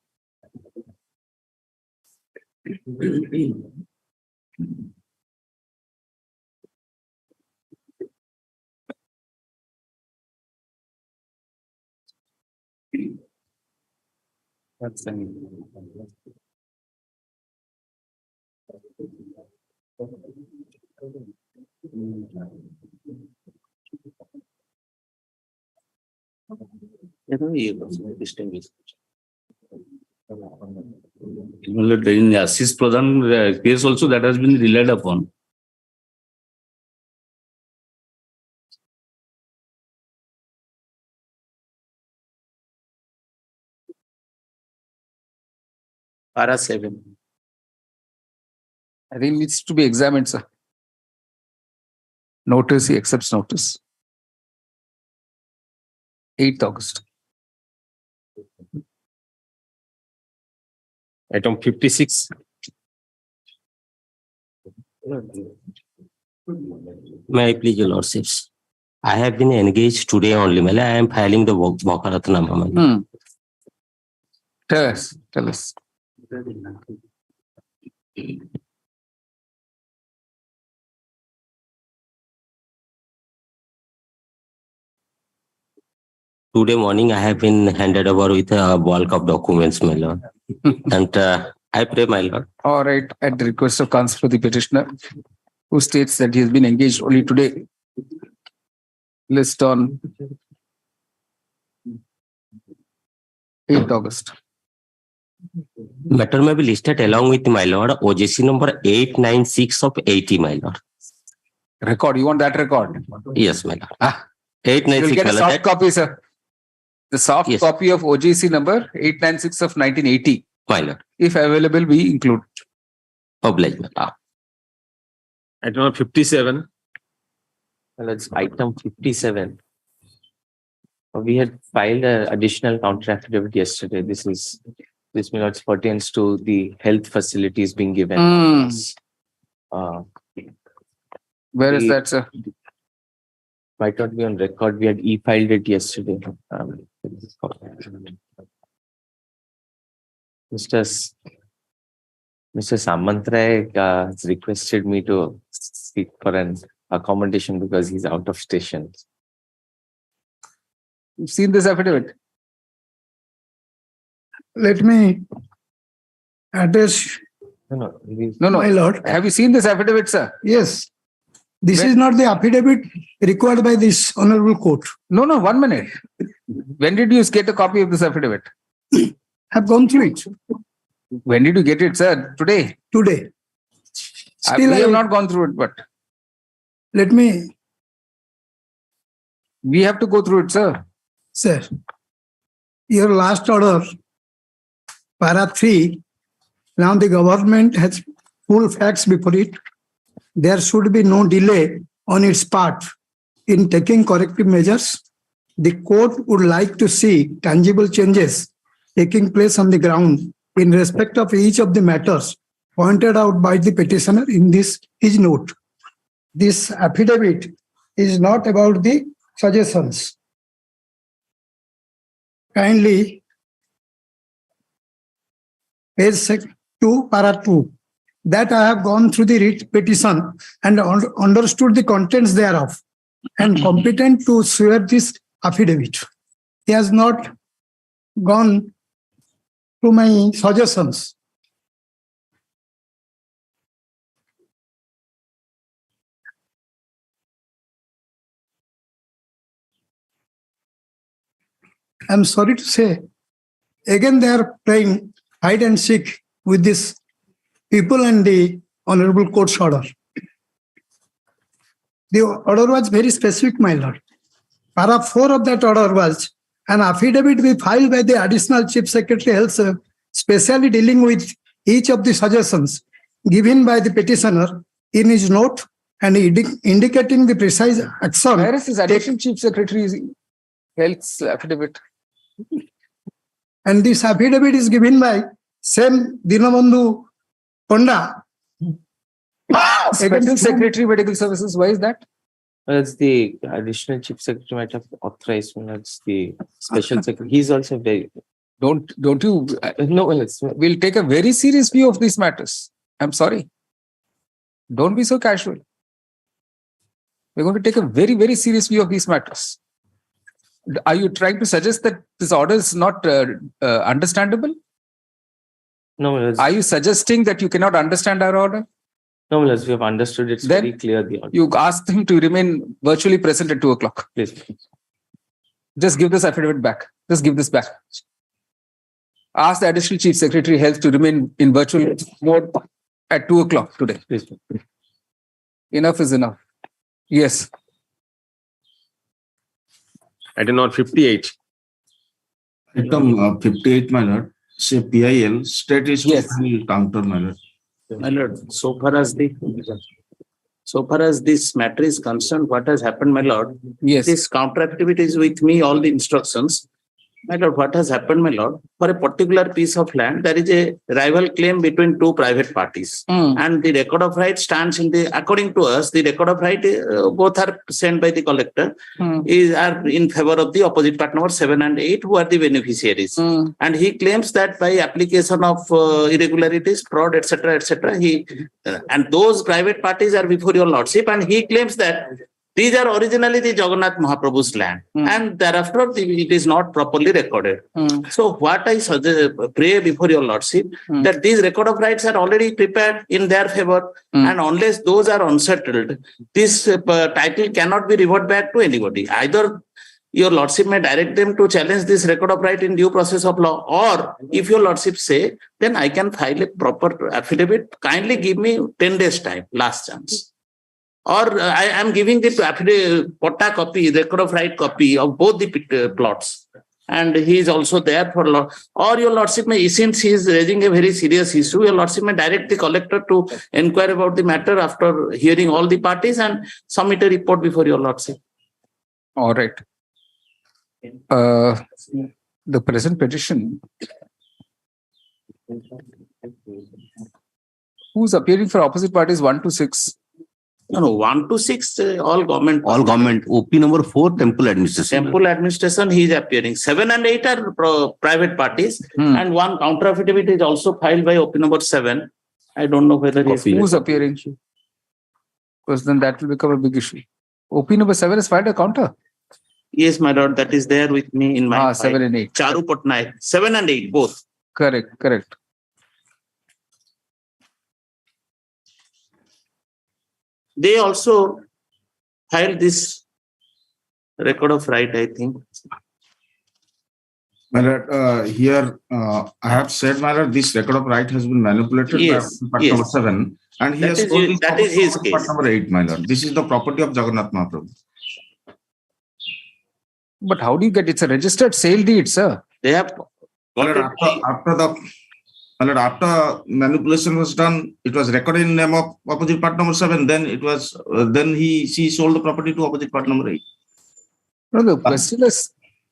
That's distinguished. In the assist pradhan case also that has been relied upon. Para 7. I think it needs to be examined, sir. Notice, he accepts notice. 8th August. Item 56. May I please, your lordships? I have been engaged today only. I am filing the Wakaratnama. Tell us, tell us. Today morning, I have been handed over with a bulk of documents, my lord. And I pray, my lord. All right, at the request of counsel for the petitioner, who states that he has been engaged only today, list on 8th August. Matter may be listed along with, my lord, OJC number 896 of 80, my lord. Record, you want that record? Yes, my lord. 896, You'll get a my lord. soft copy, sir. The soft copy of OJC number 896 of 1980. My lord. If available, we include. Oblige, my lord. Item number 57. Well, it's item 57. We had filed an additional counter affidavit yesterday. This my lords pertains to the health facilities being given. Where is that, sir? Might not be on record. We had e-filed it yesterday. Mr. Samantray has requested me to seek for an accommodation because he's out of station. You've seen this affidavit? Let me address. No, my lord. Have you seen this affidavit, sir? Yes. This is not the affidavit required by this honorable court. No, 1 minute. When did you get a copy of this affidavit? Have gone through it. When did you get it, sir? Today? Today. We have not gone through it, but. Let me. We have to go through it, sir. Sir, your last order, para 3, now the government has full facts before it. There should be no delay on its part in taking corrective measures. The court would like to see tangible changes taking place on the ground in respect of each of the matters pointed out by the petitioner in his note. This affidavit is not about the suggestions. Kindly, page 2, para 2. That I have gone through the writ petition and understood the contents thereof and competent to swear this affidavit. He has not gone through my suggestions. I'm sorry to say, again they are playing hide and seek with this people and the honorable court's order. The order was very specific, my lord. Para 4 of that order was an affidavit be filed by the additional chief secretary health, specially dealing with each of the suggestions given by the petitioner in his note and indicating the precise action. Where is this additional chief secretary's health affidavit? And this affidavit is given by same Dinabandhu Ponda. Special Secretary Medical Services, why is that? Well, it's the additional chief secretary might have authorized. It's the special secretary. He's also very. Don't you? No, well, we'll take a very serious view of these matters. I'm sorry. Don't be so casual. We're going to take a very, very serious view of these matters. Are you trying to suggest that this order is not understandable? No, are you suggesting that you cannot understand our order? No, we have understood. It's then very clear. The order. You asked him to remain virtually present at 2 o'clock. Please. Just give this affidavit back. Just give this back. Ask the additional chief secretary health to remain in virtual mode at 2 o'clock today. Enough is enough. Yes. Item number 58. Item 58, my lord, say PIL, state is to file counter, my lord. My lord, so far as this matter is concerned, what has happened, my lord? Yes. This counter affidavit is with me, all the instructions. My lord, what has happened, my lord? For a particular piece of land, there is a rival claim between two private parties. And the record of right stands in the, according to us, the record of right, both are sent by the collector, are in favor of the opposite part number 7 and 8, who are the beneficiaries. And he claims that by application of irregularities, fraud, etc., and those private parties are before your lordship, and he claims that these are originally the Jagannath Mahaprabhu's land, and thereafter it is not properly recorded. So what I suggest, pray before your lordship, that these record of rights are already prepared in their favor, and unless those are unsettled, this title cannot be reverted back to anybody. Either your lordship may direct them to challenge this record of right in due process of law, or if your lordship say, then I can file a proper affidavit. Kindly give me 10 days time, last chance. Or I am giving the affidavit, potta copy, record of right copy of both the plots. And he is also there for law. Or your lordship may, since he is raising a very serious issue, your lordship may direct the collector to inquire about the matter after hearing all the parties and submit a report before your lordship. All right. The present petition. Who's appearing for opposite parties 1 to 6? No, 1 to 6, all government. All government. OP number 4, temple administration. Temple administration, he is appearing. 7 and 8 are private parties, and one counter affidavit is also filed by OP number 7. I don't know whether who's appearing. Because then that will become a big issue. OP number 7 is filed a counter. Yes, my lord, that is there with me in my 7 and 8. Charu Patnaik, 7 and 8, both. Correct. They also filed this record of right, I think. My lord, here I have said, my lord, this record of right has been manipulated by part number 7, and he has told that is his case. Part number 8, my lord. This is the property of Jagannath Mahaprabhu. But how do you get it's a registered sale deed, sir? They have after manipulation was done, it was recorded in name of opposite part number 7. Then it was she sold the property to opposite part number 8. No, the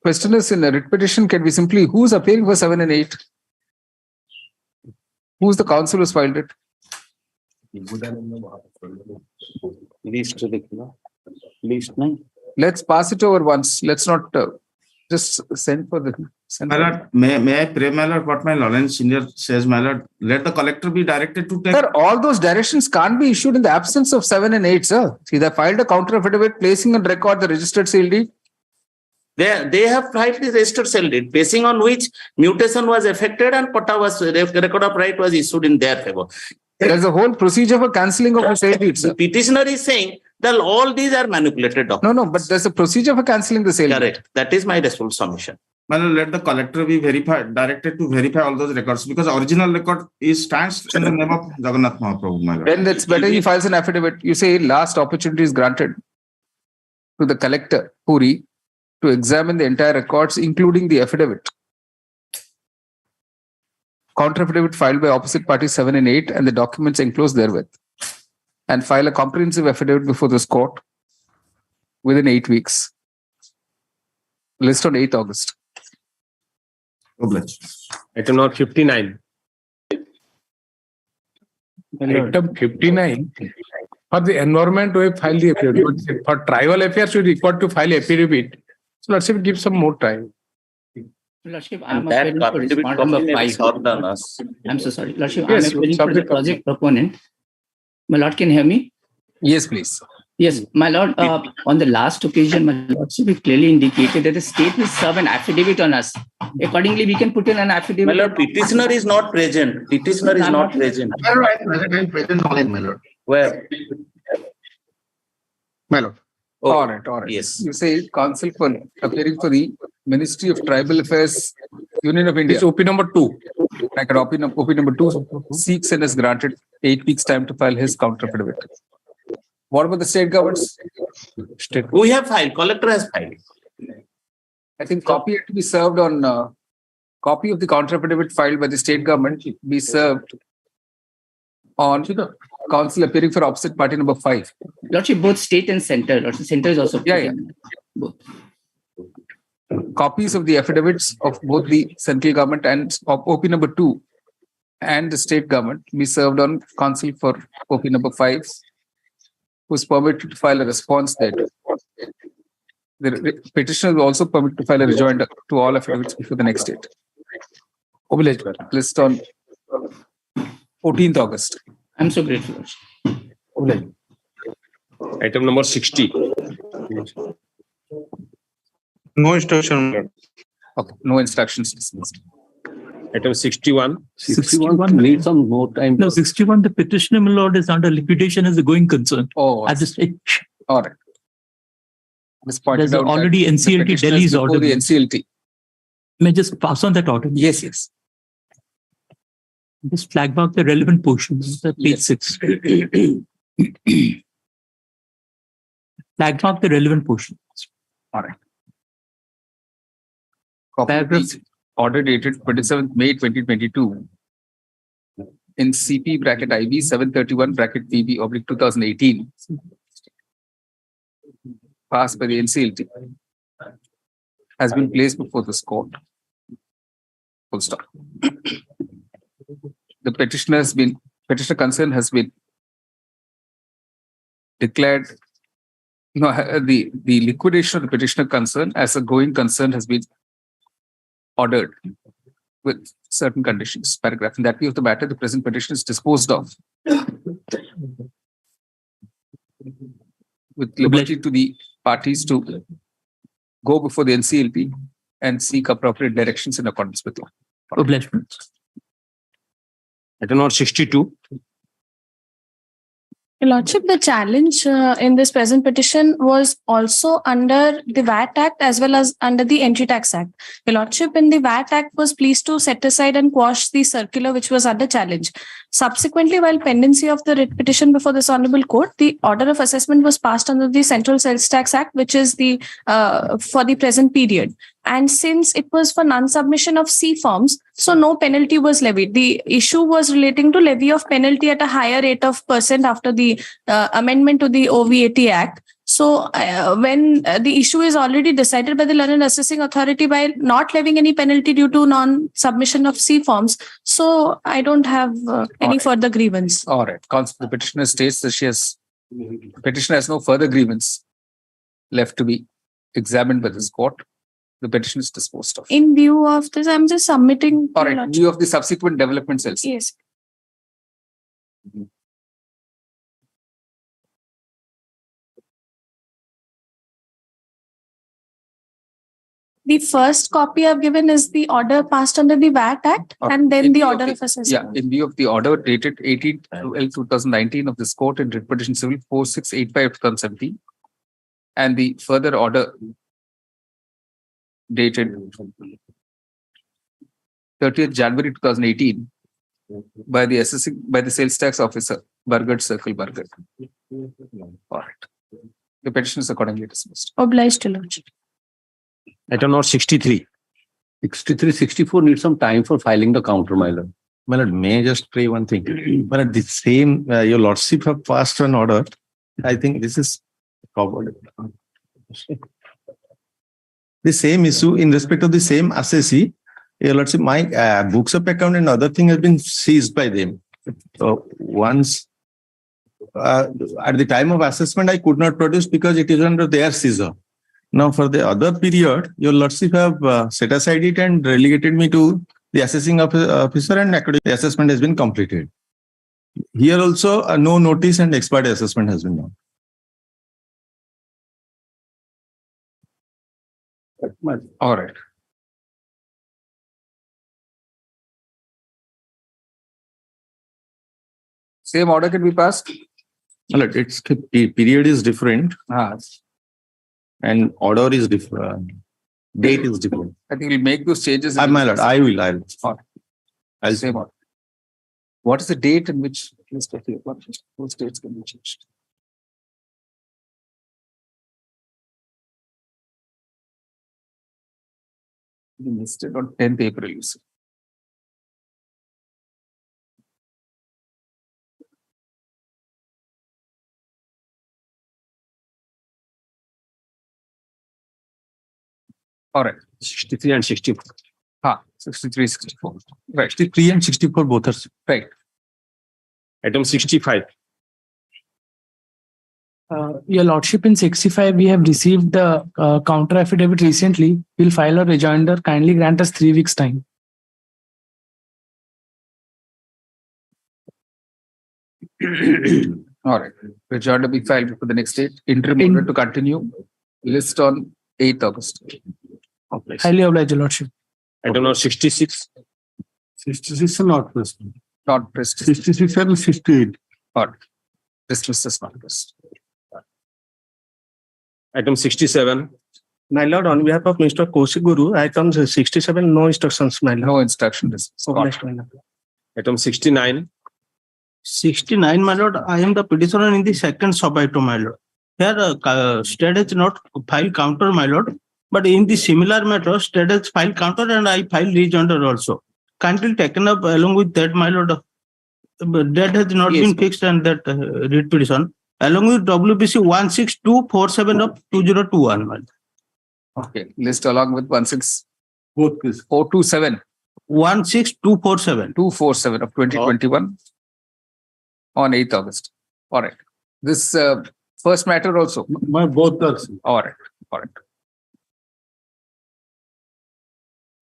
question is in a writ petition can be simply who's appearing for 7 and 8? Who's the counsel who's filed it? Let's pass it over once. Let's not just send for the. My lord, may I pray, my lord, what my Lawrence Senior says, my lord, let the collector be directed to take. Sir, all those directions can't be issued in the absence of 7 and 8, sir. See, they filed a counter affidavit placing on record the registered sale deed. They have filed the registered sale deed, basing on which mutation was effected and potta was record of right was issued in their favor. There's a whole procedure for cancelling of the sale deed, sir. The petitioner is saying that all these are manipulated documents. No, but there's a procedure for cancelling the sale deed. Correct. That is my responsible submission. Well, let the collector be directed to verify all those records, because original record stands in the name of Jagannath Mahaprabhu, my lord. Then it's better he files an affidavit. You say last opportunity is granted to the collector, Puri, to examine the entire records, including the affidavit. Counter affidavit filed by opposite parties 7 and 8 and the documents enclosed therewith. And file a comprehensive affidavit before this court within 8 weeks. List on 8th August. Item number 59. Item 59. For the environment, we file the affidavit. For tribal affairs, we required to file affidavit. So let's say we give some more time. Lordship, I'm appearing for respond number 5. I'm so sorry. Lordship, I'm appearing for the project proponent. My lord, can you hear me? Yes, please. Yes, my lord, on the last occasion, my lordship, we clearly indicated that the state will serve an affidavit on us. Accordingly, we can put in an affidavit. My lord, petitioner is not present. Petitioner is not present. My lord, I'm present online, my lord. Where? My lord. All right. Yes. You say counsel for appearing for the Ministry of Tribal Affairs, Union of India. It's OP number 2. Like OP number 2 seeks and is granted 8 weeks time to file his counter affidavit. What about the state governments? We have filed, collector has filed. I think copy had to be served on copy of the counter affidavit filed by the state government be served on the counsel appearing for opposite party number 5. Lordship, both state and center. Lordship, center is also. Yeah. Both. Copies of the affidavits of both the central government and of OP number 2 and the state government be served on counsel for OP number 5, who is permitted to file a response thereto. The petitioner is also permitted to file a rejoinder to all affidavits before the next date. List on 14th August. I'm so grateful. Item number 60. No instruction. Okay, no instructions dismissed. Item 61. 61 needs some more time. No, 61, the petitioner, my lord, is under liquidation as a going concern. Oh, at this stage. All right. There's already NCLT Delhi's order. The NCLT. May I just pass on that order? Yes. Just flag mark the relevant portions, page 6. Flag mark the relevant portions. All right. Paragraph order dated 27th May 2022 in CP bracket IB 731 bracket PB oblique 2018 passed by the NCLT has been placed before this court. Full stop. The petitioner concern has been declared. No, the liquidation of the petitioner concern as a going concern has been ordered with certain conditions. Paragraph. In that view of the matter, the present petition is disposed of with liberty to the parties to go before the NCLT and seek appropriate directions in accordance with law. Obligement. Item number 62. Your Lordship, the challenge in this present petition was also under the VAT Act as well as under the Entry Tax Act. Your Lordship, in the VAT Act was pleased to set aside and quash the circular which was under challenge. Subsequently, while pendency of the writ petition before this Honorable Court, the order of assessment was passed under the Central Sales Tax Act, which is the for the present period. And since it was for non-submission of C forms, so no penalty was levied. The issue was relating to levy of penalty at a higher rate of percent after the amendment to the OVAT Act. So when the issue is already decided by the Learned Assessing Authority by not levying any penalty due to non-submission of C forms, so I don't have any further grievance. All right. The petitioner states that petitioner has no further grievance left to be examined by this court. The petition is disposed of. In view of this, I'm just submitting. All right. In view of the subsequent developments also. Yes. The first copy I've given is the order passed under the VAT Act and then the order of assessment. Yeah, in view of the order dated 18/12/2019 of this court in writ petition civil 4685/2017 and the further order dated 30th January 2018 by the sales tax officer, Burgard Circle, Burgard. All right. The petition is accordingly dismissed. Obliged to Lordship. Item number 63. 63, 64 need some time for filing the counter, my lord. My lord, may I just pray one thing? My lord, the same, your lordship have passed an order. I think this is covered. The same issue in respect of the same assessee, your lordship, my books of account and other thing has been seized by them. So once at the time of assessment, I could not produce because it is under their seizure. Now for the other period, your lordship have set aside it and relegated me to the assessing officer, and the assessment has been completed. Here also no notice and expired assessment has been done. All right. Same order can be passed? Its period is different and order is different. Date is different. I think we'll make those changes. My lord, I will. I'll say more. What is the date in which those dates can be changed? Listed on 10th April, you see. All right. 63 and 64. 63, 64. Right. 63 and 64 both are. Right. Item 65. Your Lordship, in 65, we have received the counter affidavit recently. We'll file a rejoinder. Kindly grant us 3 weeks' time. All right. Rejoinder be filed for the next date. Interim order to continue. List on 8th August. Highly obliged, Your Lordship. Item number 66. 66 are not pressed. Not pressed. 66 and 68. Or dismissed as not pressed. Item 67. My lord, on behalf of Mr. Kaushik Guru, items 67, no instructions, my lord. No instruction. Obliged, my lord. Item 69. 69, my lord, I am the petitioner in the second sub-item, my lord. Here, state has not filed counter, my lord, but in the similar matter, state has filed counter and I filed rejoinder also. Kindly taken up along with that, my lord. That has not been fixed and that writ petition. Along with WBC 16247 of 2021, my lord. Okay. List along with 16427. 16247. 247 of 2021 on 8th August. All right. This first matter also. My both are. All right. All right.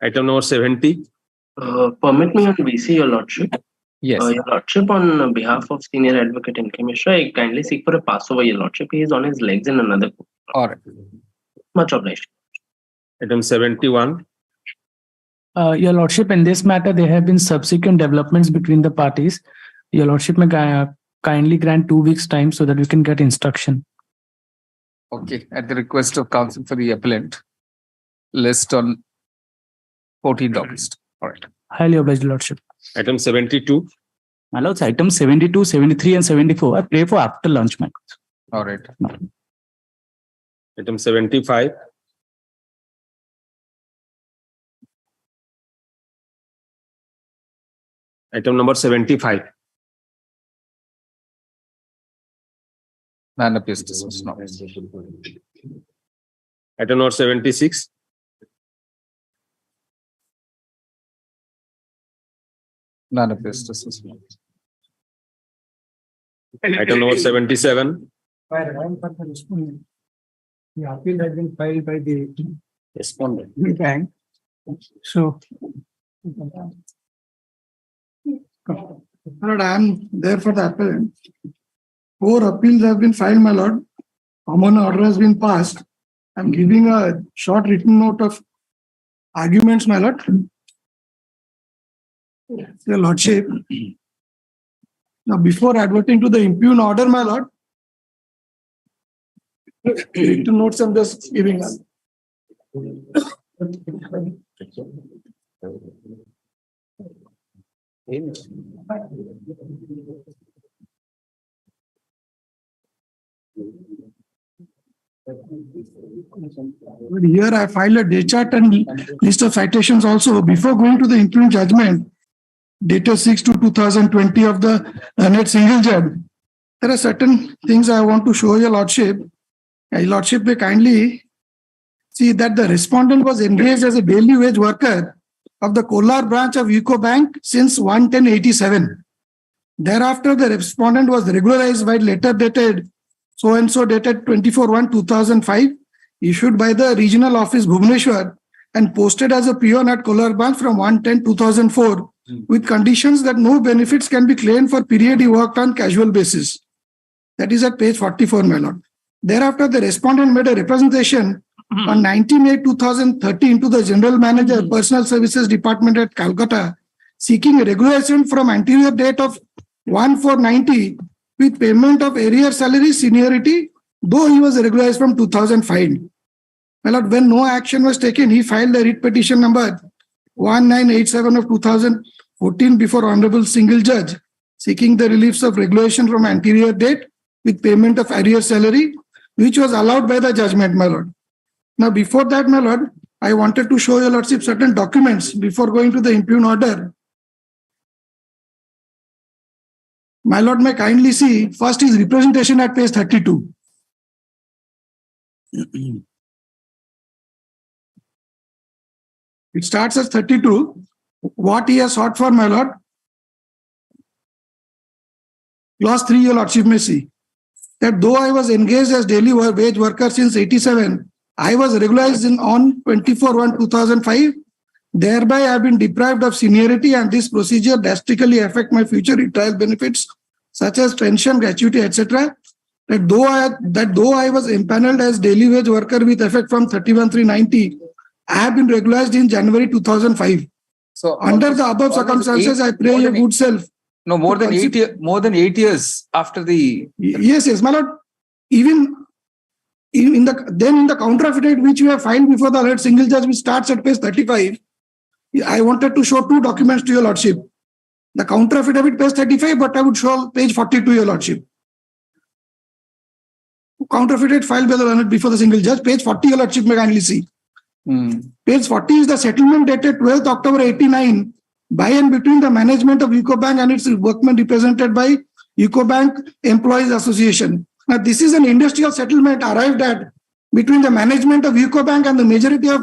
Item number 70. Permit me on VC, your lordship. Yes. Your lordship, on behalf of Senior Advocate N.K. Mishra, I kindly seek for a passover, your lordship. He is on his legs in another court. All right. Much obliged. Item 71. Your Lordship, in this matter, there have been subsequent developments between the parties. Your Lordship may kindly grant 2 weeks' time so that we can get instruction. Okay. At the request of counsel for the appellant, list on 14th August. All right. Highly obliged, Lordship. Item 72. My lords, item 72, 73, and 74 I pray for after lunch, my lords. All right. Item 75. Item number 75. None appears dismissed. No. Item number 76. None appears dismissed. Item number 77. The appeal has been filed by the respondent bank. So, Lord, I am there for the appellant. 4 appeals have been filed, my lord. Common order has been passed. I am giving a short written note of arguments, my lord. Your lordship. Now, before adverting to the impugn order, my lord, written notes I'm just giving us. But here I filed a day chart and list of citations also. Before going to the impugn judgment, dated 6/2/2020 of the net single judge, there are certain things I want to show your lordship. Your lordship may kindly see that the respondent was engaged as a daily wage worker of the Kolar branch of UCO Bank since 1/10/87. Thereafter, the respondent was regularized by letter dated so-and-so dated 24/1/2005, issued by the regional office Bhubaneswar and posted as a peon at Kolar branch from 1/10/2004 with conditions that no benefits can be claimed for period he worked on casual basis. That is at page 44, my lord. Thereafter, the respondent made a representation on 19/8/2013 to the General Manager, Personal Services Department at Calcutta, seeking a regularization from anterior date of 1/4/90 with payment of arrear salary seniority, though he was regularized from 2005. My lord, when no action was taken, he filed a writ petition number 1987 of 2014 before Honorable Single Judge, seeking the reliefs of regulation from anterior date with payment of arrear salary, which was allowed by the judgment, my lord. Now, before that, my lord, I wanted to show your lordship certain documents before going to the impugn order. My lord may kindly see, first is representation at page 32. It starts as 32. What he has sought for, my lord. Clause 3, your lordship may see that though I was engaged as daily wage worker since 87, I was regularized on 24/1/2005. Thereby, I have been deprived of seniority, and this procedure drastically affect my future retrial benefits, such as pension, gratuity, etc. That though I was empaneled as daily wage worker with effect from 31/3/90, I have been regularized in January 2005. So under the above circumstances, I pray your good self. No, more than 8 years after the. Yes, my lord. Even in the counter affidavit which you have filed before the alert single judge, which starts at page 35, I wanted to show two documents to your lordship. The counter affidavit page 35, but I would show page 42, your lordship. Counter affidavit filed by the alert before the single judge, page 40, your lordship may kindly see. Page 40 is the settlement dated 12th October 89 by and between the management of UCO Bank and its workmen represented by UCO Bank Employees Association. Now, this is an industrial settlement arrived at between the management of UCO Bank and the majority of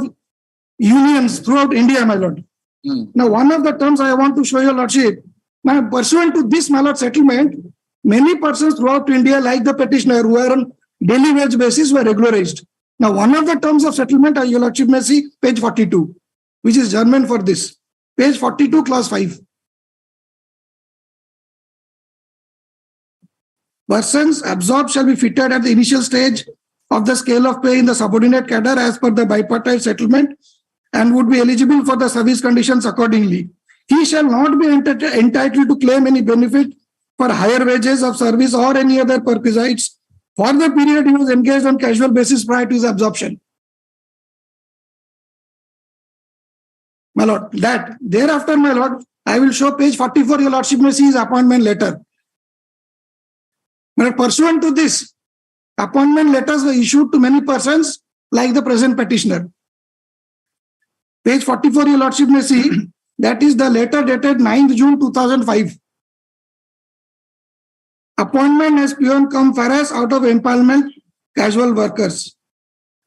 unions throughout India, my lord. Now, one of the terms I want to show your lordship, now pursuant to this, my lord, settlement, many persons throughout India, like the petitioner, who are on daily wage basis, were regularized. Now, one of the terms of settlement, your lordship may see page 42, which is German for this. Page 42, clause 5. Persons absorbed shall be fitted at the initial stage of the scale of pay in the subordinate cadre as per the bipartite settlement and would be eligible for the service conditions accordingly. He shall not be entitled to claim any benefit for higher wages of service or any other perquisites for the period he was engaged on casual basis prior to his absorption. My lord, that thereafter, my lord, I will show page 44, your lordship may see his appointment letter. But pursuant to this, appointment letters were issued to many persons like the present petitioner. Page 44, your lordship may see, that is the letter dated 9th June 2005. Appointment as peon cum faras out of empanelment casual workers.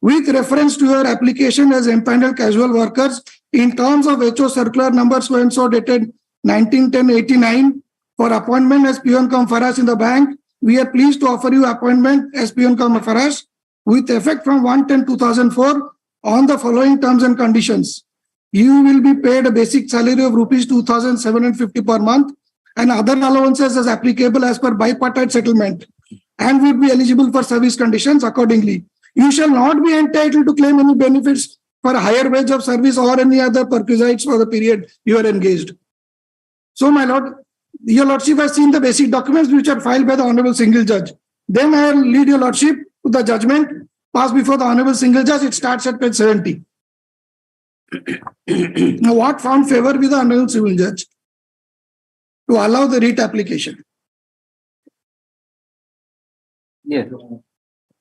With reference to your application as empaneled casual workers in terms of HO circular number so and so dated 19/10/89 for appointment as peon cum faras in the bank, we are pleased to offer you appointment as peon cum faras with effect from 1/10/2004 on the following terms and conditions. You will be paid a basic salary of rupees 2,750 per month and other allowances as applicable as per bipartite settlement and would be eligible for service conditions accordingly. You shall not be entitled to claim any benefits for a higher wage of service or any other perquisites for the period you are engaged. So, my lord, your lordship has seen the basic documents which are filed by the Honorable Single Judge. Then I will lead your lordship to the judgment passed before the Honorable Single Judge. It starts at page 70. Now, what found favor with the Honorable Civil Judge? To allow the writ application. Yes.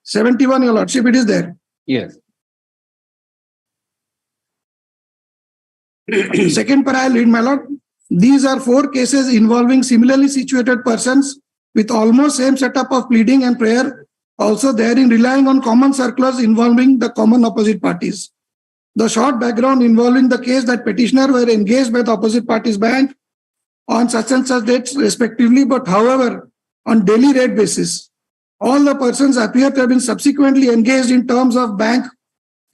71, your lordship, it is there. Yes. Second para, I lead, my lord. These are 4 cases involving similarly situated persons with almost same setup of pleading and prayer, also therein relying on common circulars involving the common opposite parties. The short background involving the case that petitioner were engaged by the opposite parties bank on such and such dates respectively, but however, on daily rate basis. All the persons appear to have been subsequently engaged in terms of bank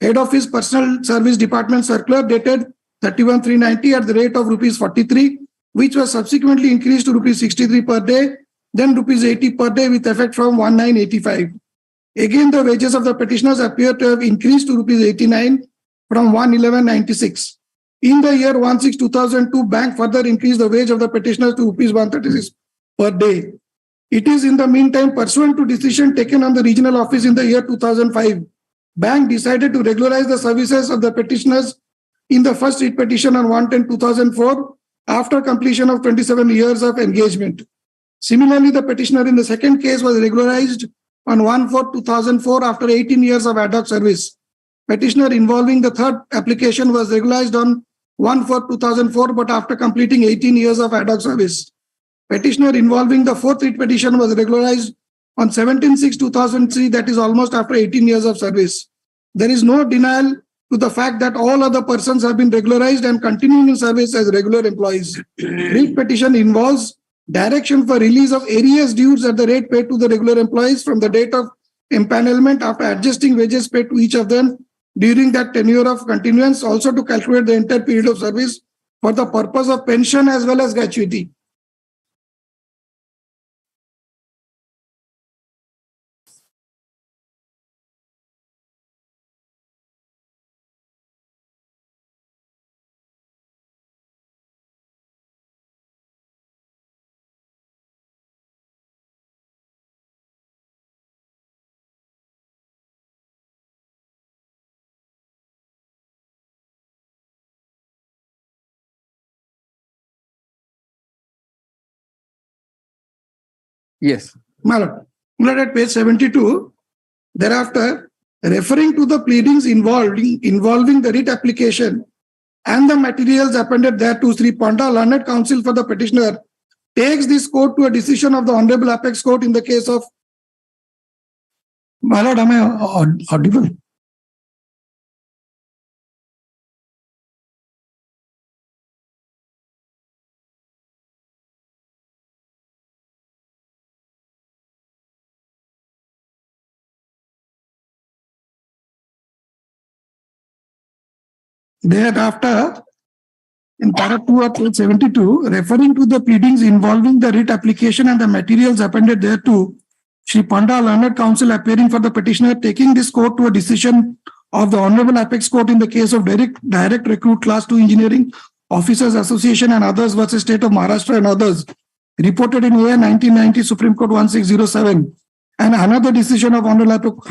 head office personal service department circular dated 31/3/90 at the rate of rupees 43, which was subsequently increased to rupees 63 per day, then rupees 80 per day with effect from 1985. Again, the wages of the petitioners appear to have increased to rupees 89 from 111.96. In the year 16/2002, bank further increased the wage of the petitioners to rupees 136 per day. It is in the meantime pursuant to decision taken on the regional office in the year 2005 bank decided to regularize the services of the petitioners in the first writ petition on 1/10/2004 after completion of 27 years of engagement. Similarly, the petitioner in the second case was regularized on 1/4/2004 after 18 years of ad hoc service. Petitioner involving the third application was regularized on 1/4/2004 but after completing 18 years of ad hoc service. Petitioner involving the fourth writ petition was regularized on 17/6/2003, that is almost after 18 years of service. There is no denial to the fact that all other persons have been regularized and continuing in service as regular employees. Writ petition involves direction for release of arrears dues at the rate paid to the regular employees from the date of empanelment after adjusting wages paid to each of them during that tenure of continuance, also to calculate the entire period of service for the purpose of pension as well as gratuity. Yes. Madam, at page 72, thereafter, referring to the pleadings involving the writ application and the materials appended thereto, Sri Panda, learned counsel for the petitioner, takes this court to a decision of the Honorable Apex Court in the case of. My lord, am I audible? Thereafter, in paragraph 2 of page 72, referring to the pleadings involving the writ application and the materials appended thereto, Sri Panda, learned counsel appearing for the petitioner, taking this court to a decision of the Honorable Apex Court in the case of direct recruit class 2 engineering officers association and others versus State of Maharashtra and others, reported in AR 1990 Supreme Court 1607, and another decision of Honorable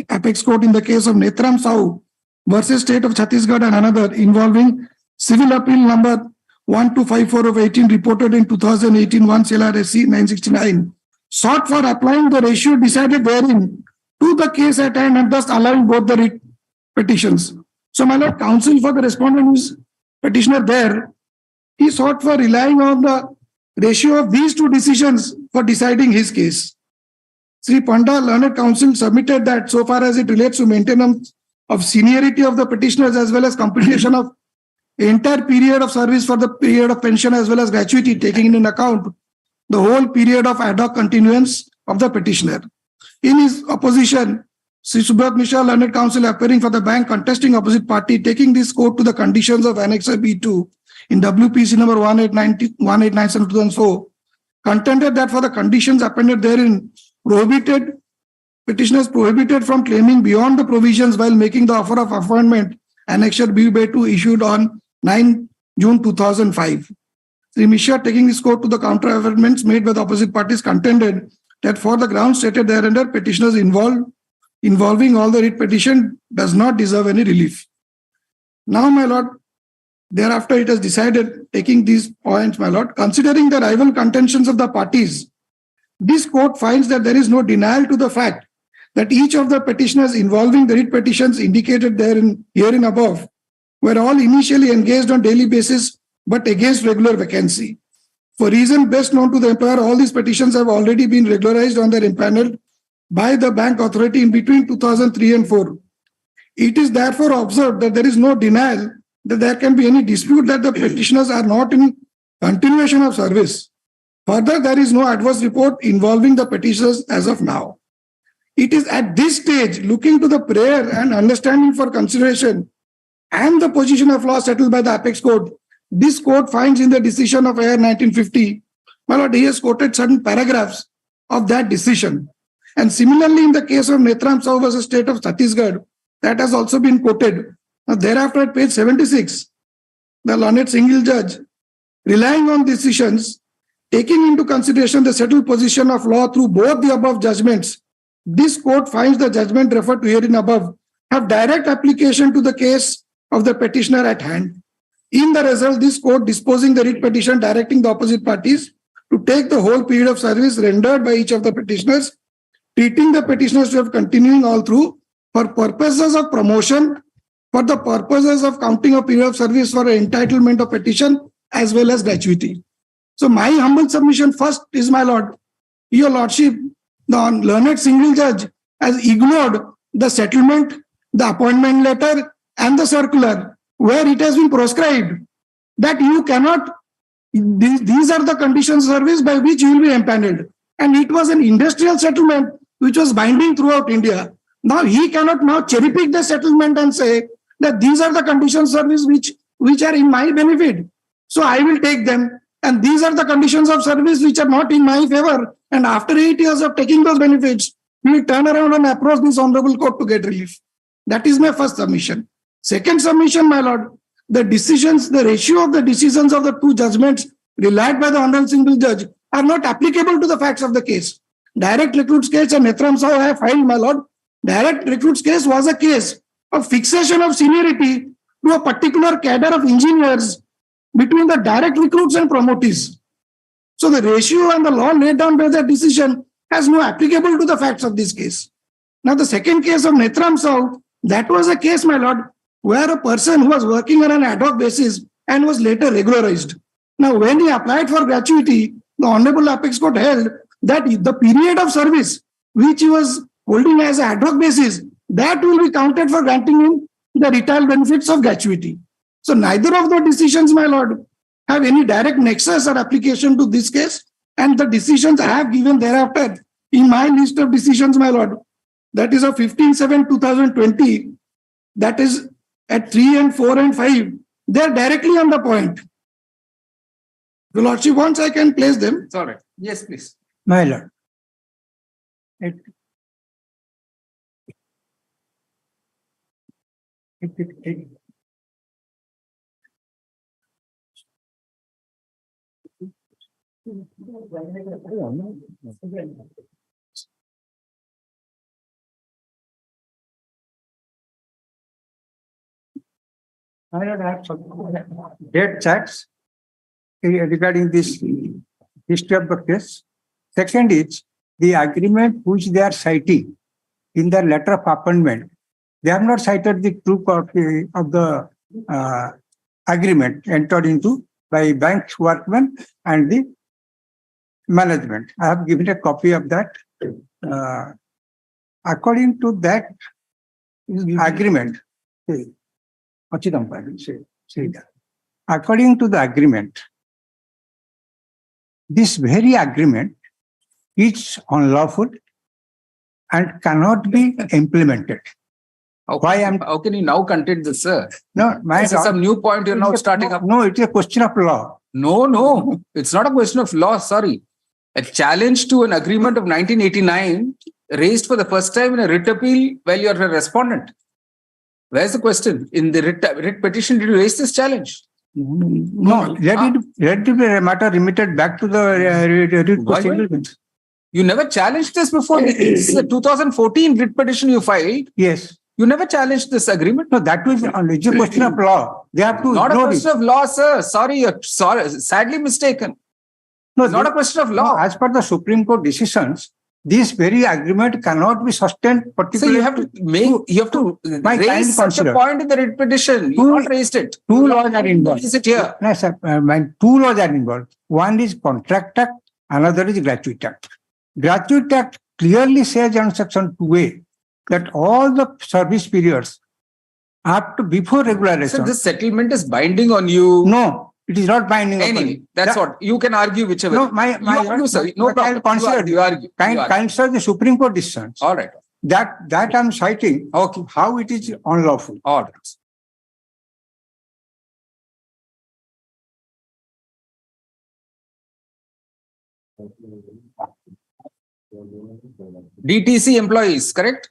Apex Court in the case of Netram Sahu versus State of Chhattisgarh and another involving civil appeal number 1254 of 18 reported in 2018 1 CLRSC 969, sought for applying the ratio decided therein to the case at hand and thus allowing both the writ petitions. So, my lord, counsel for the respondent who's petitioner there, he sought for relying on the ratio of these two decisions for deciding his case. Sri Panda, learned counsel, submitted that so far as it relates to maintenance of seniority of the petitioners as well as computation of entire period of service for the period of pension as well as gratuity, taking in account the whole period of ad hoc continuance of the petitioner. In his opposition, Sri Subrat Mishra, learned counsel, appearing for the bank contesting opposite party, taking this court to the conditions of Annexure B2 in WPC number 1897/2004, contended that for the conditions appended therein, petitioners prohibited from claiming beyond the provisions while making the offer of appointment, Annexure B2 issued on 9 June 2005. Sri Mishra, taking this court to the counter arguments made by the opposite parties, contended that for the grounds stated thereunder, petitioners involving all the writ petition does not deserve any relief. Now, my lord, thereafter it has decided, taking these points, my lord, considering the rival contentions of the parties, this court finds that there is no denial to the fact that each of the petitioners involving the writ petitions indicated herein above were all initially engaged on daily basis but against regular vacancy. For reason best known to the employer, all these petitions have already been regularized on their impaneled by the bank authority in between 2003 and 4. It is therefore observed that there is no denial that there can be any dispute that the petitioners are not in continuation of service. Further, there is no adverse report involving the petitioners as of now. It is at this stage, looking to the prayer and understanding for consideration and the position of law settled by the Apex Court, this court finds in the decision of AR 1950, my lord, he has quoted certain paragraphs of that decision. And similarly, in the case of Netram Sahu versus State of Chhattisgarh, that has also been quoted. Now, thereafter, at page 76, the learned single judge, relying on decisions, taking into consideration the settled position of law through both the above judgments, this court finds the judgment referred to herein above have direct application to the case of the petitioner at hand. In the result, this court disposing the writ petition directing the opposite parties to take the whole period of service rendered by each of the petitioners, treating the petitioners to have continuing all through for purposes of promotion, for the purposes of counting a period of service for entitlement of petition as well as gratuity. So my humble submission first is, my lord, your lordship, the learned single judge has ignored the settlement, the appointment letter and the circular where it has been prescribed that you cannot, these are the conditions of service by which you will be empaneled. And it was an industrial settlement which was binding throughout India. Now he cannot now cherry pick the settlement and say that these are the conditions of service which are in my benefit. So I will take them. And these are the conditions of service which are not in my favor. And after 8 years of taking those benefits, we will turn around and approach this honorable court to get relief. That is my first submission. Second submission, my lord, the decisions, the ratio of the decisions of the two judgments relied by the honorable single judge are not applicable to the facts of the case. Direct recruits case and Netram Saw I have filed, my lord. Direct recruits case was a case of fixation of seniority to a particular cadre of engineers between the direct recruits and promotees. So the ratio and the law laid down by that decision has no applicable to the facts of this case. Now the second case of Netram Saw, that was a case, my lord, where a person who was working on an ad hoc basis and was later regularized. Now when he applied for gratuity, the Honorable Apex Court held that the period of service which he was holding as an ad hoc basis, that will be counted for granting him the retail benefits of gratuity. So neither of the decisions, my lord, have any direct nexus or application to this case. And the decisions I have given thereafter in my list of decisions, my lord, that is of 15/7/2020, that is at 3 and 4 and 5, they are directly on the point. Your lordship, once I can place them. It's all right. Yes, please. My lord. I don't have some date checks regarding this history of the case. Second is the agreement which they are citing in their letter of appointment. They have not cited the true copy of the agreement entered into by bank workmen and the management. I have given a copy of that. According to that agreement, according to the agreement, this very agreement is unlawful and cannot be implemented. How can you now contend this, sir? No, this is some new point you're now starting up. No, it's a question of law. No, it's not a question of law. Sorry. A challenge to an agreement of 1989 raised for the first time in a writ appeal while you're a respondent. Where's the question? In the writ petition, did you raise this challenge? No, let it be a matter remitted back to the writ proceeding. You never challenged this before. This is a 2014 writ petition you filed. Yes. You never challenged this agreement? No, that was it's a question of law. They have to not a question of law, sir. Sorry, you're sadly mistaken. No, it's not a question of law. No, as per the Supreme Court decisions, this very agreement cannot be sustained. So you have to raise such a point in the writ petition. You not raised it. Two laws are involved. Is it here? No, sir. Two laws are involved. One is Contract Act, another is Gratuity Act. Gratuity Act clearly says on Section 2A that all the service periods up to before regularization. So this settlement is binding on you. No, it is not binding on me. That's what you can argue whichever. No, you argue, sir. No problem. You argue. Kind sir, the Supreme Court decisions. All right. That I'm citing. Okay. How it is unlawful. All right. DTC employees, correct?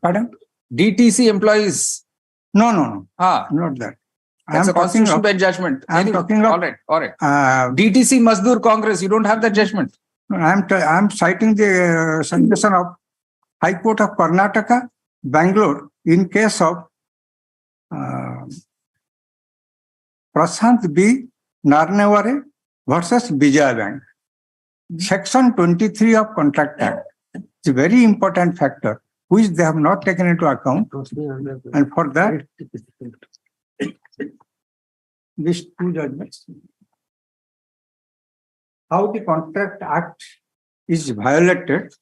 Pardon? DTC employees. No. Not that. That's a constitutional bench judgment. I'm talking of. All right. DTC Mazdoor Congress, you don't have that judgment. I'm citing the suggestion of High Court of Karnataka, Bangalore, in case of Prashant B. Narneware versus Vijaya Bank. Section 23 of Contract Act is a very important factor which they have not taken into account. And for that, these two judgments. How the Contract Act is violated,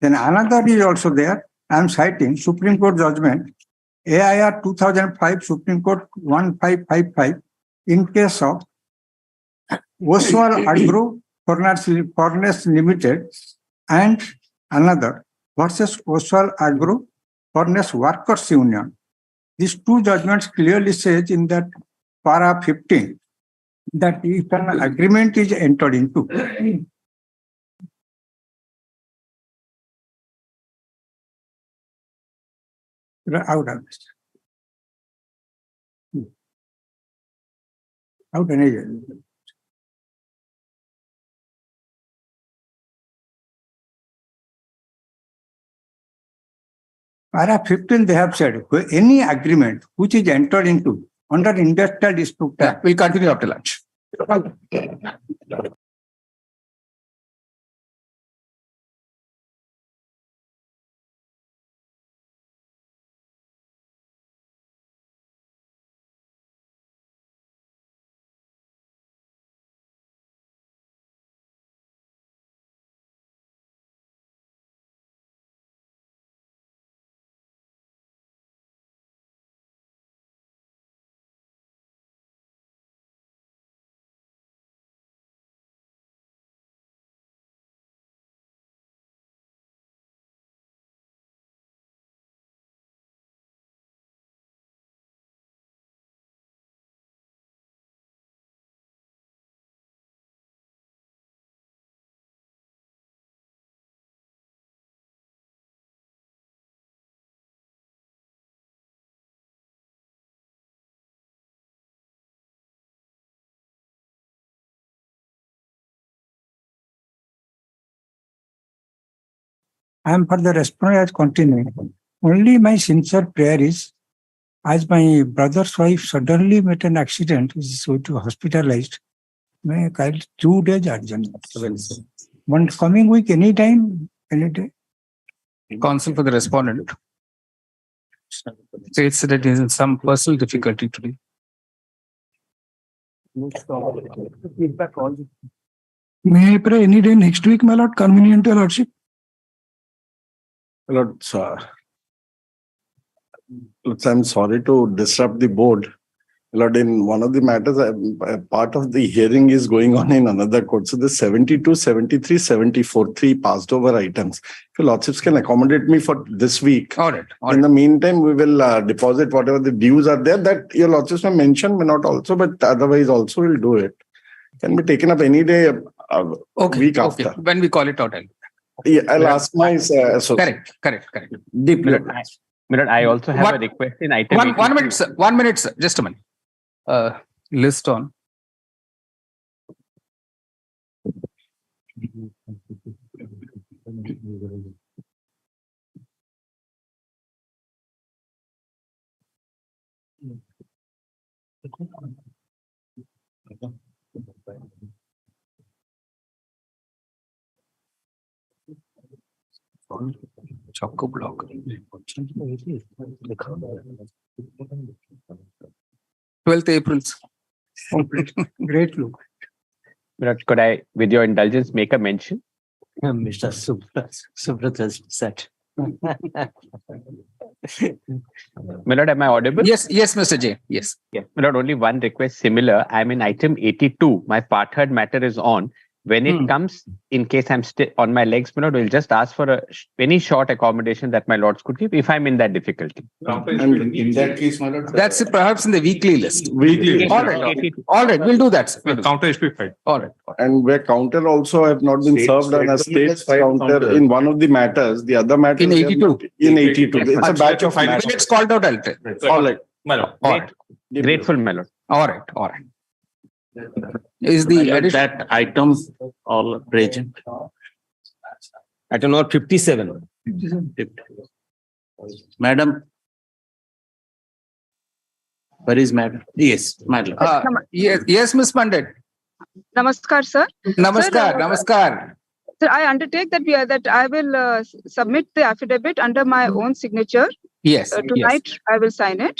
then another is also there. I am citing Supreme Court judgment AIR 2005 Supreme Court 1555 in case of Oswald Agro Furnace Limited and another versus Oswald Agro Furnace Workers Union. These two judgments clearly says in that para 15 that if an agreement is entered into, out of this. Out any. Para 15, they have said any agreement which is entered into under Industrial Dispute Act. We'll continue after lunch. I am for the response as continuing. Only my sincere prayer is, as my brother's wife suddenly met an accident, is so to hospitalized. May I call 2 days urgent. One coming week, any time, any day. Counsel for the respondent states that he is in some personal difficulty today. May I pray any day next week, my lord, convenient to your lordship? Lord, I'm sorry to disrupt the board. Lord, in one of the matters, part of the hearing is going on in another court. So the 72, 73, 74, 3 passed over items. If your lordships can accommodate me for this week. All right. In the meantime, we will deposit whatever the dues are there that your lordships may mention, may not also, but otherwise also we'll do it. Can be taken up any day, week after. When we call it out, I'll ask my associate. Correct. Deeply. Milord, I also have a request in item 82. 1 minute, sir. 1 minute, sir. Just a minute. List on. Choco block. 12th April. Great look. Could I, with your indulgence, make a mention? Mr. Subrat has said. Milord, am I audible? Yes, Mr. J. Yes. Milord, only one request similar. I'm in item 82. My part heard matter is on. When it comes, in case I'm still on my legs, Milord, we'll just ask for any short accommodation that my lords could give if I'm in that difficulty. And in that case, my lord, that's perhaps in the weekly list. All right, we'll do that. Counter HP file. All right. And where counter also have not been served on a state counter in one of the matters, the other matter in 82. In 82. It's a batch of when it's called out, I'll tell. All right. Grateful, my lord. All right. Is the that item all present? Item number 57. Madam, Where is madam? Yes, madam. Yes, Ms. Pandit. Namaskar, sir. Namaskar, Sir, namaskar. Sir, I undertake that I will submit the affidavit under my own signature. Yes. Tonight, I will sign it.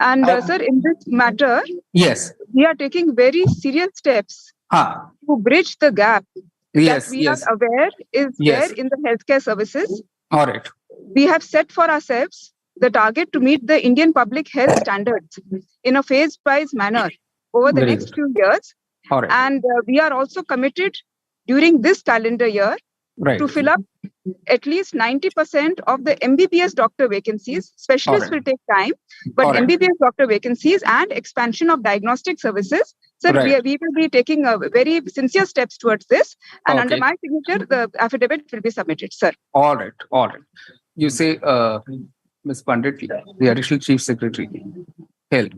And sir, in this matter, yes, we are taking very serious steps to bridge the gap yes, that we are aware is there in the healthcare services. All right. We have set for ourselves the target to meet the Indian public health standards in a phase-wise manner over the Very next good. few years. All right. And we are also committed during this calendar year Right. to fill up at least 90% of the MBBS doctor vacancies. Specialists will take time, but All right. MBBS doctor vacancies and expansion of diagnostic services. So Right. we will be taking very sincere steps towards this. And under Okay. my signature, the affidavit will be submitted, sir. All right. All right. You say, Ms. Pandit, the Additional Chief Secretary, Health,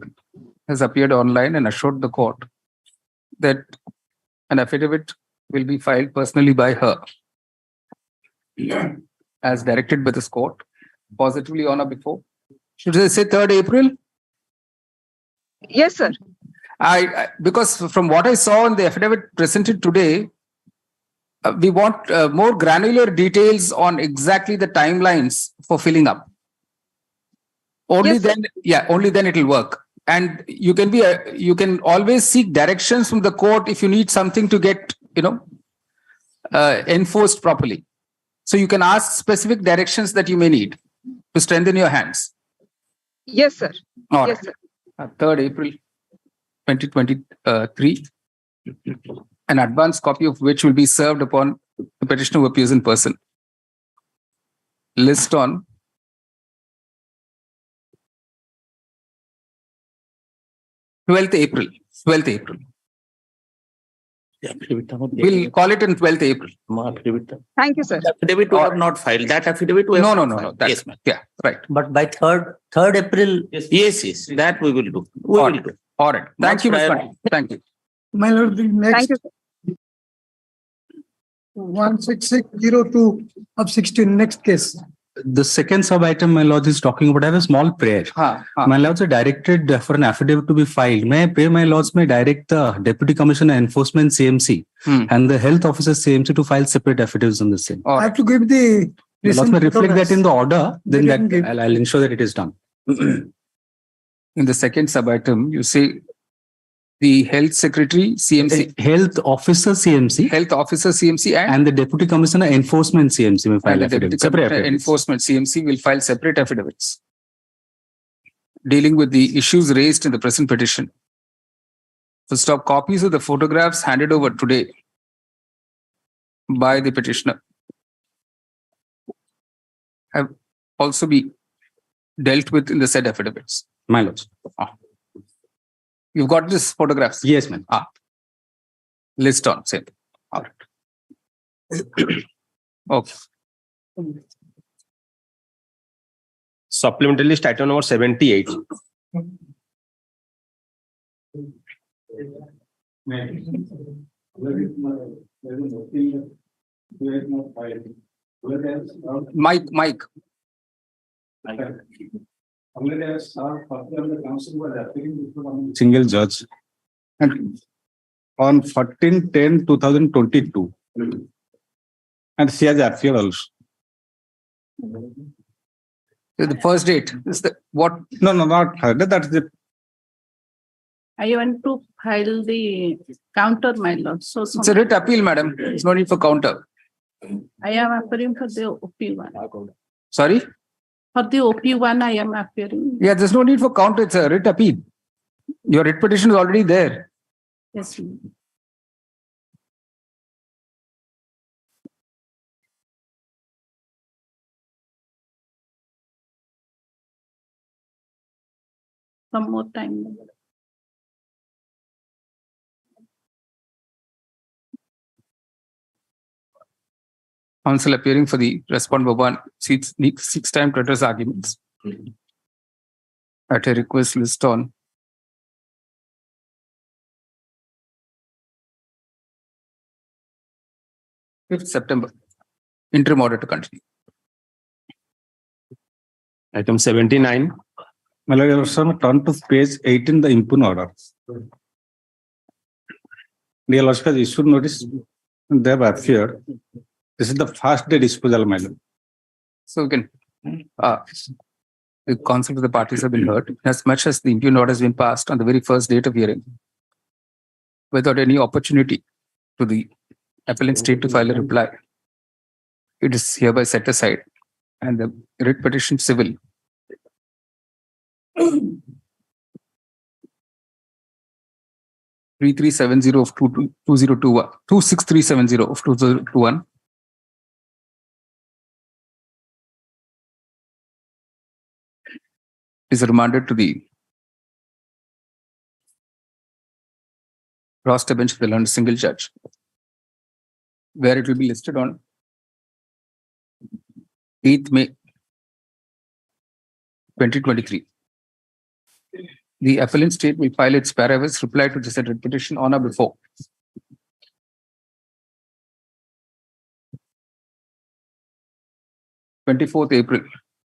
has appeared online and assured the court that an affidavit will be filed personally by her as directed by this court, positively on or before. Should I say 3rd April? Yes, sir. Because from what I saw in the affidavit presented today, we want more granular details on exactly the timelines for filling up. Only Yes, sir. then, only then it will work. And you can you can always seek directions from the court if you need something to get, enforced properly. So you can ask specific directions that you may need to strengthen your hands. Yes, sir. All Yes, right. sir. 3rd April 2023. An advance copy of which will be served upon the petitioner who appears in person. List on 12th April. 12th April. We'll call it in 12th April. Thank you, sir. Affidavit we have not filed. That affidavit we have No, not no, no, filed. no. Yes, ma'am. Yeah, right. But by 3rd April. Yes. That we will do. We will do. All right. Thank you, Ms. prior- Pandit. Thank you. My lord, the next Thank you, sir. 16602 of 16, next case. The second sub item, my lord, is talking about. I have a small prayer. My lords are directed for an affidavit to be filed. May I pray, my lords, may direct the Deputy Commissioner Enforcement CMC and the Health Officer CMC to file separate affidavits on the same. I have to give the. My lords may reflect that in the order, then They can give- I'll ensure that it is done. In the second sub item, you say the Health Secretary CMC. Health Officer CMC. Health Officer CMC And the Deputy Commissioner Enforcement CMC may file and the Deputy affidavits. Separate Commissioner affidavits. Enforcement CMC will file separate affidavits dealing with the issues raised in the present petition. First off, copies of the photographs handed over today by the petitioner have also be dealt with in the said affidavits. My lords. You've got this photographs? Yes, ma'am. List on, same. All right. Okay. Supplementary list item number 78. Mike. Single judge. And on 14/10/2022. And she has appeared also. The first date is the what? No, not her. That's the. I want to file the counter, my lord. So It's a writ appeal, madam. There's no need for counter. I am appearing for the OP1. Sorry? For the OP1, I am appearing. Yeah, there's no need for counter. It's a writ appeal. Your writ petition is already there. Yes, ma'am. Some more time. Counsel appearing for the respondent Baban seeks 6-time to address arguments. At a request list on 5th September. Interim order to continue. Item 79. My Lord, Your Lordship, turn to page 18, the impugn order. Dear Lordship has issued notice. They have appeared. This is the first day disposal, my Lord. So we can, the counsel of the parties have been heard, as much as the impugn order has been passed on the very first date of hearing, without any opportunity to the appellant state to file a reply. It is hereby set aside, and the writ petition civil 3370 of 2021, 26370 of 2021 is remanded to the roster bench of the learned single judge, where it will be listed on 8th May 2023. The appellant state will file its paravis reply to the said writ petition on or before 24th April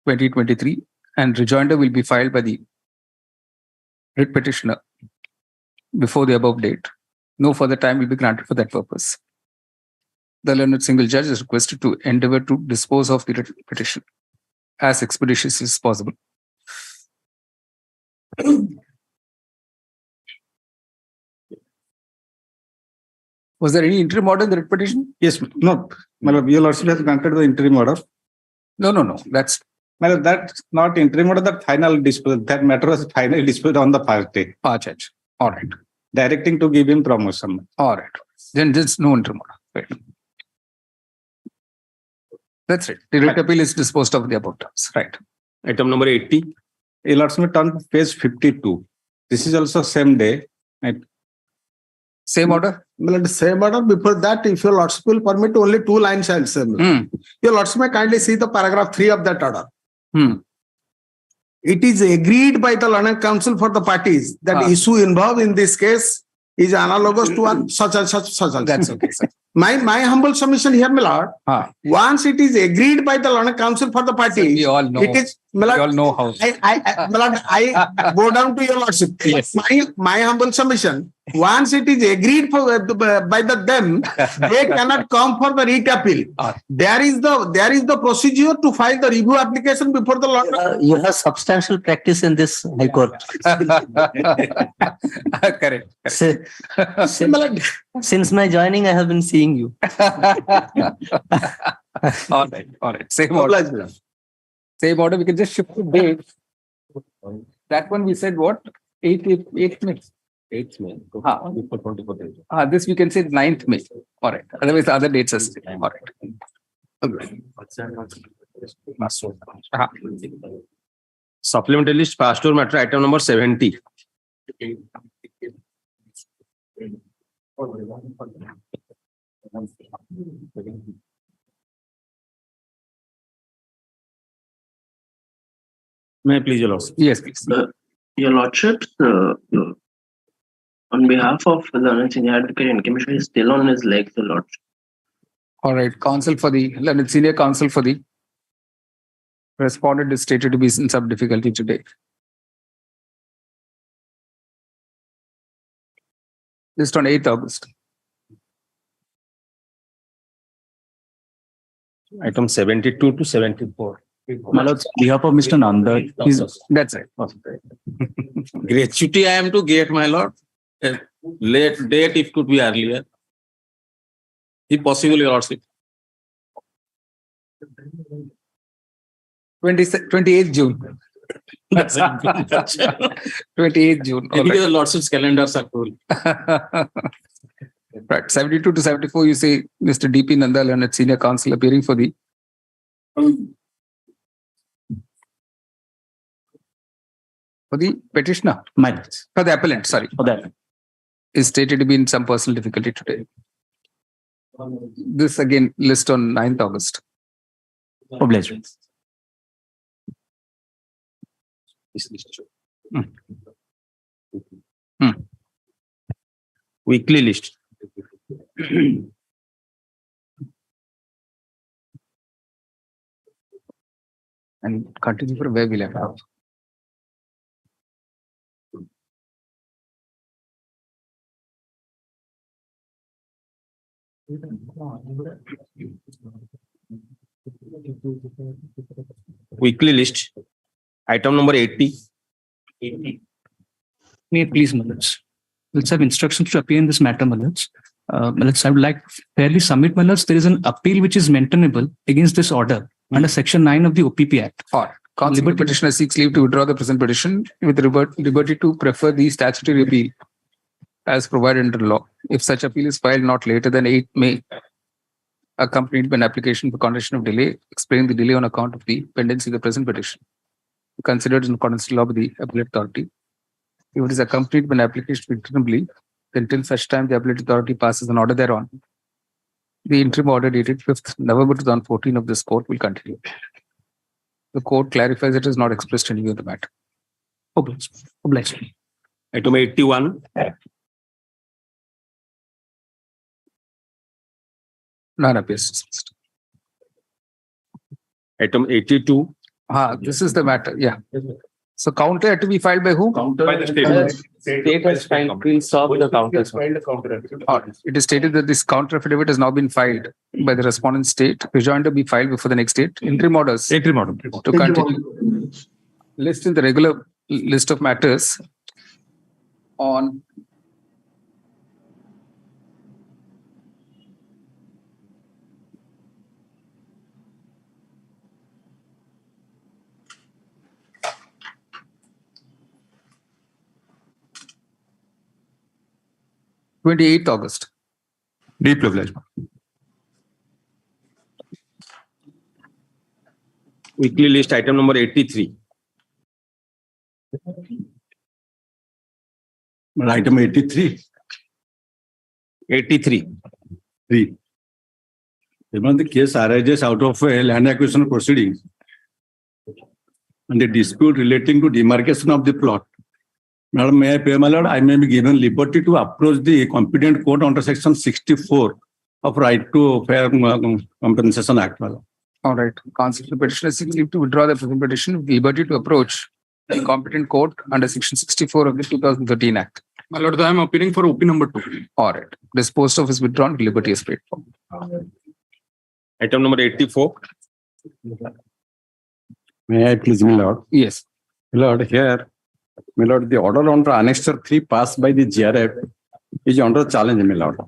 2023, and rejoinder will be filed by the writ petitioner before the above date. No further time will be granted for that purpose. The learned single judge is requested to endeavor to dispose of the writ petition as expeditiously as possible. Was there any interim order in the writ petition? Yes, no. My Lord, Your Lordship has granted the interim order. No. That's not interim order, that final disposal. That matter was finally disposed on the first day. Judge. All right. Directing to give him promotion. All right. Then there's no interim order. Right. That's it. The writ appeal is disposed of the above terms. Right. Item number 80. Your Lordship, turn to page 52. This is also same day. Right. Same order? Well, same order. Before that, if your Lordship will permit, only 2 lines I'll say. Your Lordship may kindly see the paragraph 3 of that order. It is agreed by the learned counsel for the parties that issue involved in this case is analogous to one such and such. That's okay, sir. My humble submission here, my Lord. Once it is agreed by the learned counsel for the parties, we all know. It is, my Lord, we all know how. I go down to your Lordship. Yes. My humble submission. Once it is agreed for by them, they cannot come for the writ appeal. There is the procedure to file the review application before the Lord. You have substantial practice in this High Court. Correct. Since my joining, I have been seeing you. All right. Same order. Same order. We can just shift the date. That one we said what? 8th May. 8th May. Before 24th. This we can say 9th May. All right. Otherwise, the other dates are still. All right. Supplementary list pastor matter item number 70. May I please, Your Lordship? Yes, please. Your Lordship, on behalf of the senior advocate and commissioner, is still on his legs, Your Lordship. All right. Counsel for the senior counsel for the respondent is stated to be in some difficulty today. Just on 8th August. Item 72 to 74. My Lord, on behalf of Mr. Nanda, that's right. Gratuity I am to get, my Lord. A late date, if could be earlier. If possible, Your Lordship. 28th June. 28th June. Maybe the Lordship's calendars are full. Right. 72 to 74, you say Mr. D.P. Nandal and its senior counsel appearing for the petitioner. For the appellant, sorry. For that. Is stated to be in some personal difficulty today. This again list on 9th August. Obliged. Weekly list. And continue for where we left off. Weekly list, item number 80. May it please, Malats. Let's have instructions to appear in this matter, Malats. Malats, I would like fairly submit, Malats. There is an appeal which is maintainable against this order under Section 9 of the OPP Act. Or Counsel petitioner seeks leave to withdraw the present petition with liberty to prefer the statutory appeal as provided under law. If such appeal is filed not later than 8 May, accompanied by an application for condition of delay, explain the delay on account of the pendency of the present petition, considered in accordance with law by the appellate authority. If it is accompanied by an application for interim leave, then till such time the appellate authority passes an order thereon, the interim order dated 5th November 2014 of this court will continue. The court clarifies it is not expressed anywhere in the matter. Obliged. Item 81. None appears dismissed. Item 82. This is the matter. Yeah. So counter had to be filed by whom? By the State has filed. We'll solve the counter. It is stated that this counter affidavit has now been filed by the respondent state. Rejoinder be filed before the next date. Interim orders. To continue. List in the regular list of matters on August 28th. Deep privilege. Weekly list, item number 83. Item 83. 83. 3. Even the case arises out of a land acquisition proceedings and the dispute relating to demarcation of the plot. Madam, may I pay, my lord? I may be given liberty to approach the competent court under Section 64 of Right to Fair Compensation Act. Madam. All right. Counsel to petitioner seeks leave to withdraw the present petition with liberty to approach the competent court under Section 64 of the 2013 Act. My lord, I am appealing for OP number 2. All right. Disposed of is withdrawn. Liberty is paid for. Item number 84. May I please, my lord? Yes. My lord, here, my lord, the order under Annexure 3 passed by the GRF is under challenge, my lord.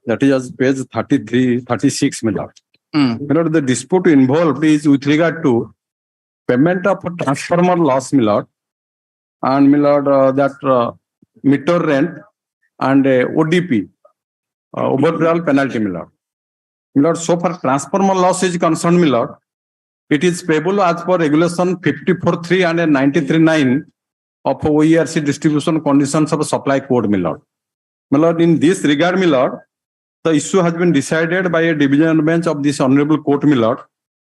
That is as page 33, 36, my lord. My lord, the dispute involved is with regard to payment of transformer loss, my lord, and my lord, that meter rent and ODP, overall penalty, my lord. My lord, so far transformer loss is concerned, my lord, it is payable as per regulation 54.3 and 93.9 of OERC distribution conditions of supply code, my lord. My lord, in this regard, my lord, the issue has been decided by a division bench of this honorable court, my lord,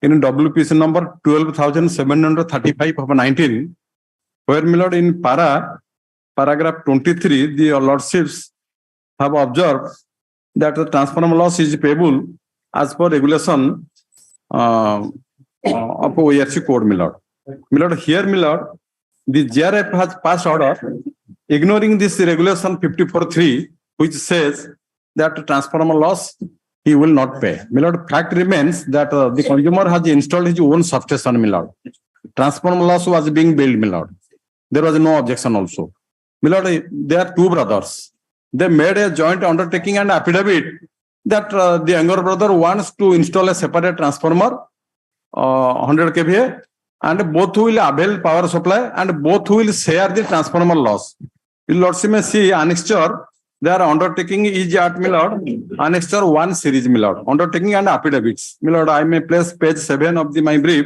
in WPC number 12,735 of 19, where, my lord, in paragraph 23, the lordships have observed that the transformer loss is payable as per regulation of OERC code, my lord. My lord, here, my lord, the GRF has passed order ignoring this regulation 54.3, which says that transformer loss he will not pay. My lord, fact remains that the consumer has installed his own substation, my lord. Transformer loss was being billed, my lord. There was no objection also. My lord, they are two brothers. They made a joint undertaking and affidavit that the younger brother wants to install a separate transformer, 100 kVA, and both will avail power supply and both will share the transformer loss. You lordship may see annexure, their undertaking is at, my lord, annexure 1 series, my lord, undertaking and affidavits. My lord, I may place page 7 of my brief.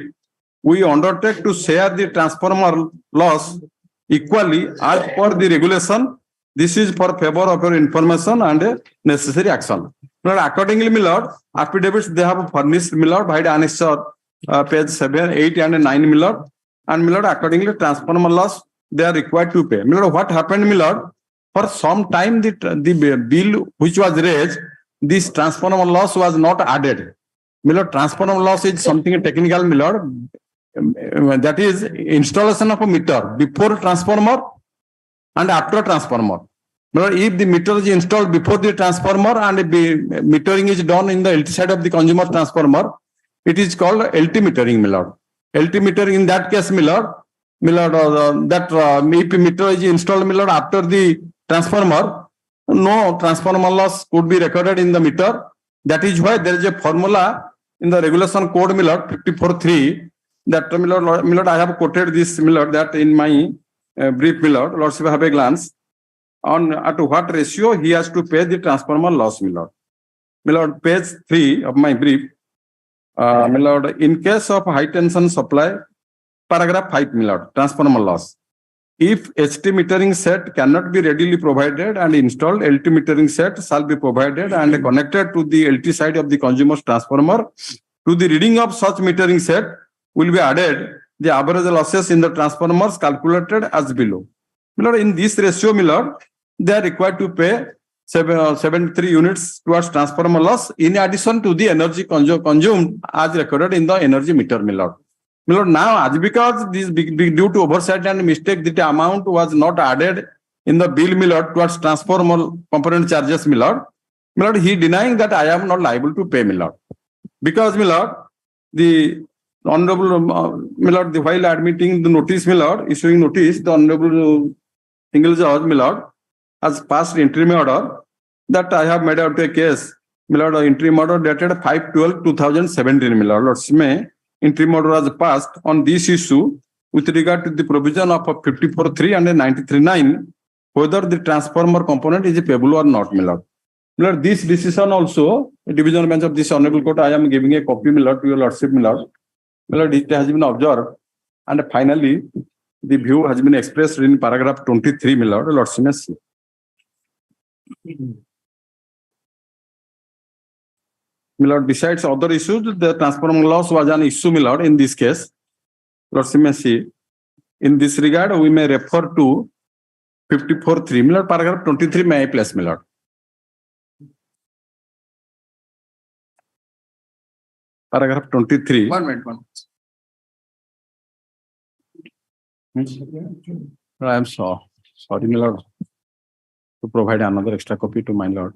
We undertake to share the transformer loss equally as per the regulation. This is for favor of your information and necessary action. My lord, accordingly, my lord, affidavits they have furnished, my lord, by the annexure page 7, 8 and 9, my lord. And my lord, accordingly, transformer loss they are required to pay. My lord, what happened, my lord? For some time, the bill which was raised, this transformer loss was not added. My lord, transformer loss is something technical, my lord. That is installation of a meter before transformer and after transformer. Now, if the meter is installed before the transformer and metering is done in the LT side of the consumer transformer, it is called LT metering, my lord. LT metering in that case, my lord, if meter is installed, my lord, after the transformer, no transformer loss could be recorded in the meter. That is why there is a formula in the regulation code, my lord, 54.3, that, my lord, I have quoted this, my lord, that in my brief, my lord, lordship have a glance on at what ratio he has to pay the transformer loss, my lord. My lord, page 3 of my brief, my lord, in case of high tension supply, paragraph 5, my lord, transformer loss. If HT metering set cannot be readily provided and installed, LT metering set shall be provided and connected to the LT side of the consumer's transformer. To the reading of such metering set will be added the average losses in the transformers calculated as below. My lord, in this ratio, my lord, they are required to pay 73 units towards transformer loss in addition to the energy consumed as recorded in the energy meter, my lord. My lord, now, as because this due to oversight and mistake, the amount was not added in the bill, my lord, towards transformer component charges, my lord. My lord, he denying that I am not liable to pay, my lord. Because, my lord, the honorable, my lord, while admitting the notice, my lord, issuing notice, the honorable single judge, my lord, has passed interim order that I have made out a case, my lord, interim order dated 5/12/2017, my lord. Lord's may interim order was passed on this issue with regard to the provision of 54.3 and 93.9, whether the transformer component is payable or not, my lord. My lord, this decision also, a division bench of this honorable court, I am giving a copy, my lord, to your lordship, my lord. My lord, it has been observed, and finally, the view has been expressed in paragraph 23, my lord, lordship may see. My lord, besides other issues, the transformer loss was an issue, my lord, in this case. Lordship may see. In this regard, we may refer to 54.3, my lord, paragraph 23 may I place, my lord. Paragraph 23. 1 minute, 1 minute. I am sorry, my lord, to provide another extra copy to my lord.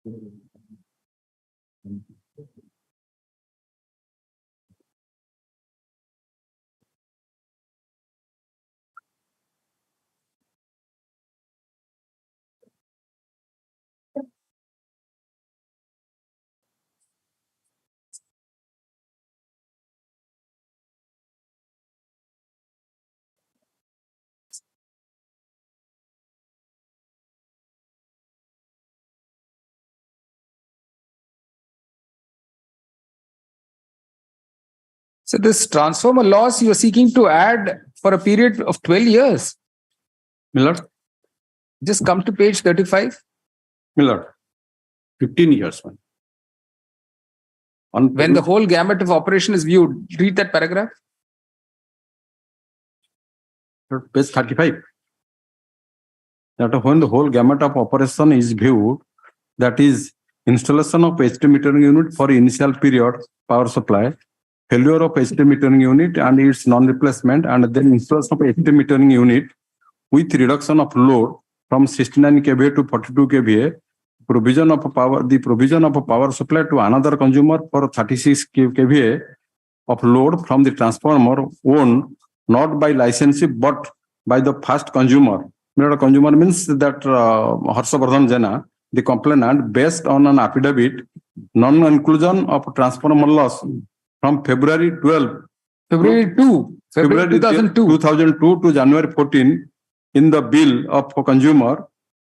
So this transformer loss you are seeking to add for a period of 12 years. Millard, Just come to page 35. Millard, 15 years. When the whole gamut of operation is viewed, read that paragraph. Page 35. That when the whole gamut of operation is viewed, that is installation of HT metering unit for initial period power supply, failure of HT metering unit and its non-replacement, and then installation of HT metering unit with reduction of load from 69 kVA to 42 kVA, provision of a power supply to another consumer for 36 kVA of load from the transformer owned not by licensee but by the first consumer. Consumer means that Harshavardhan Jena, the complainant, based on an affidavit, non-inclusion of transformer loss from February 2002 to January 14 in the bill of consumer.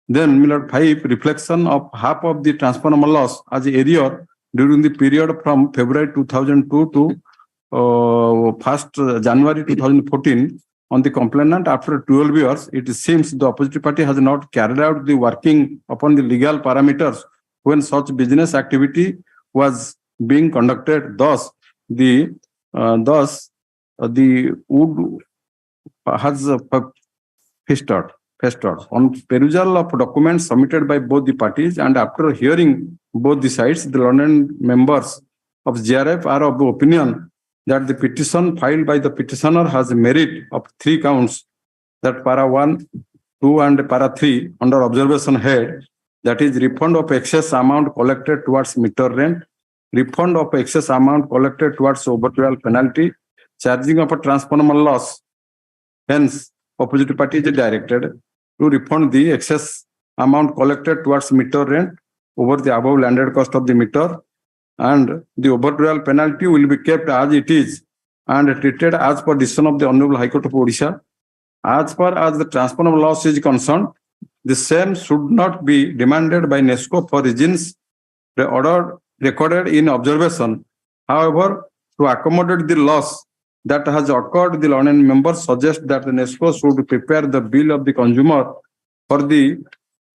Then Millard 5, reflection of half of the transformer loss as arrear during the period from February 2002 to 1st January 2014 on the complainant. After 12 years, it seems the opposite party has not carried out the working upon the legal parameters when such business activity was being conducted. Thus, the wood has festered. On perusal of documents submitted by both the parties and after hearing both the sides, the learned members of GRF are of the opinion that the petition filed by the petitioner has a merit of 3 counts, that para 1, 2 and para 3 under observation head, that is refund of excess amount collected towards meter rent, refund of excess amount collected towards overall penalty, charging of a transformer loss. Hence, opposite party is directed to refund the excess amount collected towards meter rent over the above landed cost of the meter, and the overall penalty will be kept as it is and treated as per decision of the Honorable High Court of Orissa. As far as the transformer loss is concerned, the same should not be demanded by NESCO for reasons recorded in observation. However, to accommodate the loss that has occurred, the learned members suggest that the NESCO should prepare the bill of the consumer for the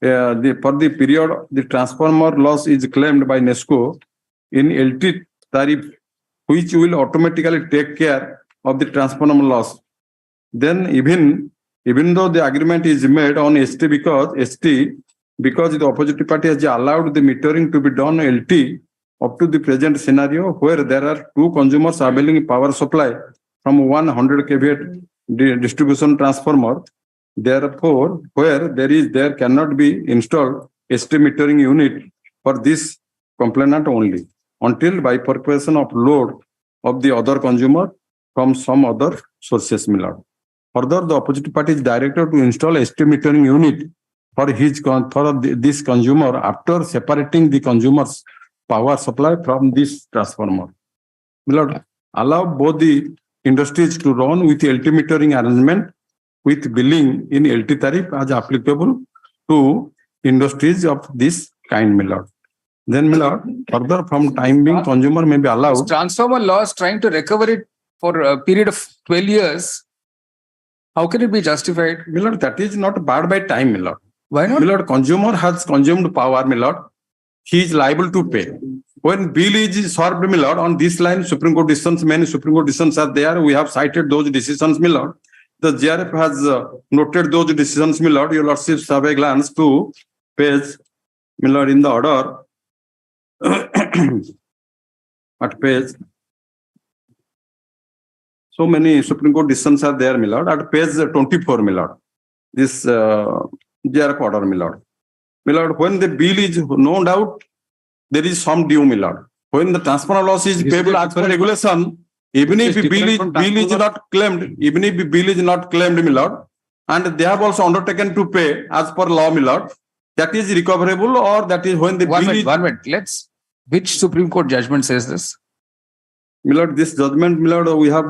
period the transformer loss is claimed by NESCO in LT tariff, which will automatically take care of the transformer loss. Then even though the agreement is made on ST because the opposite party has allowed the metering to be done LT up to the present scenario where there are 2 consumers availing power supply from 100 kVA distribution transformer. Therefore, where there cannot be installed ST metering unit for this complainant only until bifurcation of load of the other consumer from some other sources. Further, the opposite party is directed to install ST metering unit for this consumer after separating the consumer's power supply from this transformer. Allow both the industries to run with LT metering arrangement with billing in LT tariff as applicable to industries of this kind. Then further from time being, consumer may be allowed. Transformer loss, trying to recover it for a period of 12 years. How can it be justified? That is not barred by time. Why not? Consumer has consumed power. He is liable to pay. When bill is served, on this line, Supreme Court decisions, many Supreme Court decisions are there. We have cited those decisions. The GRF has noted those decisions. Your Lordships have a glance to page, in the order. At page, so many Supreme Court decisions are there, at page 24, this GRF order, my lord, when the bill is no doubt, there is some due, my lord. When the transfer loss is payable as per regulation, even if the bill is not claimed, even if the bill is not claimed, my lord, and they have also undertaken to pay as per law, my lord, that is recoverable, or that is when the bill is... One minute, let's... Which Supreme Court judgment says this? My lord, this judgment, my lord, we have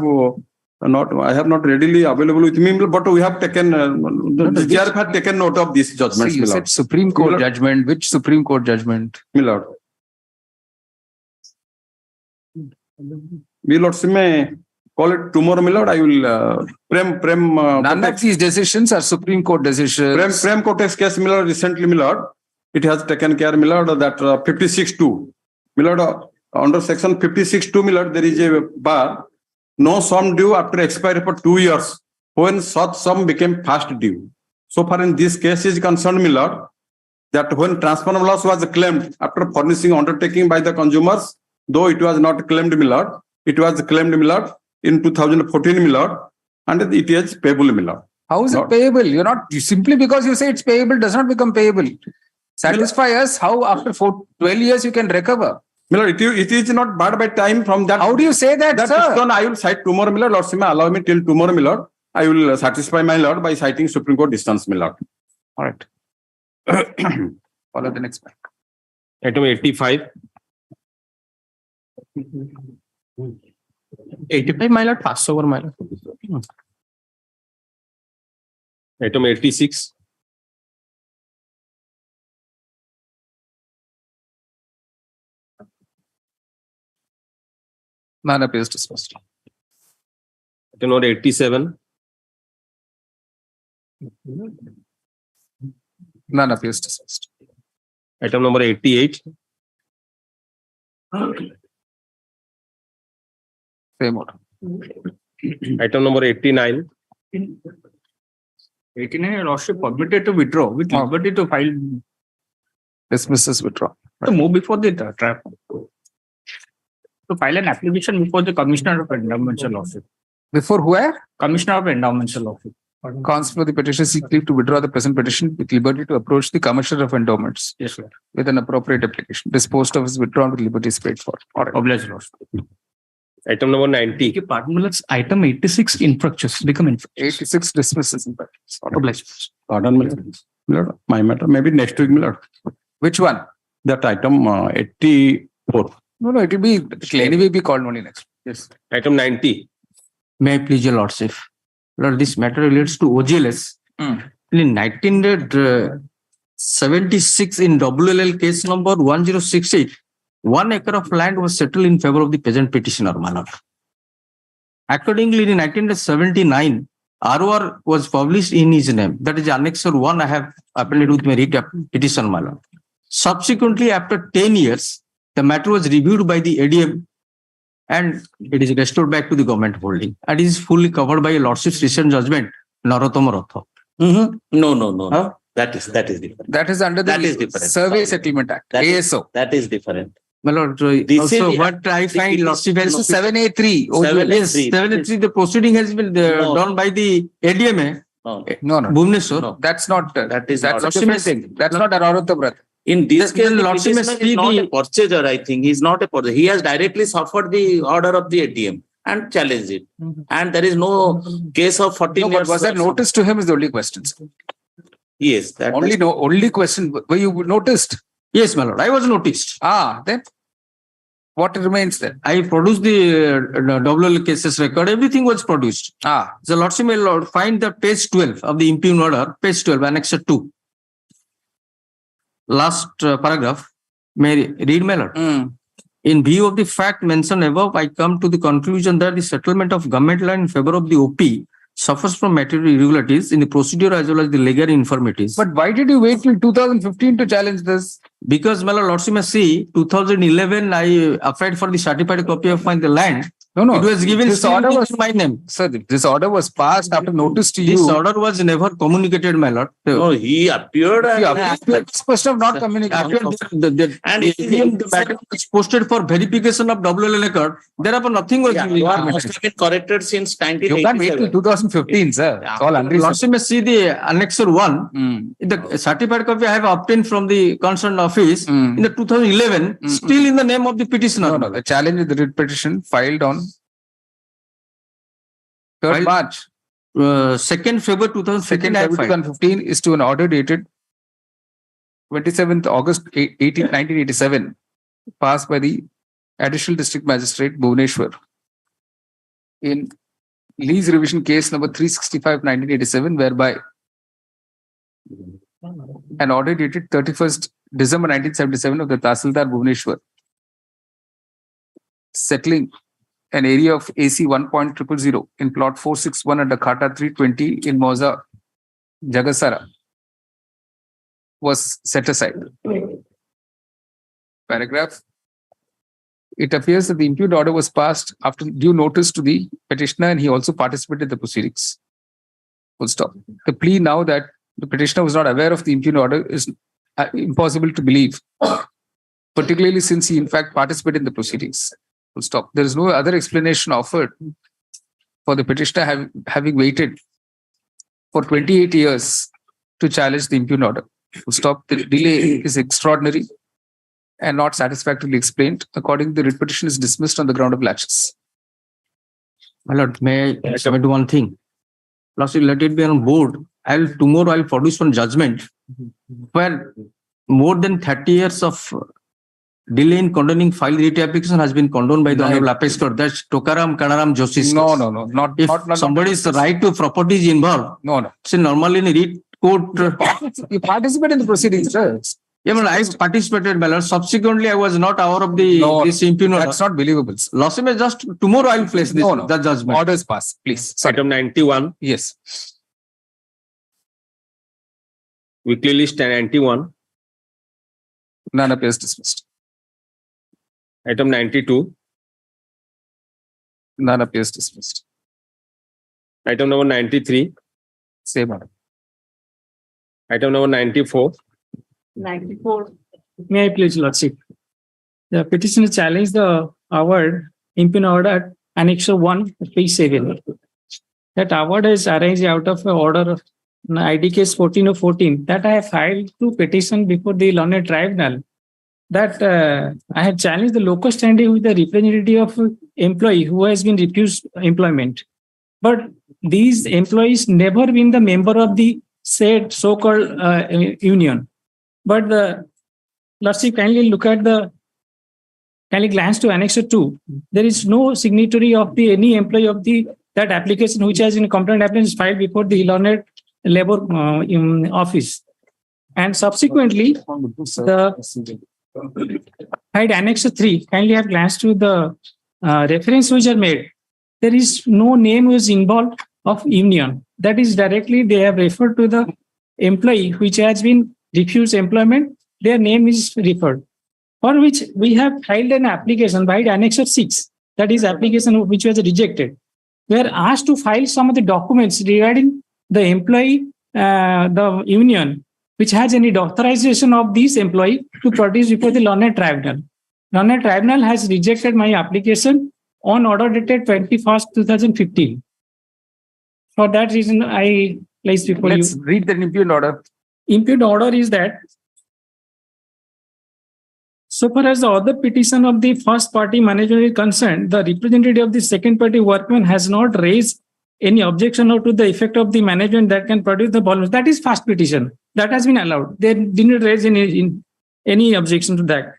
I have not readily available with me, but we have taken, the chair had taken note of this judgment, So you said Supreme Court judgment. Which Supreme Court judgment? My lord. My lord, may call it tomorrow, my lord. I will none of these decisions are Supreme Court decisions. Prem Kotek's case, my lord, recently, my lord, it has taken care, my lord, that 56(2). My lord, under section 56(2), my lord, there is a bar. No sum due after expiry for 2 years when such sum became fast due. So far in this case is concerned, my lord, that when transfer of loss was claimed after furnishing undertaking by the consumers, though it was not claimed, my lord, it was claimed, my lord, in 2014, my lord, and it is payable, my lord. How is it payable? You're not, simply because you say it's payable does not become payable. Satisfy us how after 12 years you can recover. My lord, it is not barred by time from that. How do you say that, sir? I will cite tomorrow, my lord. Lord, allow me till tomorrow, my lord. I will satisfy my lord by citing Supreme Court distance, my lord. All right. Follow the next one. Item 85. 85, my lord, pass over, my lord. Item 86. None appears dismissed. Item number 87. None appears dismissed. Item number 88. Same order. Item number 89. 89, your lordship permitted to withdraw with liberty to file. Dismisses withdraw. To move before the trap. To file an application before the Commissioner of Endowments, your lordship. Before where? Commissioner of Endowments, your lordship. Counsel for the petition seek leave to withdraw the present petition with liberty to approach the Commissioner of Endowments. Yes, sir. With an appropriate application. Disposed of is withdrawn with liberty is paid for. All right. Obliged, lordship. Item number 90. Pardon, item 86 infractions become infractions. 86 dismisses infractions. Obliged. Pardon, my lord. My matter maybe next week, my lord. Which one? That item 84. No, it will be anyway be called only next. Yes. Item 90. May I please, your lordship? Lord, this matter relates to OGLS. In 1976, in WLL case number 1068, 1 acre of land was settled in favor of the peasant petitioner, my lord. Accordingly, in 1979, ROR was published in his name. That is Annexure 1. I have appended with my recap petition, my lord. Subsequently, after 10 years, the matter was reviewed by the ADM and it is restored back to the government holding. And it is fully covered by a lordship's recent judgment, Narottama Ratha. No. Huh? That is different. That is under the Survey Settlement Act, ASO. That is different. My lord, also what I find lordship has 7A3. Yes, 7A3, the proceeding has been done by the ADMA. No. Bhubaneswar. No, that's not. That's not a different thing. That's not Narottama Ratha. In this case, the lordship petitioner is not a purchaser, I think. He's not a purchaser. He has directly suffered the order of the ADM and challenged it. And there is no case of 14 years. Was there notice to him is the only question. Yes. That only question. Were you noticed? Yes, my lord. I was noticed. Then what remains then? I produced the WL cases record. Everything was produced. The lordship may lord find the page 12 of the impugned order, page 12, annexure 2. Last paragraph. May I read, my lord? In view of the fact mentioned above, I come to the conclusion that the settlement of government land in favor of the OP suffers from material irregularities in the procedure as well as the legal infirmities. But why did you wait till 2015 to challenge this? Because, my lord, lordship may see, 2011, I applied for the certified copy of the land No, no. It was given This still order in was my name. Sir, this order was passed after notice to you. This order was never communicated, my lord. No, he appeared He and appeared supposed to have not communicated. And The matter is posted for verification of WLN record. Therefore, nothing was. must have been corrected since You can't wait till 1987. 2015, sir. It's all unreasonable. Lordship may see the annexure 1. The certified copy I have obtained from the concerned office in the 2011, still in the name of the petitioner. No, no. The challenge with the writ petition filed on 3rd March. 2nd February 2nd 2015. I February filed. 2015 is to an order dated 27th August 1987, passed by the Additional District Magistrate Bhubaneswar in lease revision case number 365/1987, whereby an order dated 31st December 1977 of the Tahsildar Bhubaneswar settling an area of AC 1.000 in plot 461 under Khata 320 in Moza, Jagasara was set aside. Paragraph. It appears that the impugned order was passed after due notice to the petitioner and he also participated in the proceedings. Full stop. The plea now that the petitioner was not aware of the impugned order is impossible to believe, particularly since he in fact participated in the proceedings. Full stop. There is no other explanation offered for the petitioner having waited for 28 years to challenge the impugned order. Full stop. The delay is extraordinary and not satisfactorily explained. According, the writ petition is dismissed on the ground of laches. My lord, may I submit one thing? Lordship, let it be on board. Tomorrow I'll produce one judgment where more than 30 years of delay in condoning file writ application has been condoned by the Honorable Apex Court. That's Tokaram Kanaram Joshi's. No, no, no. If somebody's right to property is involved, no. See, normally in a writ court. You participate in the proceedings, sir. Yeah, I participated, my lord. Subsequently, I was not aware of this impugned order. That's not believable. Lordship, just tomorrow I'll place this the judgment. Orders pass, please. Sorry. Item 91. Yes. Weekly list 91. None appears dismissed. Item 92. None appears dismissed. Item number 93. Same order. Item number 94. 94. May I please, Lordship? The petitioner challenged the award, impugned order at Annexure 1, page 7. That award is arranged out of an order of ID case 14/14 that I have filed to petition before the learned tribunal. That I had challenged the locus standi with the representative of employee who has been refused employment. But these employees never been the member of the said so-called union. But the Lordship, kindly glance to Annexure 2. There is no signatory of any employee of that application which has been complaint application filed before the learned labor office. And subsequently, the Annexure 3, kindly have glanced to the reference which are made. There is no name which is involved of union. That is directly they have referred to the employee which has been refused employment. Their name is referred. For which we have filed an application by Annexure 6. That is application which was rejected. We are asked to file some of the documents regarding the employee, the union, which has any authorization of this employee to produce before the learned tribunal. Learned tribunal has rejected my application on order dated 21st, 2015. For that reason, I place before you. Let's read the impugned order. Impugned order is that so far as the other petition of the first party management is concerned, the representative of the second party workman has not raised any objection or to the effect of the management that can produce the volumes. That is first petition. That has been allowed. They didn't raise any objection to that.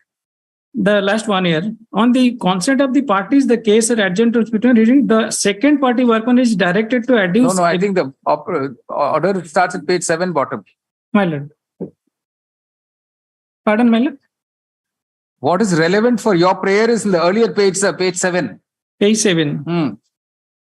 The last one here. On the consent of the parties, the case are adjourned to reading. The second party workman is directed to adduce. No, I think the order starts at page 7 bottom. My lord. Pardon, my lord? What is relevant for your prayer is in the earlier page, page 7. Page 7.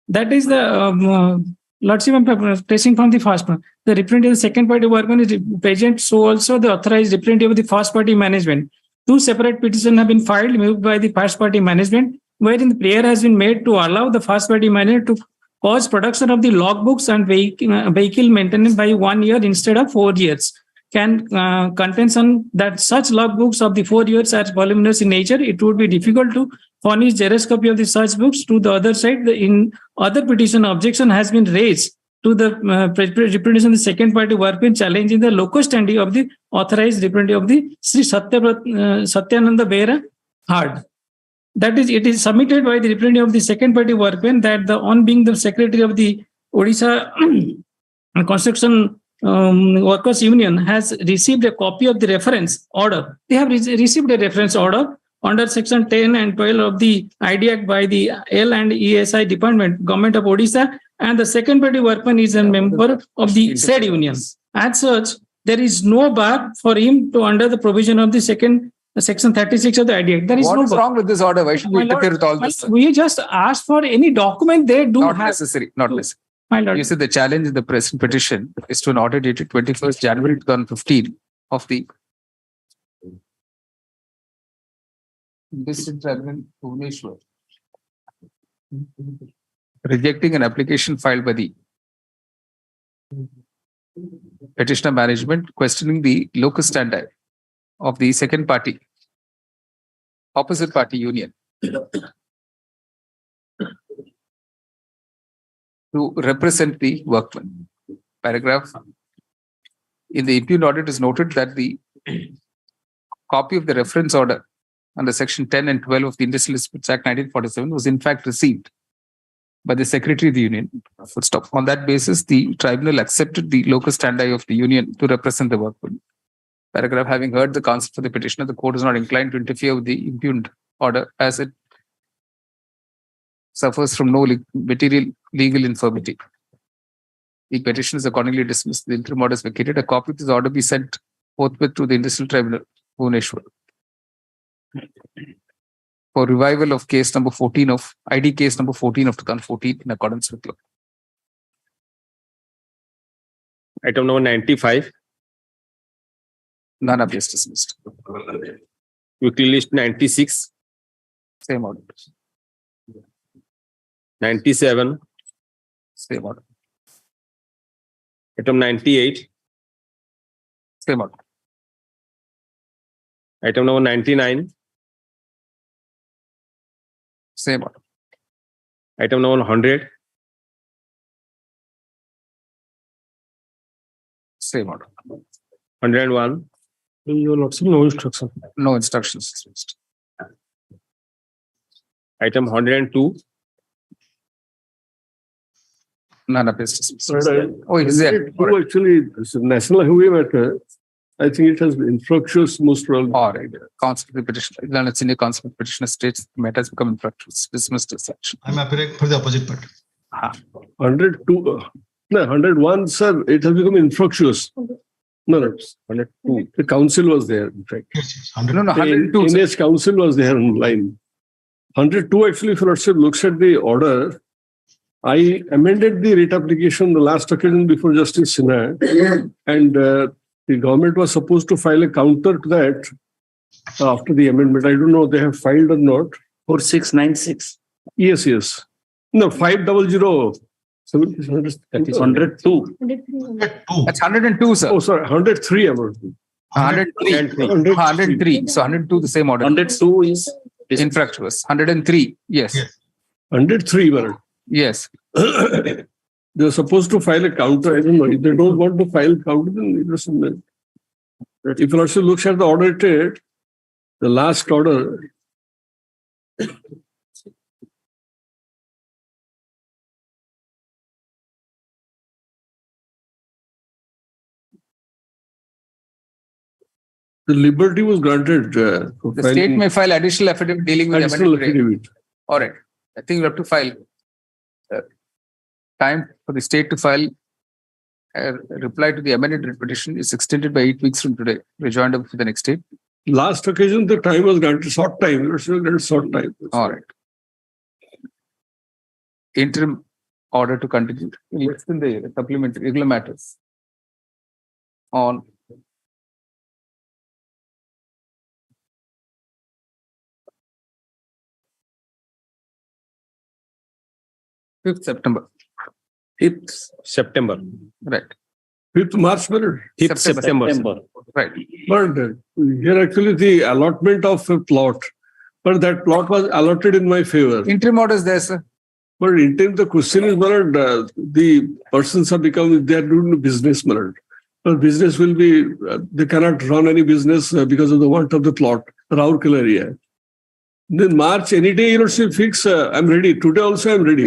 That is the Lordship, I'm tracing from the first one. The representative of the second party workman is present, so also the authorized representative of the first party management. Two separate petitions have been filed, moved by the first party management wherein the prayer has been made to allow the first party miner to pause production of the logbooks and vehicle maintenance by 1 year instead of 4 years. Can contention that such logbooks of the 4 years are voluminous in nature, it would be difficult to furnish Xerox copy of the such books. To the other side, in other petition, objection has been raised to the representation of the second party workman challenging the locus standi of the authorized representative of the Sri Satyananda Behera Hard. That is, it is submitted by the representative of the second party workman that the on being the secretary of the Odisha Construction Workers Union has received a copy of the reference order. They have received a reference order under section 10 and 12 of the ID Act by the L and ESI Department, Government of Odisha, and the second party workman is a member of the said union. As such, there is no bar for him to under the provision of the section 36 of the ID Act. There is What no is bar. wrong with this order? Why should we interfere with all this? We just asked for any document they do Not have. necessary. Not necessary. My lord. You see, the challenge in the present petition is to an order dated 21st January 2015 of the District Tribunal, Bhubaneswar, rejecting an application filed by the petitioner management questioning the locus standi of the second party, opposite party union to represent the workman. Paragraph. In the impugned order, it is noted that the copy of the reference order under section 10 and 12 of the Industrial Disputes Act 1947 was in fact received by the Secretary of the Union. Full stop. On that basis, the tribunal accepted the locus standi of the union to represent the workman. Paragraph. Having heard the counsel for the petitioner, the court is not inclined to interfere with the impugned order as it suffers from no material legal infirmity. The petition is accordingly dismissed. The interim order is vacated. A copy of this order be sent forthwith to the Industrial Tribunal, Bhubaneswar, for revival of case number 14 of ID case number 14 of 2014 in accordance with law. Item number 95. None appears dismissed. Weekly list 96. Same order. 97. Same order. Item 98. Same order. Item number 99. Same order. Item number 100. Same order. 101. Your lordship, no instruction. No instructions dismissed. Item 102. None appears dismissed. Right, Oh, it is there. Oh, actually, it's a national highway matter. I think it has been infructuous most probably. All right. Counsel for the petitioner, Learned Senior Counsel for the petitioner states the matter has become infructuous. Dismissed as such. I'm appearing for the opposite party. 102, no, 101, sir, it has become infructuous. No, no, 102. The council was there, in fact. No, 102. Ines council was there online. 102, actually, if your lordship looks at the order, I amended the writ application the last occasion before Justice Sinha, and the government was supposed to file a counter to that after the amendment. I don't know if they have filed or not. 4696. Yes, yes. No, 500. 102. That's 102, sir. Oh, sorry, 103 about. 103. So 102, the same order. 102 is infructuous. 103, yes. 103, Varad. Yes. They're supposed to file a counter. I don't know. If they don't want to file counter, then it doesn't matter. If you also look at the order dated, the last order, the liberty was granted. The state may file additional affidavit dealing with amended rate. All right. I think you have to file time for the state to file a reply to the amended writ petition is extended by 8 weeks from today. Rejoined up for the next date. Last occasion, the time was granted short time. Let's say short time. All right. Interim order to continue. Less than the supplementary regular matters on 5th September. 5th September. Right. 5th March, my lord. 5th September. Right. But here actually the allotment of a plot, but that plot was allotted in my favor. Interim order is there, sir. But interim, the question is, my lord, the persons are becoming, they are doing business, my lord. But business will be, they cannot run any business because of the want of the plot, Raurkela area. Then March, any day, you know, she fix, I'm ready. Today also I'm ready.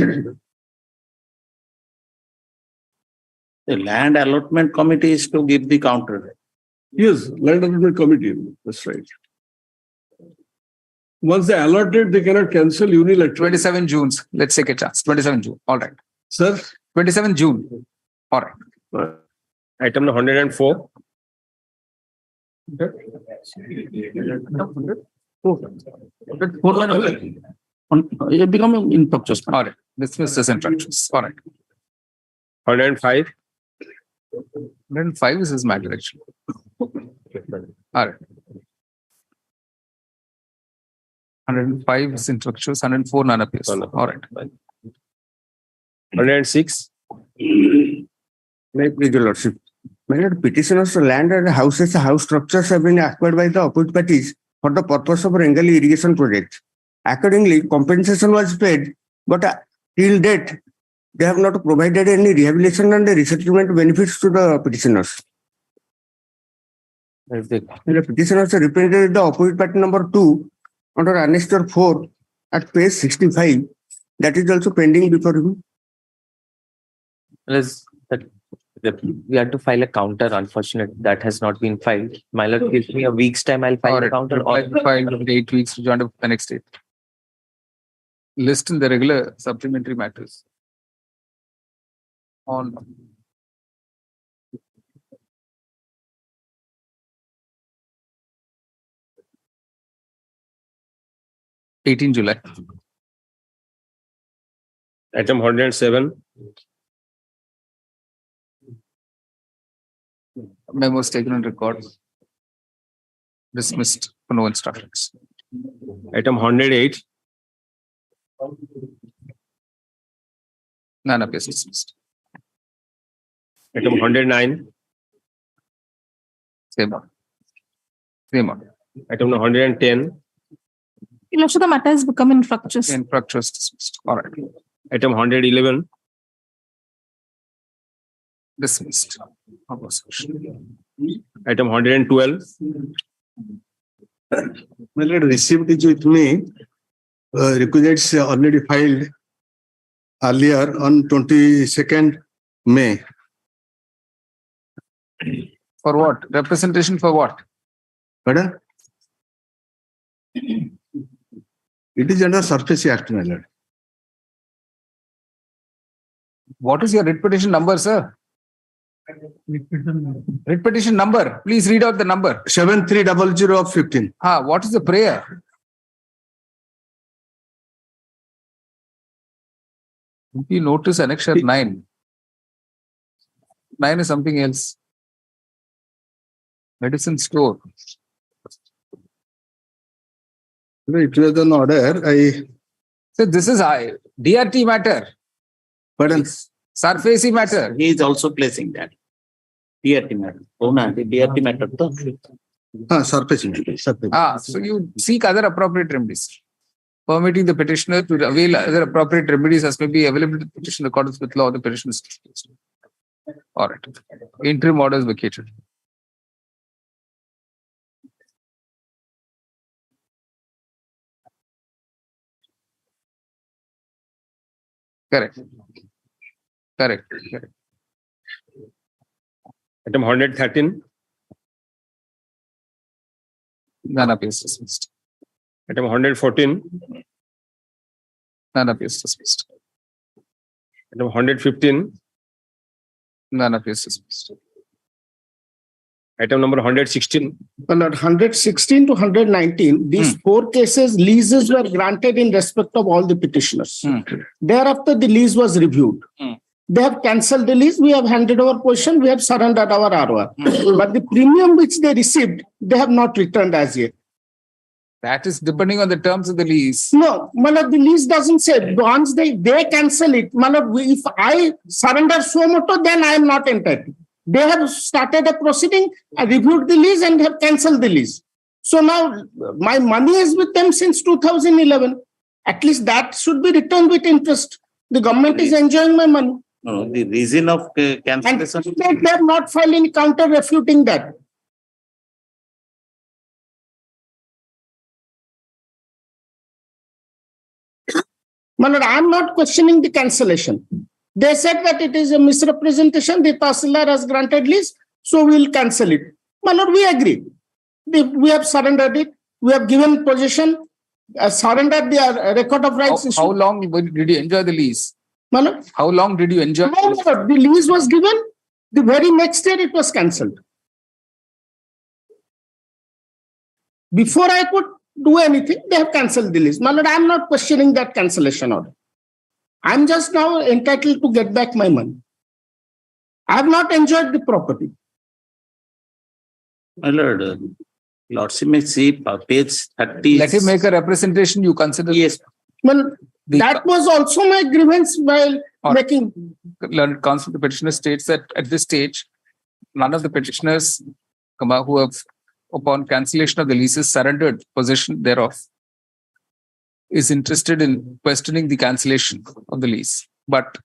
The land allotment committee is to give the counter. Yes, land allotment committee. That's right. Once they allotted, they cannot cancel unilaterally. 27 June. Let's take a chance. 27 June. All right. Sir? 27 June. All right. Item 104. It become infructuous. All right. Dismiss this infractions. All right. 105. 105 is his matter, actually. All right. 105 is infructuous. 104 none appears. All right. 106. May I please, your lordship? My lord, petitioners' land and houses, house structures have been acquired by the opposite parties for the purpose of Rengali irrigation project. Accordingly, compensation was paid, but till date, they have not provided any rehabilitation and resettlement benefits to the petitioners. The petitioners represented the opposite party number 2 under Annexure 4 at page 65. That is also pending before you. We had to file a counter. Unfortunately, that has not been filed. My lord, gives me a week's time. I'll file a counter. Or file within 8 weeks to join the next date. List in the regular supplementary matters. On 18 July. Item 107. Memos taken on record. Dismissed for no instructions. Item 108. None appears dismissed. Item 109. Same one. Same one. Item 110. So the matter has become infructuous. Infructuous dismissed. All right. Item 111. Dismissed. Item 112. My lord, received is with me. Requisites already filed earlier on 22nd May. For what? Representation for what? Pardon? It is under Surface Act, my lord. What is your writ petition number, sir? Writ petition number. Please read out the number. 7300 of 15. What is the prayer? You notice annexure 9. 9 is something else. Medicine store. It was an order. So this is DRT matter. Pardon? Surfacey matter. He is also placing that. DRT matter. Oh, no, the DRT matter. Surface matter. So you seek other appropriate remedies. Permitting the petitioner to avail other appropriate remedies as may be available to the petition in accordance with law. The petition is dismissed. All right. Interim order is vacated. Correct. Item 113. None appears dismissed. Item 114. None appears dismissed. Item 115. None appears dismissed. Item number 116. Well, 116 to 119, these 4 cases, leases were granted in respect of all the petitioners. Thereafter, the lease was reviewed. They have cancelled the lease. We have handed over possession. We have surrendered our ROR. But the premium which they received, they have not returned as yet. That is depending on the terms of the lease. No, Malad, the lease doesn't say. Once they cancel it, Malad, if I surrender suo motu, then I am not entitled. They have started a proceeding, reviewed the lease and have cancelled the lease. So now my money is with them since 2011. At least that should be returned with interest. The government is enjoying my money. No, the reason of cancellation. And they have not filed any counter refuting that. Malad, I am not questioning the cancellation. They said that it is a misrepresentation. The Tahsildar has granted lease, so we will cancel it. Malad, we agree. We have surrendered it. We have given possession, surrendered the record of rights. How long did you enjoy the lease? Malad? How long did you enjoy? No, the lease was given. The very next year it was cancelled. Before I could do anything, they have cancelled the lease. Malad, I am not questioning that cancellation order. I am just now entitled to get back my money. I have not enjoyed the property. My lord, Lordship may see page 30. Let him make a representation, you consider. Yes. Well, that was also my grievance while making. Learned counsel, the petitioner states that at this stage, none of the petitioners who have, upon cancellation of the leases, surrendered possession thereof, is interested in questioning the cancellation of the lease. But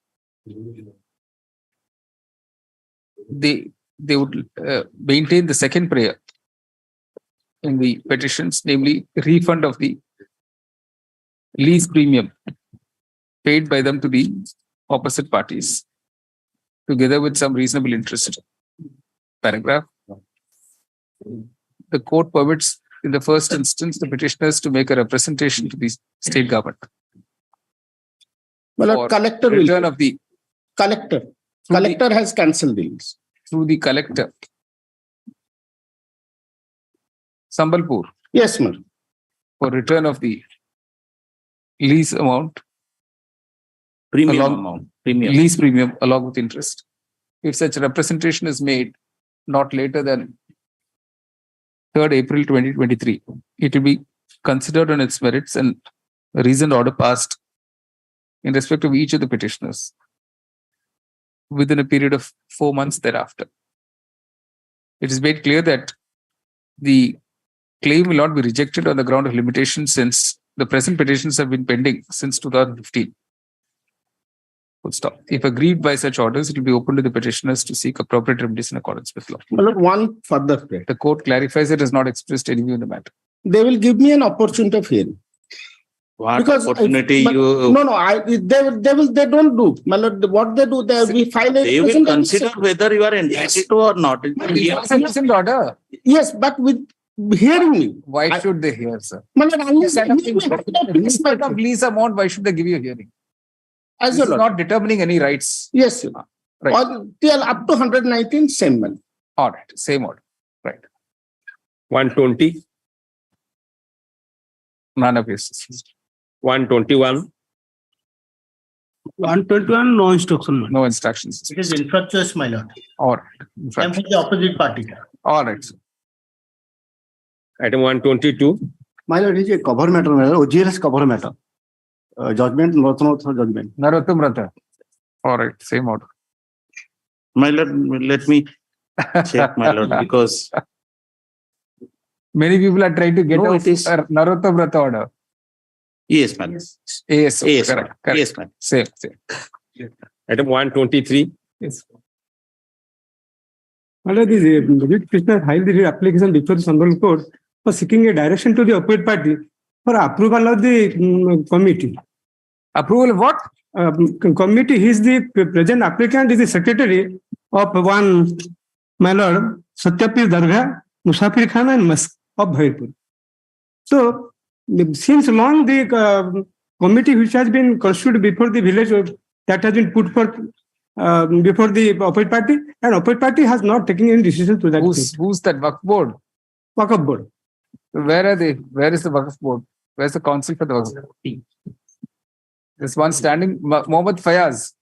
they would maintain the second prayer in the petitions, namely refund of the lease premium paid by them to the opposite parties, together with some reasonable interest. Paragraph. The court permits, in the first instance, the petitioners to make a representation to the state government. Well, a collector will. Return of the collector. Collector has cancelled the lease. Through the collector. Sambalpur. Yes, ma'am. For return of the lease amount. Lease premium along with interest. If such representation is made not later than 3rd April 2023, it will be considered on its merits and a reasoned order passed in respect of each of the petitioners within a period of 4 months thereafter. It is made clear that the claim will not be rejected on the ground of limitation, since the present petitions have been pending since 2015. Full stop. If agreed by such orders, it will be open to the petitioners to seek appropriate remedies in accordance with law. Well, one further prayer. The court clarifies it has not expressed any view in the matter. They will give me an opportunity of hearing. What because opportunity they don't do. What they do, we file a they will consider whether you are entitled to or not. Order. Yes, but with hearing me. Why should they hear, sir? Lease amount, why should they give you a hearing? As this is not determining any rights. Yes, sir. Right. Or till up to 119, same money. All right, same order. Right. 120. None of this. 121. 121, no instruction. No instructions. It is infructuous, my lord. All right. I'm from the opposite party. All right. Item 122. My lord, it is a cover matter, my lord. OGLS cover matter. Judgment, Narottam judgment. Narottam Rata. All right, same order. My lord, let me check, my lord, because many people are trying to get Narottam Rata order. Yes, ma'am. Yes, correct. Correct. Yes, ma'am. Same. Item 123. Yes. Under this, the petitioner filed the application before the Honorable Court for seeking a direction to the opposite party for approval of the committee. Approval of what? Committee. He is the present applicant, is the secretary of one, my lord, Satyapir Dargah, Musafir Khan and Musk of Bhairpur. So, since long the committee which has been constituted before the village that has been put forth before the opposite party, and opposite party has not taken any decision to that. Who's that Waqf board? Waqf board. Where are they? Where is the Waqf board? Where's the council for the Waqf board? This one standing, Mohammed Fayaz.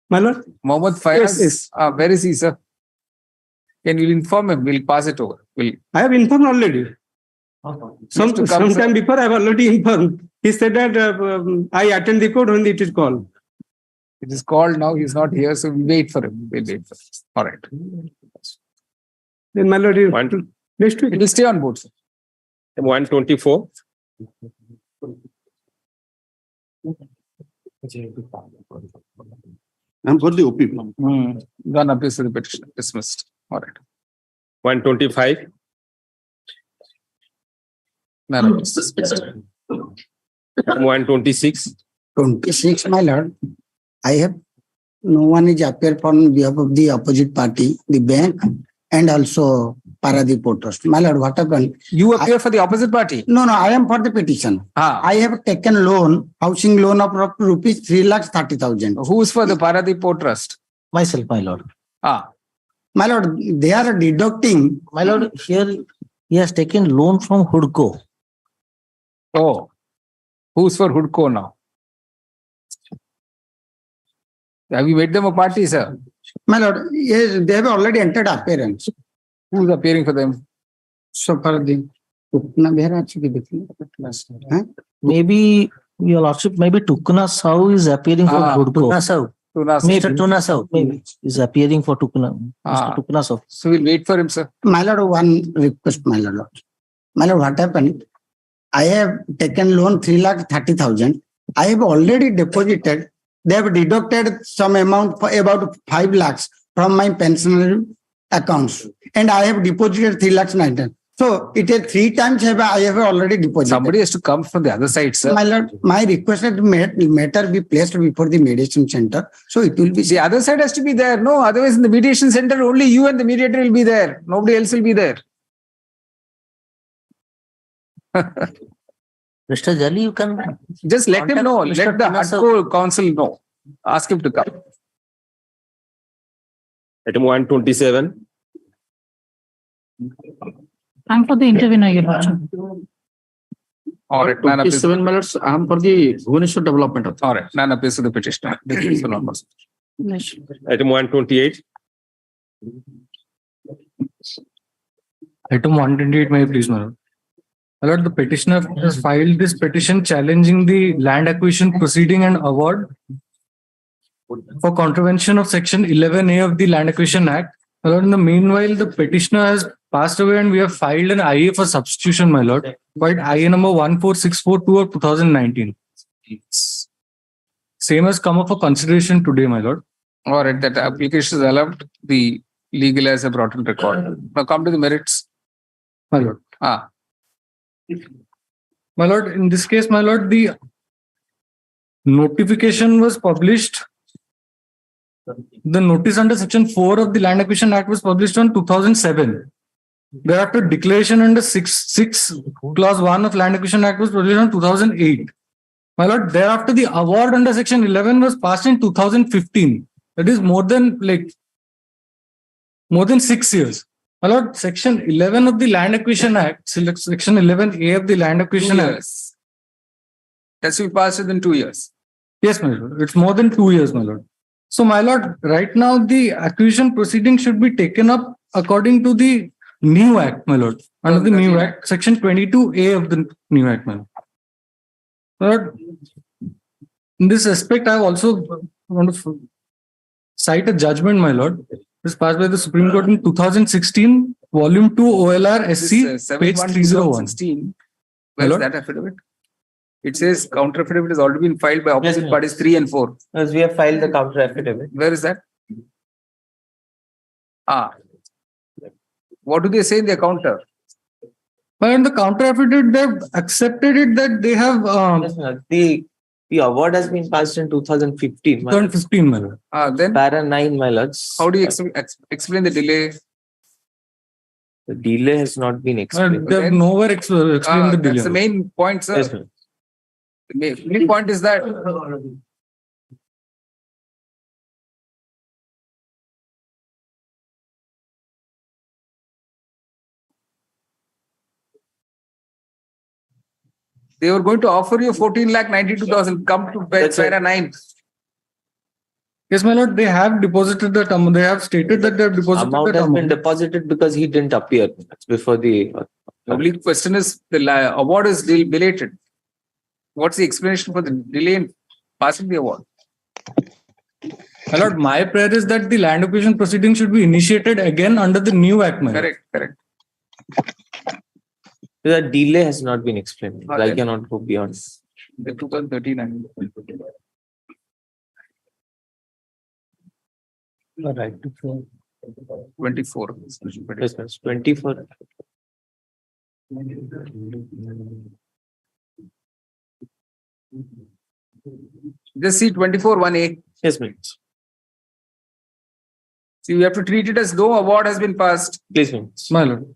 My lord? Mohammed Fayaz. Yes. Where is he, sir? Can you inform him? We'll pass it over. I have informed already. Sometime before I have already informed. He said that I attend the court when it is called. It is called now. He's not here, so we wait for him. We'll wait for him. All right. Then my lord, next week. It will stay on board, sir. 124. I'm for the OP. One appeals to the petition. Dismissed. All right. 125. None appeals. Dismissed. 126. 26, my lord. I have no one is appeared on behalf of the opposite party, the bank, and also Paradip Port Trust. My lord, what happened? You appear for the opposite party? No, I am for the petition. I have taken loan, housing loan of rupees 3,30,000. Who is for the Paradip Port Trust? Myself, my lord. My lord, they are deducting. My lord, here he has taken loan from Hudco. Oh, who's for Hudco now? Have you made them a party, sir? My lord, yes, they have already entered appearance. Who's appearing for them? So far, the Maybe your lordship, maybe Tukuna Sau is appearing for Hudco. Mr. Tuna Sau maybe is appearing for Tukuna. Mr. Tukuna Sau. So we'll wait for him, sir. My lord, one request, my lord. My lord, what happened? I have taken loan 3,30,000. I have already deposited. They have deducted some amount for about 5 lakhs from my pensionary accounts. And I have deposited 3,90,000. So it is 3 times I have already deposited. Somebody has to come from the other side, sir. My lord, my request is matter be placed before the mediation center. So it will be. The other side has to be there. No, otherwise in the mediation center, only you and the mediator will be there. Nobody else will be there. Mr. Jali, you can just let him know. Let the Hudco council know. Ask him to come. Item 127. I'm for the intervener, your lordship. All right. 27 minutes. I am for the Bhubaneswar Development Authority. All right. None appeals to the petitioner. Item 128. Item 128, may I please, madam? My lord, the petitioner has filed this petition challenging the land acquisition proceeding and award for contravention of section 11A of the Land Acquisition Act. My lord, in the meanwhile, the petitioner has passed away and we have filed an IA for substitution, my lord, quite IA number 14642 of 2019. Same has come up for consideration today, my lord. All right, that application is allowed. The legal as a brought in record. Now come to the merits. My lord. My lord, in this case, my lord, the notification was published. The notice under section 4 of the Land Acquisition Act was published on 2007. Thereafter, declaration under 6 clause 1 of Land Acquisition Act was published on 2008. My lord, thereafter, the award under section 11 was passed in 2015. That is more than 6 years. My lord, section 11 of the Land Acquisition Act, section 11A of the Land Acquisition Act. That's will pass within 2 years. Yes, my lord. It's more than 2 years, my lord. So, my lord, right now the acquisition proceeding should be taken up according to the new act, my lord. Under the new act, section 22A of the new act, my lord. My lord, in this aspect, I also want to cite a judgment, my lord. It was passed by the Supreme Court in 2016, volume 2 OLR SC, page 301. Where is that affidavit? It says counter affidavit has already been filed by opposite parties 3 and 4. Because we have filed the counter affidavit. Where is that? What do they say in their counter? But in the counter affidavit, they've accepted it that they have. The award has been passed in 2015. 2015, my lord. Then para 9, my lords. How do you explain the delay? The delay has not been explained. They have nowhere explained the delay. That's the main point, sir. Yes, sir. The main point is that they were going to offer you 14,92,000. Come to para 9. Yes, my lord, they have deposited the amount. They have stated that they have deposited Amount the has been deposited because he didn't appear before the The only question is the award is belated. What's the explanation for the delay in passing the award? My lord, my prayer is that the land acquisition proceeding should be initiated again under the new act. My lord. Correct. The delay has not been explained. Okay. I cannot go beyond. The 2013 act. Right. 24. Yes, 24. Just see 24(1)(a). Yes, please. See, we have to treat it as though award has been passed. Please, please. My lord.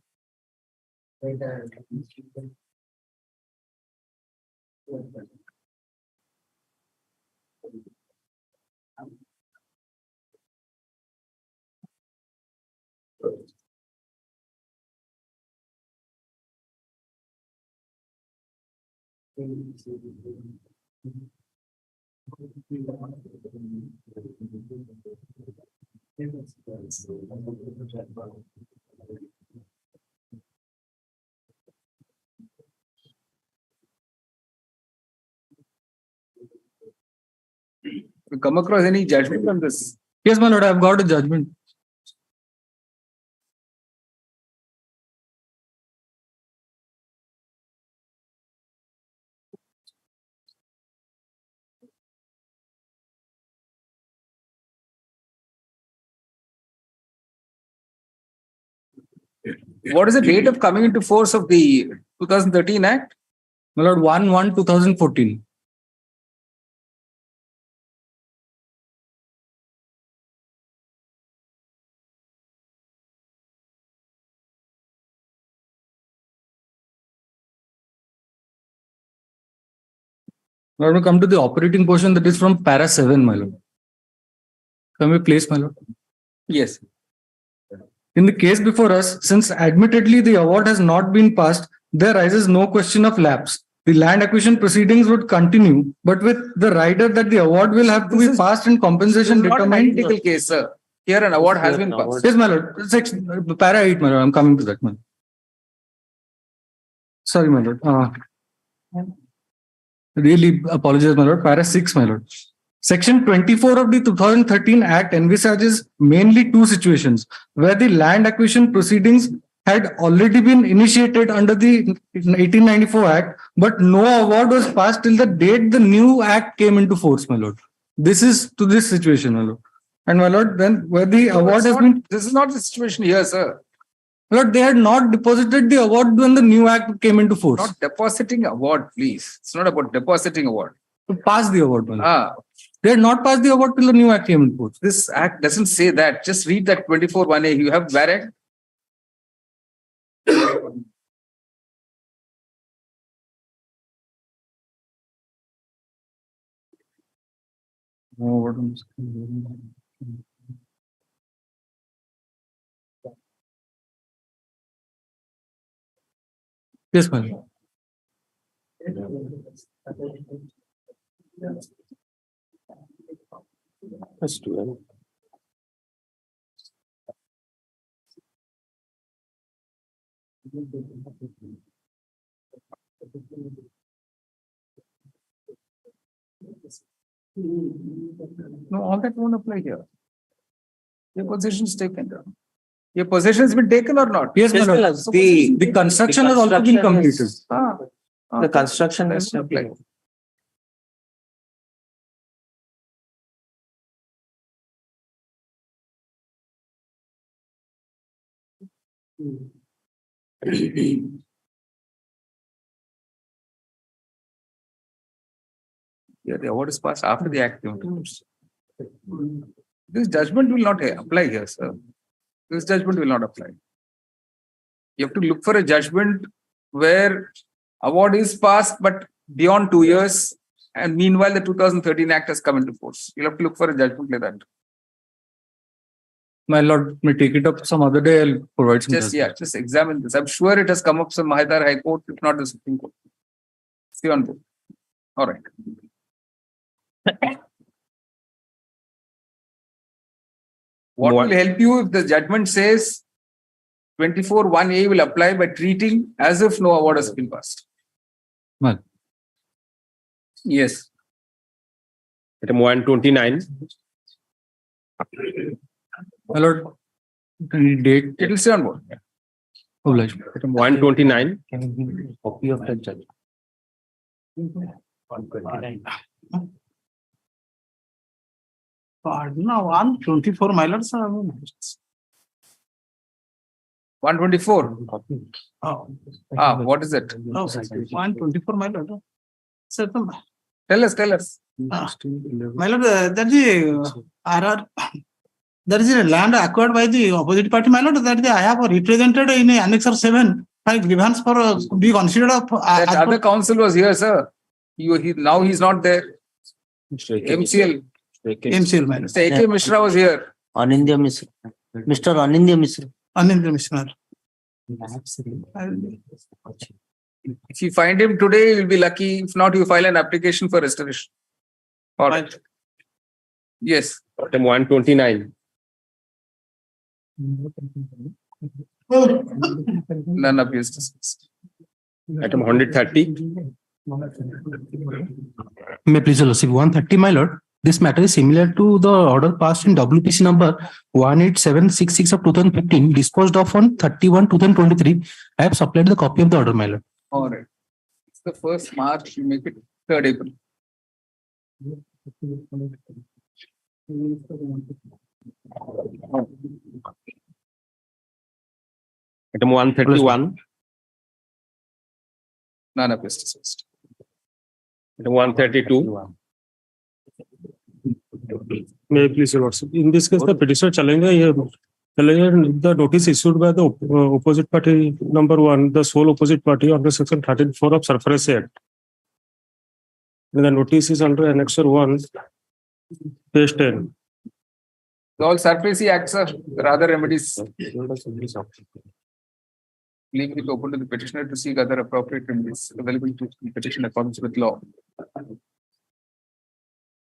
You come across any judgment on this? Yes, my lord, I have got a judgment. What is the date of coming into force of the 2013 Act? My lord, 1/1/2014. Now to come to the operating portion, that is from para 7, my lord. Can we place, my lord? Yes. In the case before us, since admittedly the award has not been passed, there arises no question of lapse. The land acquisition proceedings would continue, but with the rider that the award will have to be passed and compensation Not an determined. identical case, sir. Here an award has been passed. Yes, my lord. Para 8, my lord. I'm coming to that, my lord. Sorry, my lord. Really apologize, my lord. Para 6, my lord. Section 24 of the 2013 Act envisages mainly two situations where the land acquisition proceedings had already been initiated under the 1894 Act, but no award was passed till the date the new Act came into force, my lord. This is to this situation, my lord. And my lord, then where the award has been... This is not the situation here, sir. My lord, they had not deposited the award when the new Act came into force. Not depositing award, please. It's not about depositing award. To pass the award, my lord. They had not passed the award till the new Act came into force. This Act doesn't say that. Just read that 24(1)(a). You have wherein? Yes, my lord. That's 12. No, all that won't apply here. Your possession is taken. Your possession has been taken or not? Yes, my lord. The construction has also been completed. The construction is applied. Yeah, the award is passed after the Act came into force. This judgment will not apply here, sir. This judgment will not apply. You have to look for a judgment where award is passed, but beyond 2 years, and meanwhile the 2013 Act has come into force. You'll have to look for a judgment like that. My lord, may take it up some other day. I'll provide some judgment. Just examine this. I'm sure it has come up some either High Court, if not the Supreme Court. See on board. All right. What will help you if the judgment says 24(1)(a) will apply by treating as if no award has been passed. Well. Yes. Item 129. My lord, date. It will stay on board. Obliged. Item 129. Can you give me a copy of the judgment? 129. No, 124, my lord, sir. 124. What is it? No, 124, my lord. Sir, Tell us. my lord, that is RR. There is a land acquired by the opposite party, my lord, that I have represented in Annexure 7. My grievance for be considered of. That other counsel was here, sir. Now he's not there. MCL. MCL, my lord. Mr. A.K. Mishra was here. Anindya Mishra. Mr. Anindya Mishra. Anindya Mishra. If you find him today, you'll be lucky. If not, you file an application for restoration. All right. Yes. Item 129. None appears dismissed. Item 130. May please receive 130, my lord. This matter is similar to the order passed in WPC number 18766 of 2015, disposed of on 31/2023. I have supplied the copy of the order, my lord. All right. It's the 1st March, you make it 3rd April. Item 131. None appears dismissed. Item 132. May I please, Your Lordship. In this case, the petitioner challenging the notice issued by the opposite party number 1, the sole opposite party under section 13(4) of Surface Act. The notice is under Annexure 1, page 10. All surface acts are rather remedies. Leaving it open to the petitioner to seek other appropriate remedies available to the petition in accordance with law.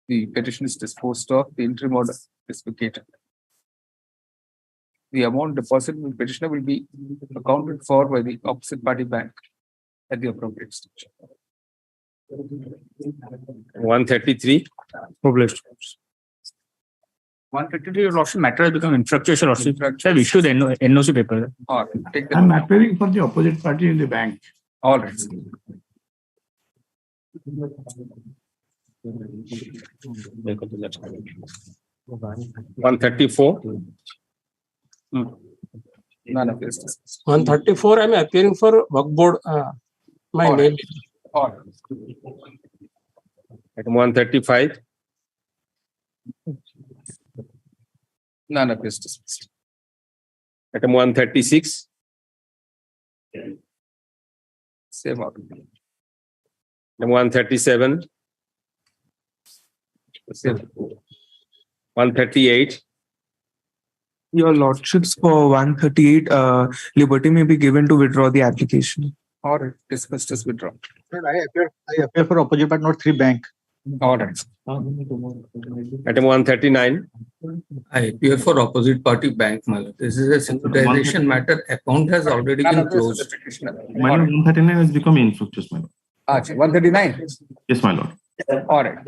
The petition is disposed of, the interim order is vacated. The amount deposited in the petitioner will be accounted for by the opposite party bank at the appropriate stage. 133. Published. 153, Your Lordship, matter has become infructuous, Your Lordship. Have issued the NOC paper. I'm appearing for the opposite party in the bank. All right. 134. None of this. 134, I am appearing for work board. My name. All right. Item 135. None of this dismissed. Item 136. Same order. Item 137. 138. Your Lordships, for 138, liberty may be given to withdraw the application. All right, dismissed as withdrawn. I appear for opposite but not 3 bank. All right. Item 139. I appear for opposite party bank, my lord. This is a securitization matter. Account has already been closed. My lord, 139 has become infructuous, my lord. 139. Yes, my lord. All right.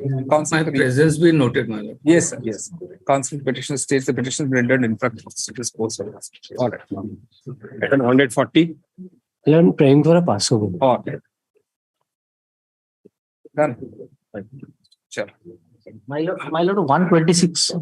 My presence be noted, my lord. Yes, sir. Yes. Counsel petitioner states the petition is rendered infructuous. All right. Item 140. I am praying for a Passover. All right. Done. Sure. My lord, 126.